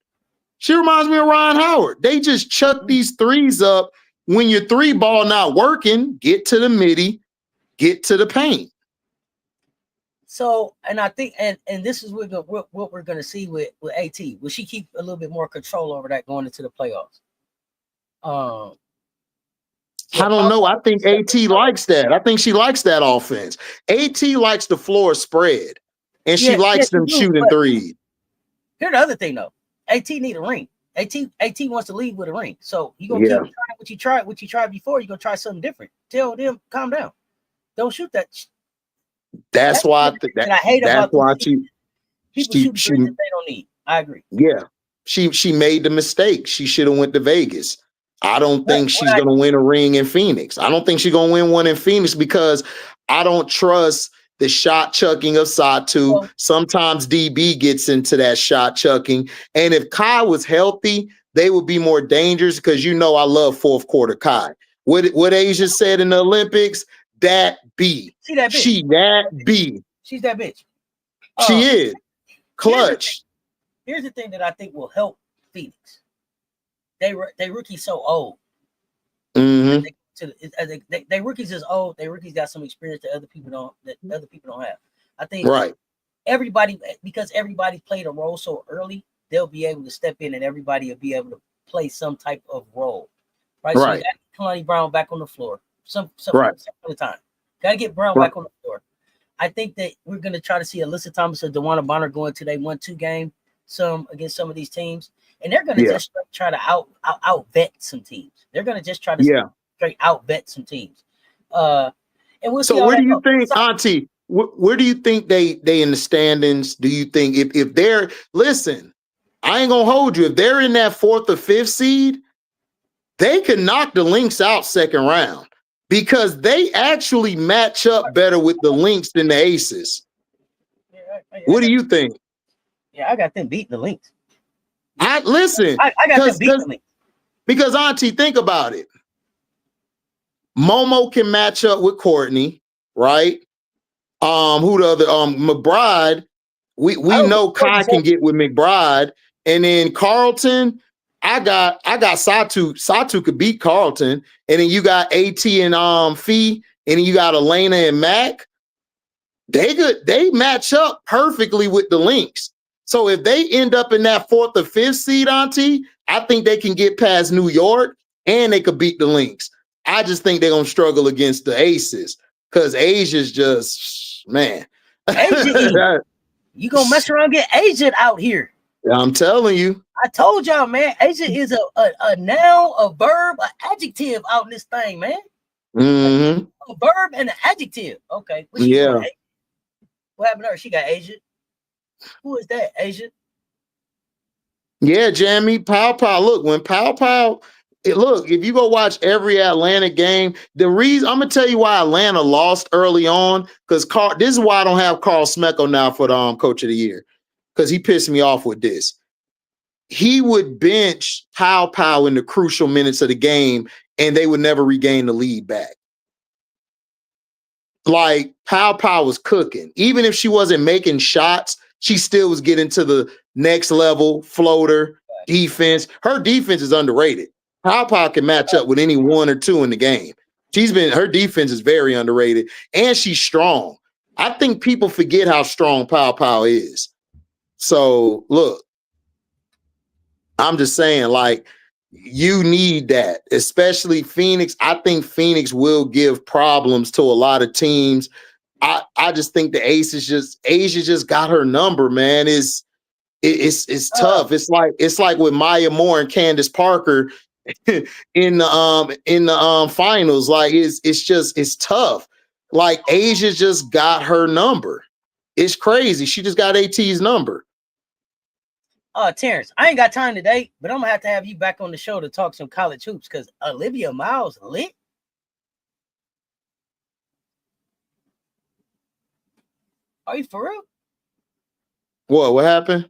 She reminds me of Ryan Howard. They just chuck these threes up. When your three ball not working, get to the midi, get to the paint. So, and I think, and this is what we're going to see with AT. Will she keep a little bit more control over that going into the playoffs? I don't know. I think AT likes that. I think she likes that offense. AT likes the floor spread, and she likes them shooting threes. Here's the other thing, though. AT need a ring. AT wants to leave with a ring. So you're gonna keep trying what you tried before. You're gonna try something different. Tell them, calm down. Don't shoot that. That's why I hate that's about why people shoot threes that they don't need. I agree. Yeah. She made the mistake. She should have went to Vegas. I don't think she's gonna win a ring in Phoenix. I don't think she's gonna win one in Phoenix because I don't trust the shot chucking of Satu. Sometimes DB gets into that shot chucking. And if Kai was healthy, they would be more dangerous because I love fourth quarter Kai. What Asia said in the Olympics, that B. She that bitch. She that B. She's that bitch. She is. Clutch. Here's the thing that I think will help Phoenix. They rookies so old. Mm-hmm. They rookies is old. They rookies got some experience that other people don't have. I think everybody, because everybody played a role so early, they'll be able to step in and everybody will be able to play some type of role. Right. So you got Kalani Brown back on the floor. Some of the time. Gotta get Brown back on the floor. I think that we're gonna try to see Alyssa Thomas or DeWanna Bonner go into their 1-2 game against some of these teams. And they're gonna just try to out vet some teams. They're gonna just try to straight out vet some teams. And we'll see. So where do you think, Auntie? Where do you think they in the standings? Do you think if they're listen? I ain't gonna hold you. If they're in that 4th or 5th seed, they can knock the Lynx out second round because they actually match up better with the Lynx than the Aces. What do you think? Yeah, I got them beating the Lynx. I got them beating the Lynx. Because Auntie, think about it. Momo can match up with Courtney, right? Who the other? McBride. We know Kai can get with McBride, and then Carlton. I got Satu. Satu could beat Carlton, and then you got AT and Fee, and then you got Elena and Mac. They match up perfectly with the Lynx. So if they end up in that 4th or 5th seed, Auntie, I think they can get past New York and they could beat the Lynx. I just think they're gonna struggle against the Aces because Asia's just man. Asia, you gonna mess around and get Asia out here. I'm telling you. I told y'all, man. Asia is a noun, a verb, an adjective out in this thing, man. Mm-hmm. A verb and an adjective. Okay. What she doing? What happened to her? She got Asia. Who is that? Asia? Yeah, Jamie, Pow Pow. Look, when Pow Pow, look, if you go watch every Atlanta game, the reason I'm gonna tell you why Atlanta lost early on, because this is why I don't have Carl Smecko now for the coach of the year, because he pissed me off with this. He would bench Pow Pow in the crucial minutes of the game, and they would never regain the lead back. Like Pow Pow was cooking. Even if she wasn't making shots, she still was getting to the next level floater defense. Her defense is underrated. Pow Pow can match up with any one or two in the game. Her defense is very underrated, and she's strong. I think people forget how strong Pow Pow is. So look, I'm just saying, like, you need that, especially Phoenix. I think Phoenix will give problems to a lot of teams. I just think the Asia just got her number, man. It's tough. It's like with Maya Moore and Candace Parker in the finals. Like it's tough. Like Asia just got her number. It's crazy. She just got AT's number. Terrence, I ain't got time today, but I'm gonna have you back on the show to talk some college hoops because Olivia Miles lit. Are you for real? What happened?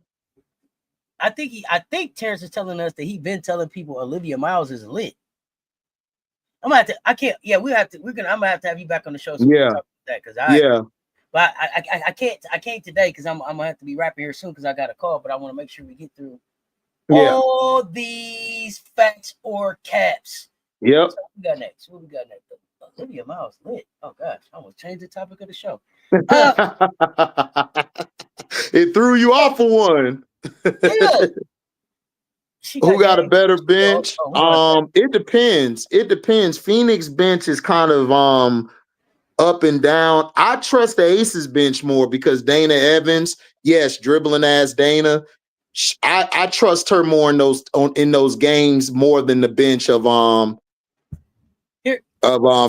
I think Terrence is telling us that he's been telling people Olivia Miles is lit. I'm gonna have to. I can't. Yeah, I'm gonna have to have you back on the show. So we can talk about that But I can't today because I'm gonna have to be wrapping here soon because I got a call. But I want to make sure we get through all these facts or caps. Yep. So what we got next? Olivia Miles lit. Oh gosh, I almost changed the topic of the show. It threw you off for one. Yeah. Who got a better bench? It depends. Phoenix bench is kind of up and down. I trust the Aces bench more because Dana Evans, yes, dribbling ass Dana. I trust her more in those games more than the bench of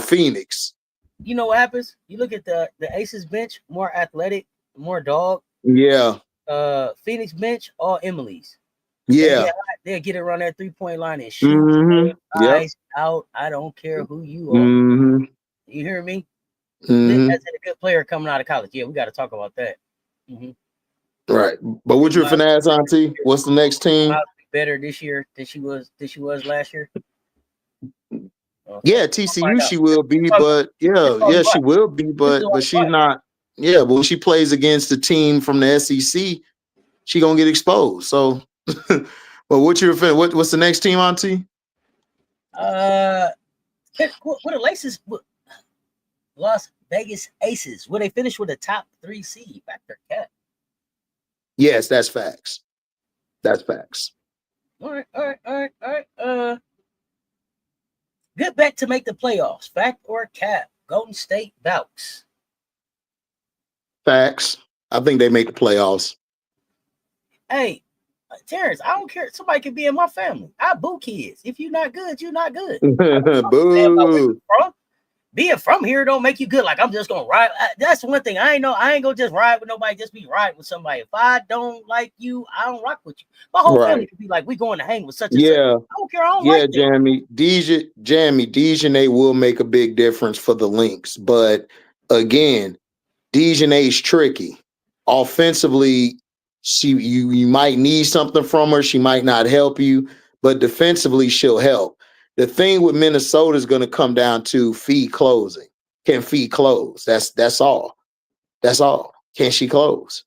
Phoenix. You know what happens? You look at the Aces bench, more athletic, more dog. Yeah. Phoenix bench, all Emily's. Yeah. They'll get around that 3-point line and shoot. Eyes out. I don't care who you are. Mm-hmm. You hear me? Mm-hmm. That's a good player coming out of college. Yeah, we got to talk about that. Mm-hmm. Right. But what's your finesse, Auntie? What's the next team? Better this year than she was last year. Yeah, TCU she will be, but she will be, but she's not. Yeah, but when she plays against the team from the SEC, she gonna get exposed. So, but what's the next team, Auntie? What the Laces? Las Vegas Aces. Will they finish with a top 3 seed? Factor cat. Yes, that's facts. That's facts. All right. Good bet to make the playoffs. Fact or cap? Golden State Valks. Facts. I think they make the playoffs. Hey, Terrence, I don't care. Somebody can be in my family. I boo kids. If you're not good, you're not good. Boo. Being from here don't make you good. Like I'm just gonna ride. That's one thing. I ain't gonna just ride with nobody. Just be riding with somebody. If I don't like you, I don't rock with you. My whole family could be like, we going to hang with such and such. I don't care. I don't like Jamie. Dejanay will make a big difference for the Lynx. But again, Dejanay's tricky. Offensively, you might need something from her. She might not help you, but defensively, she'll help. The thing with Minnesota is going to come down to feed closing. Can feed close? That's all. That's all. Can she close?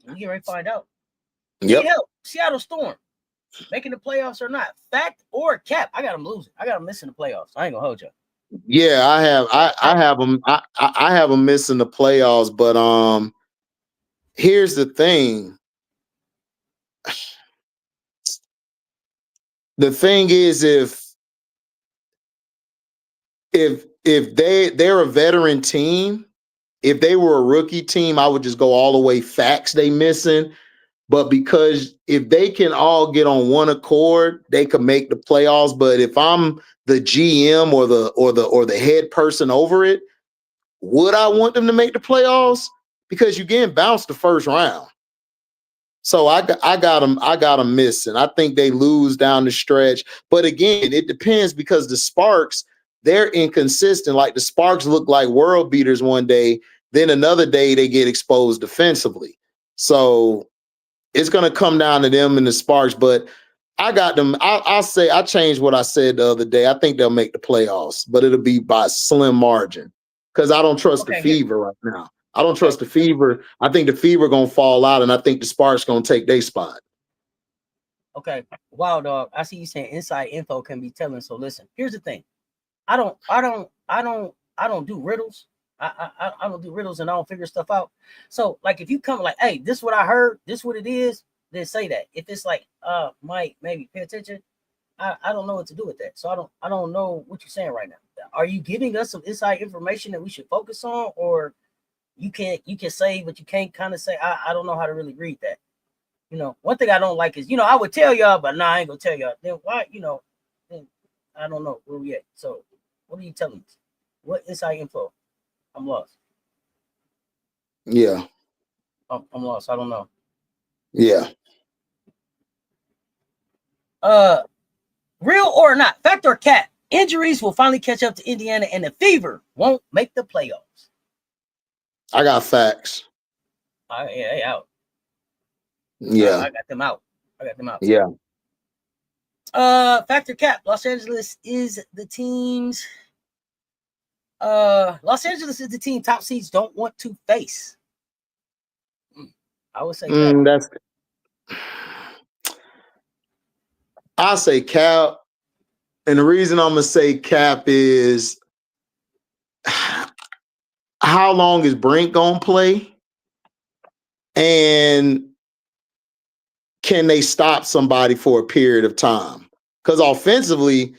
We get ready to find out. Yep. Help. Seattle Storm making the playoffs or not? Fact or cap? I got them losing. I got them missing the playoffs. I ain't gonna hold you. Yeah, I have them. I have them missing the playoffs. But here's the thing. The thing is, if they're a veteran team, if they were a rookie team, I would just go all the way facts they missing. but because if they can all get on one accord, they can make the playoffs. But if I'm the GM or the head person over it, would I want them to make the playoffs? Because you getting bounced the first round. So I got them missing. I think they lose down the stretch. But again, it depends because the Sparks, they're inconsistent. Like the Sparks look like world beaters one day, then another day they get exposed defensively. So it's going to come down to them and the Sparks. But I got them. I'll say I changed what I said the other day. I think they'll make the playoffs, but it'll be by a slim margin because I don't trust the Fever right now. I don't trust the Fever. I think the Fever going to fall out, and I think the Sparks going to take their spot. Okay. Wow, dog. I see you saying inside info can be telling. So listen, here's the thing. I don't do riddles. I don't do riddles and I don't figure stuff out. So like if you come like, hey, this is what I heard, this is what it is, then say that. If it's like Mike, maybe pay attention, I don't know what to do with that. So I don't know what you're saying right now. Are you giving us some inside information that we should focus on, or you can say but you can't kind of say? I don't know how to really read that. You know, one thing I don't like is, I would tell y'all, but I ain't gonna tell y'all. Then why, then I don't know where we at. So what are you telling us? What inside info? I'm lost. Yeah. I'm lost. I don't know. Yeah. Real or not, fact or cat, injuries will finally catch up to Indiana and the Fever won't make the playoffs. I got facts. They out. Yeah. I got them out. Yeah. Fact or cat, Los Angeles is the team's Los Angeles is the team top seeds don't want to face. I would say that's. I'll say Cap, and the reason I'm gonna say Cap is how long is Brink gonna play, and can they stop somebody for a period of time? Because offensively,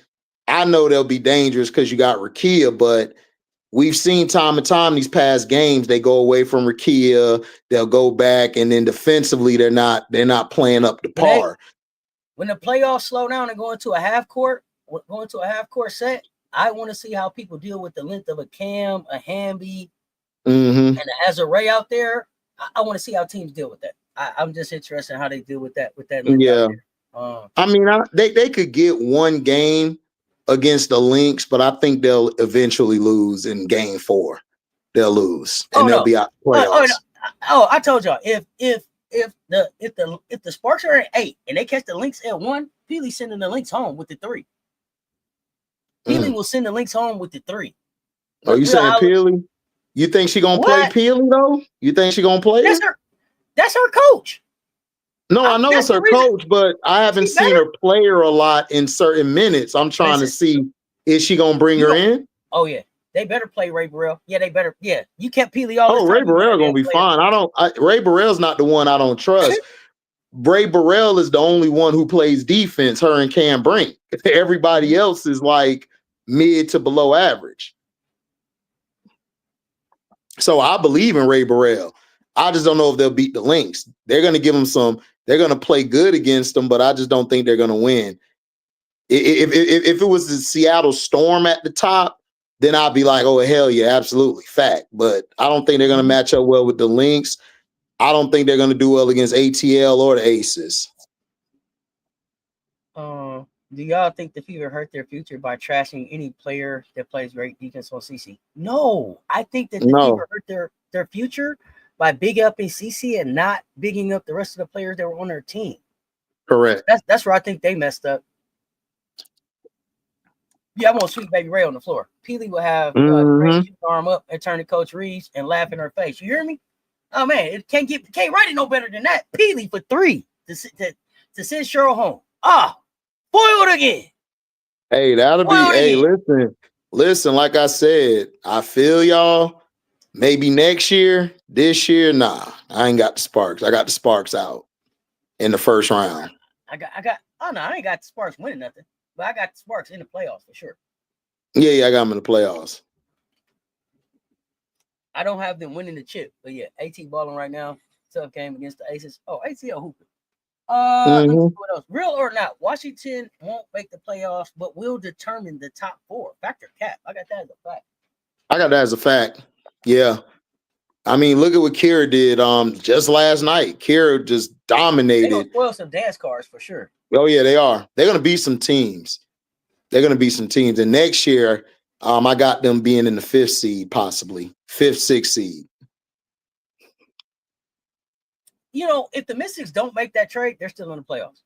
I know they'll be dangerous because you got Rakia, but we've seen time and time these past games, they go away from Rakia, they'll go back, and then defensively, they're not playing up to par. When the playoffs slow down and go into a half court set, I want to see how people deal with the length of a Cam, a Hamby, and an Azare out there. I want to see how teams deal with that. I'm just interested in how they deal with that. Yeah. I mean, they could get one game against the Lynx, but I think they'll eventually lose in game 4. They'll lose and they'll be out of playoffs. I told y'all if the Sparks are at 8 and they catch the Lynx at 1, Peely's sending the Lynx home with the 3. Peely will send the Lynx home with the 3. Oh, you saying Peely? You think she gonna play Peely though? You think she gonna play? That's her coach. No, I know it's her coach, but I haven't seen her play her a lot in certain minutes. I'm trying to see, is she gonna bring her in? Oh yeah, they better play Ray Burrell. Yeah, they better. Yeah, you kept Peely all this time. Ray Burrell gonna be fine. Ray Burrell's not the one I don't trust. Ray Burrell is the only one who plays defense. Her and Cam Brink. Everybody else is like mid to below average. So I believe in Ray Burrell. I just don't know if they'll beat the Lynx. They're going to give them some. They're going to play good against them, but I just don't think they're going to win. If it was the Seattle Storm at the top, then I'd be like, oh, hell yeah, absolutely, fact. But I don't think they're going to match up well with the Lynx. I don't think they're going to do well against ATL or the Aces. Do y'all think the Fever hurt their future by trashing any player that plays great defense on CC? No, I think that the Fever hurt their future by bigging up CC and not bigging up the rest of the players that were on their team. Correct. That's where I think they messed up. Yeah, I'm gonna sweep Baby Ray on the floor. Peely will have Ray's arm up and turn to Coach Reese and laugh in her face. You hear me? Oh man, it can't write it no better than that. Peely for 3 to send Cheryl home. Foiled again. Hey, that'll be. Hey, listen. Like I said, I feel y'all. Maybe next year. This year, nah. I ain't got the Sparks. I got the Sparks out in the first round. I got. Oh no, I ain't got the Sparks winning nothing, but I got the Sparks in the playoffs for sure. Yeah, I got them in the playoffs. I don't have them winning the chip, but yeah, AT balling right now. tough game against the Aces. Oh, ATL hooping. Mm-hmm. Let me see what else. Real or not, Washington won't make the playoffs, but will determine the top 4. Factor cap. I got that as a fact. I got that as a fact. Yeah. I mean, look at what Kira did just last night. Kira just They're dominated. gonna spoil some dance cards for sure. Oh, yeah, they are. They're going to beat some teams. And next year, I got them being in the 5th seed, possibly. 5th, 6th seed. You know, if the Mystics don't make that trade, they're still in the playoffs.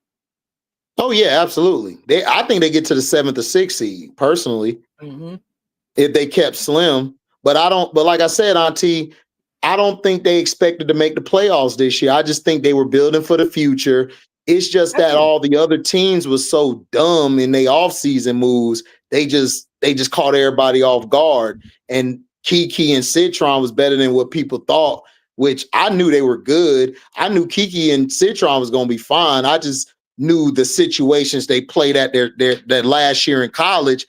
Oh, yeah, absolutely. I think they get to the 7th or 6th seed, personally, if they kept Slim. But like I said, Auntie, I don't think they expected to make the playoffs this year. I just think they were building for the future. It's just that all the other teams was so dumb in their offseason moves. They just caught everybody off guard. And Kiki and Citron was better than what people thought, which I knew they were good. I knew Kiki and Citron was going to be fine. I just knew the situations they played at their last year in college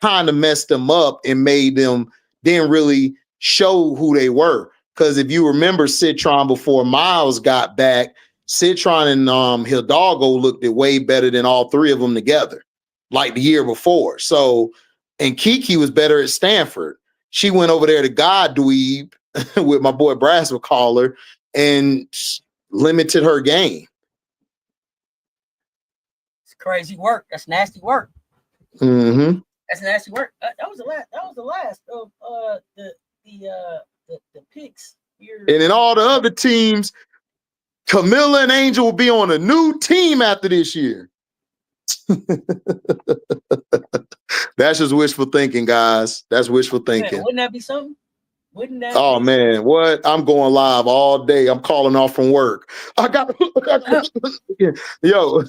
kind of messed them up and made them didn't really show who they were. Because if you remember Citron before Miles got back, Citron and Hidalgo looked way better than all 3 of them together, like the year before. So, and Kiki was better at Stanford. She went over there to God Dweeb with my boy Brass would call her and limited her game. It's crazy work. That's nasty work. Mm-hmm. That's nasty work. That was the last of the picks. And then all the other teams, Camilla and Angel will be on a new team after this year. That's just wishful thinking, guys. That's wishful thinking. Man, wouldn't that be something? Man, what? I'm going live all day. I'm calling off from work. Yo.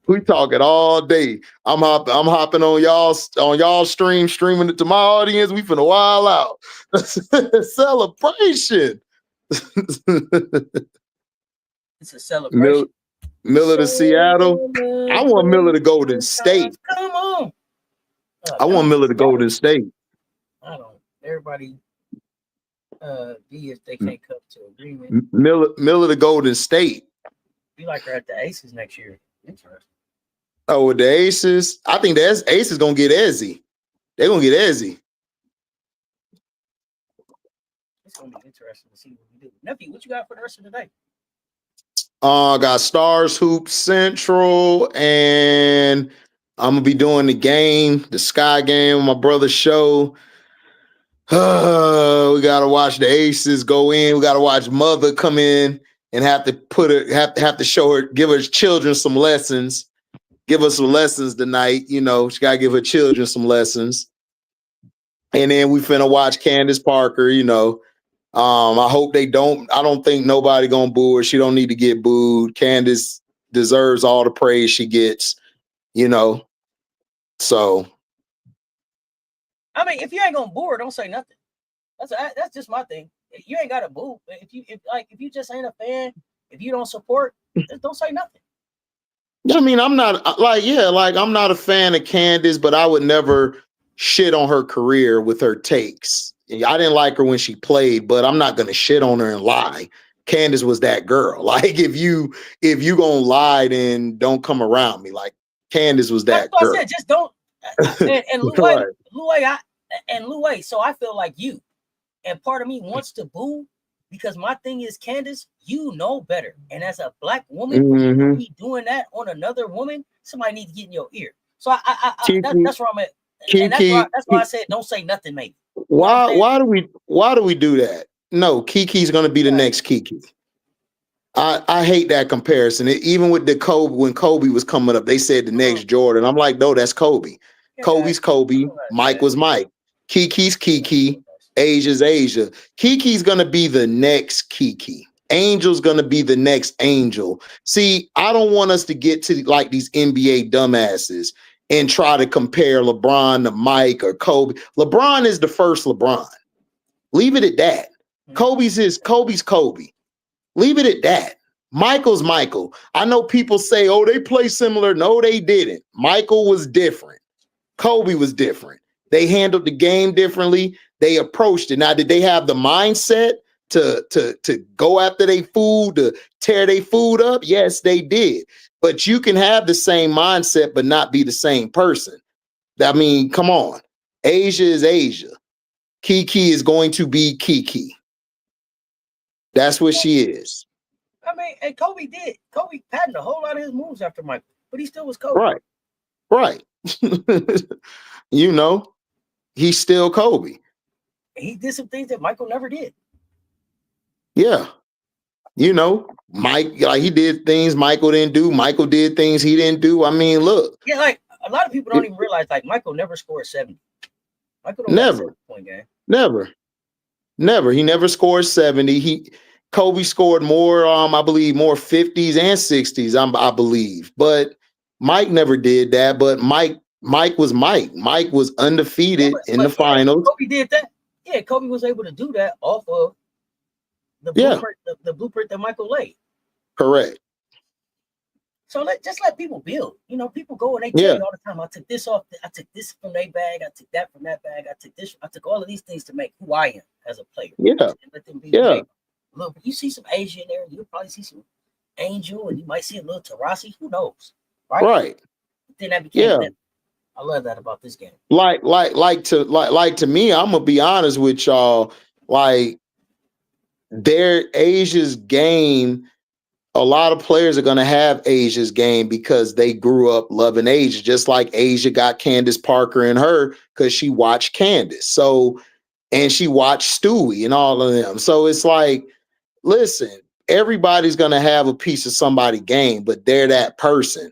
We talking all day. I'm hopping on y'all streaming it to my audience. We finna wild out. Celebration. It's a celebration. Miller to Seattle. I want Miller to Golden State. Come on. I want Miller to Golden State. I don't. Everybody be if they can't come to agreement. Miller to Golden State. Be like her at the Aces next year. Interesting. Oh, with the Aces, I think the Aces gonna get Ezzy. They're gonna get Ezzy. It's gonna be interesting to see what we do. Nephew, what you got for the rest of the day? I got Stars Hoop Central, and I'm gonna be doing the Sky game on my brother's show. We gotta watch the Aces go in. We gotta watch Mother come in and have to show her, give her children some lessons. Give us some lessons tonight. You know, she gotta give her children some lessons. And then we finna watch Candace Parker, you know. I hope they don't. I don't think nobody gonna boo her. She don't need to get booed. Candace deserves all the praise she gets, you know. So, I mean, if you ain't gonna boo her, don't say nothing. That's just my thing. You ain't gotta boo. If you just ain't a fan, if you don't support, just don't say nothing. I mean, I'm not I'm not a fan of Candace, but I would never shit on her career with her takes. I didn't like her when she played, but I'm not gonna shit on her and lie. Candace was that girl. Like if you gonna lie, then don't come around me. Like Candace was that girl. I said, just don't. And Louie. So I feel like you, and part of me wants to boo because my thing is, Candace, you know better. And as a black woman, you be doing that on another woman, somebody needs to get in your ear. So that's where I'm at. And that's why I said don't say nothing, mate. Why do we do that? No, Kiki's gonna be the next Kiki. I hate that comparison. Even with the Kobe, when Kobe was coming up, they said the next Jordan. I'm like, no, that's Kobe. Kobe's Kobe. Mike was Mike. Kiki's Kiki. Asia's Asia. Kiki's gonna be the next Kiki. Angel's gonna be the next Angel. See, I don't want us to get to like these NBA dumbasses and try to compare LeBron to Mike or Kobe. LeBron is the first LeBron. Leave it at that. Kobe's Kobe. Leave it at that. Michael's Michael. I know people say, oh, they play similar. No, they didn't. Michael was different. Kobe was different. They handled the game differently. They approached it. Now, did they have the mindset to go after their food, to tear their food up? Yes, they did. But you can have the same mindset, but not be the same person. I mean, come on. Asia is Asia. Kiki is going to be Kiki. That's what she is. I mean, and Kobe did. Kobe patented a whole lot of his moves after Michael, but he still was Kobe. Right. Right. You know, he's still Kobe. He did some things that Michael never did. Yeah. You know, Mike, like he did things Michael didn't do. Michael did things he didn't do. I mean, look. Yeah, like a lot of people don't even realize, like Michael never scored 70. Michael don't Never. have a 70-point game. Never. He never scored 70. Kobe scored more, I believe, more 50s and 60s, I believe. But Mike never did that. But Mike was Mike. Mike was undefeated in the finals. Kobe did that. Yeah, Kobe was able to do that off of the blueprint, the blueprint that Michael laid. Correct. So just let people build. You know, people go and they tell you all the time, I took this off, I took this from their bag, I took that from that bag, I took all of these things to make who I am as a player. Yeah. Let them be look, you see some Asia in there, you'll probably see some Angel, and you might see a little Tarasi, who knows? Right. Then that became that. I love that about this game. Like to me, I'm gonna be honest with y'all, like their Asia's game, a lot of players are going to have Asia's game because they grew up loving Asia, just like Asia got Candace Parker in her because she watched Candace. So, and she watched Stewie and all of them. So it's like, listen, everybody's going to have a piece of somebody's game, but they're that person.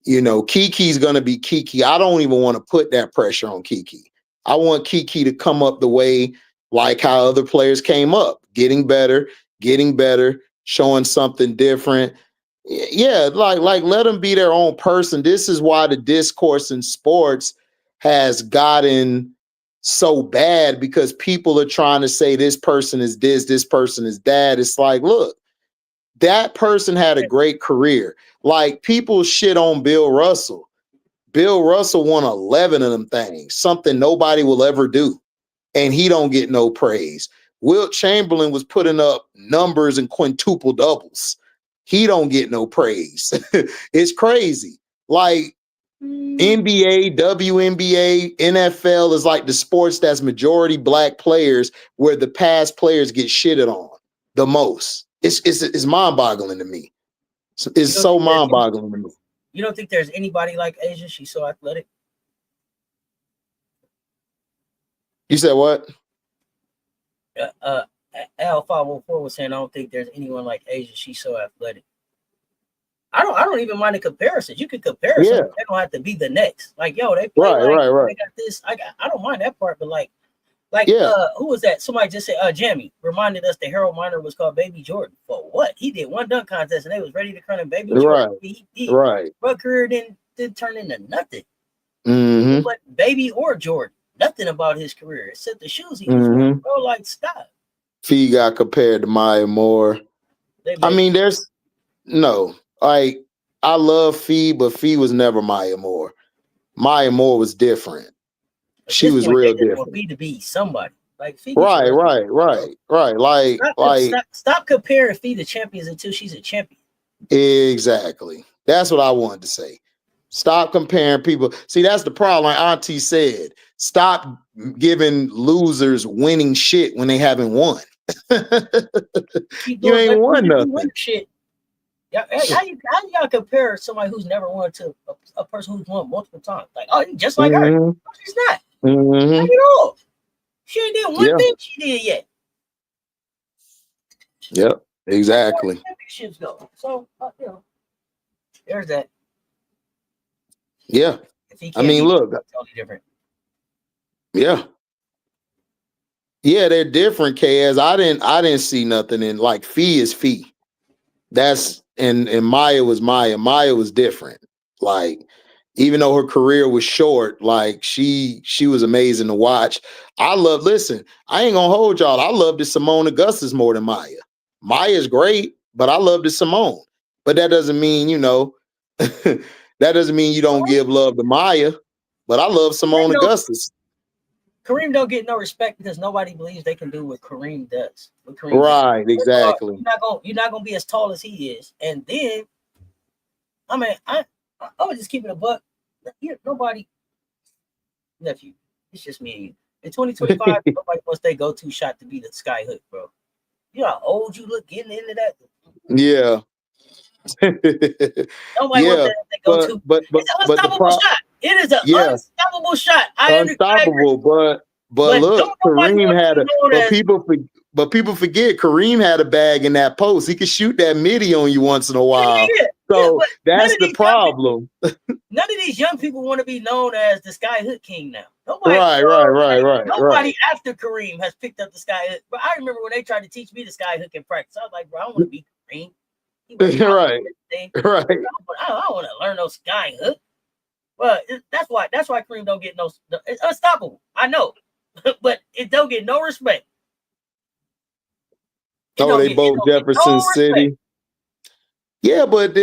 You know, Kiki's going to be Kiki. I don't even want to put that pressure on Kiki. I want Kiki to come up the way like how other players came up, getting better, showing something different. Yeah, like let them be their own person. This is why the discourse in sports has gotten so bad, because people are trying to say this person is this person is that. It's like, look, that person had a great career. Like people shit on Bill Russell. Bill Russell won 11 of them things, something nobody will ever do. And he don't get no praise. Wilt Chamberlain was putting up numbers and quintuple doubles. He don't get no praise. It's crazy. Like NBA, WNBA, NFL is like the sports that's majority black players where the past players get shitted on the most. It's mind-boggling to me. It's so mind-boggling to me. You don't think there's anybody like Asia? She's so athletic. You said what? Al504 was saying, I don't think there's anyone like Asia. She's so athletic. I don't even mind the comparisons. You can compare them. They don't have to be the next. Like, yo, they play they got this. I don't mind that part, but like who was that? Somebody just said Jamie reminded us the Harold Miner was called Baby Jordan. For what? He did one dunk contest and they was ready to crown him Baby Jordan. But career didn't turn into nothing. Mm-hmm. But Baby or Jordan. Nothing about his career except the shoes he was wearing. Bro, like, stop. Fee got compared to Maya Moore. I mean, there's no, like, I love Fee, but Fee was never Maya Moore. Maya Moore was different. She was real different. Fee to be somebody. Like Fee. Right. Like, stop comparing Fee to champions until she's a champion. Exactly. That's what I wanted to say. Stop comparing people. See, that's the problem. Like Auntie said, stop giving losers winning shit when they haven't won. You ain't won nothing. Shit. How y'all compare somebody who's never won to a person who's won multiple times? Like, oh, just like her. No, she's not. Not at all. She ain't did one thing she did yet. Yep, exactly. Championships go. So, there's that. Yeah. I mean, look. Totally different. Yeah. Yeah, they're different, KS. I didn't see nothing in like Fee is Fee. That's and Maya was Maya. Maya was different. Like, even though her career was short, like she was amazing to watch. I ain't gonna hold y'all. I love the Simone Augustus more than Maya. Maya's great, but I love the Simone. But that doesn't mean, that doesn't mean you don't give love to Maya. But I love Simone Augustus. Kareem don't get no respect because nobody believes they can do what Kareem does. Right, exactly. You're not gonna be as tall as he is. And then, I mean, I would just keep it a buck. Nobody, nephew. It's just me and you. In 2025, nobody wants their go-to shot to be the sky hook, bro. You know how old you look getting into that? Yeah. Nobody wants that to go to. It's an unstoppable shot. It is an unstoppable shot. Unstoppable, but look, Kareem had people forget Kareem had a bag in that post. He could shoot that midi on you once in a while. So that's the problem. None of these young people want to be known as the sky hook king now. Nobody, Nobody after Kareem has picked up the sky hook. But I remember when they tried to teach me the sky hook in practice. I was like, bro, I want to be Kareem. Right. I don't want to learn no sky hook. Well, that's why Kareem don't get no. It's unstoppable. I know, but it don't get no respect. They both Jefferson City. Yeah, but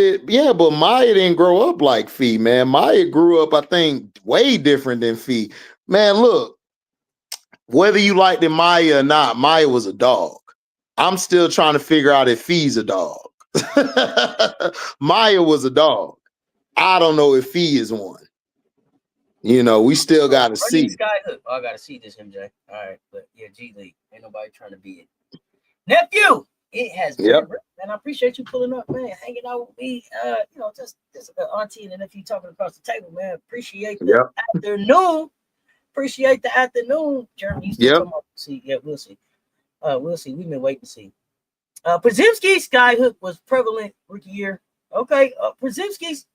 Maya didn't grow up like Fee, man. Maya grew up, I think, way different than Fee. Man, look, whether you liked it Maya or not, Maya was a dog. I'm still trying to figure out if Fee's a dog. Maya was a dog. I don't know if Fee is one. You know, we still got to see. Sky hook. I got to see this, MJ. All right, but yeah, G League. Ain't nobody trying to be it. Nephew, it has been, and I appreciate you pulling up, man, hanging out with me. Just auntie and the nephew talking across the table, man. Appreciate the afternoon. Appreciate the afternoon. Jeremy, you still talking about see? Yeah, we'll see. We'll see. We've been waiting to see. Podziemski's skyhook was prevalent rookie year. Okay, Podziemski's.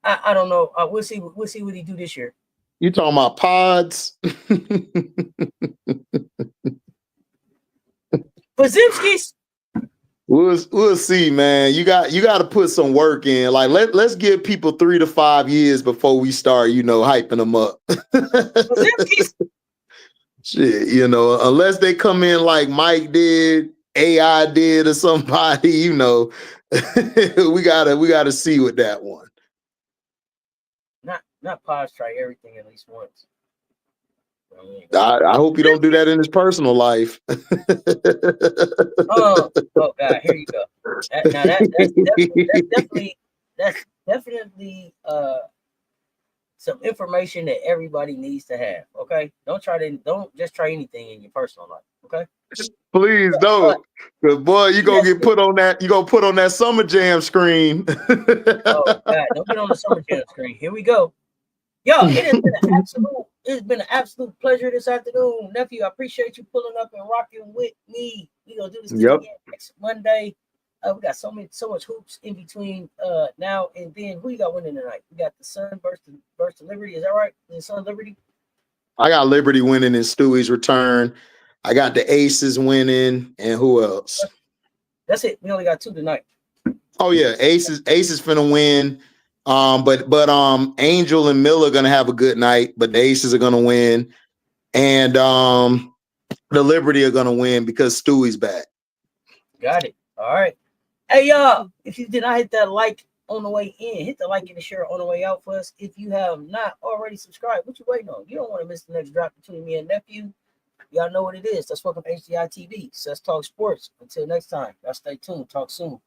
I don't know. We'll see. We'll see what he do this year. You talking about pods? Podziemski's. We'll see, man. You got to put some work in. Like let's give people 3 to 5 years before we start, hyping them up. Podziemski's. Shit, unless they come in like Mike did, AI did, or somebody, we gotta see with that one. Not pods try everything at least once. I hope you don't do that in his personal life. Oh God, here you go. That's definitely some information that everybody needs to have. Okay, don't just try anything in your personal life. Okay, please don't, because boy, you gonna get put on that. You gonna put on that Summer Jam screen. Oh God, don't get on the Summer Jam screen. Here we go. Yo, it's been an absolute pleasure this afternoon, nephew. I appreciate you pulling up and rocking with me. We gonna do this again next Monday. We got so much hoops in between now and then. Who you got winning tonight? We got the Sun versus Liberty. Is that right? The Sun Liberty. I got Liberty winning in Stewie's return. I got the Aces winning, and who else? That's it. We only got 2 tonight. Oh yeah, Aces finna win. But Angel and Miller are gonna have a good night, but the Aces are gonna win, and the Liberty are gonna win because Stewie's back. Got it. All right. Hey y'all, if you did not hit that like on the way in, hit the like and the share on the way out for us. If you have not already subscribed, what you waiting on? You don't want to miss the next drop between me and nephew. Y'all know what it is. That's Welcome to HDiiTV, CessTalksSports. Until next time, y'all stay tuned. Talk soon.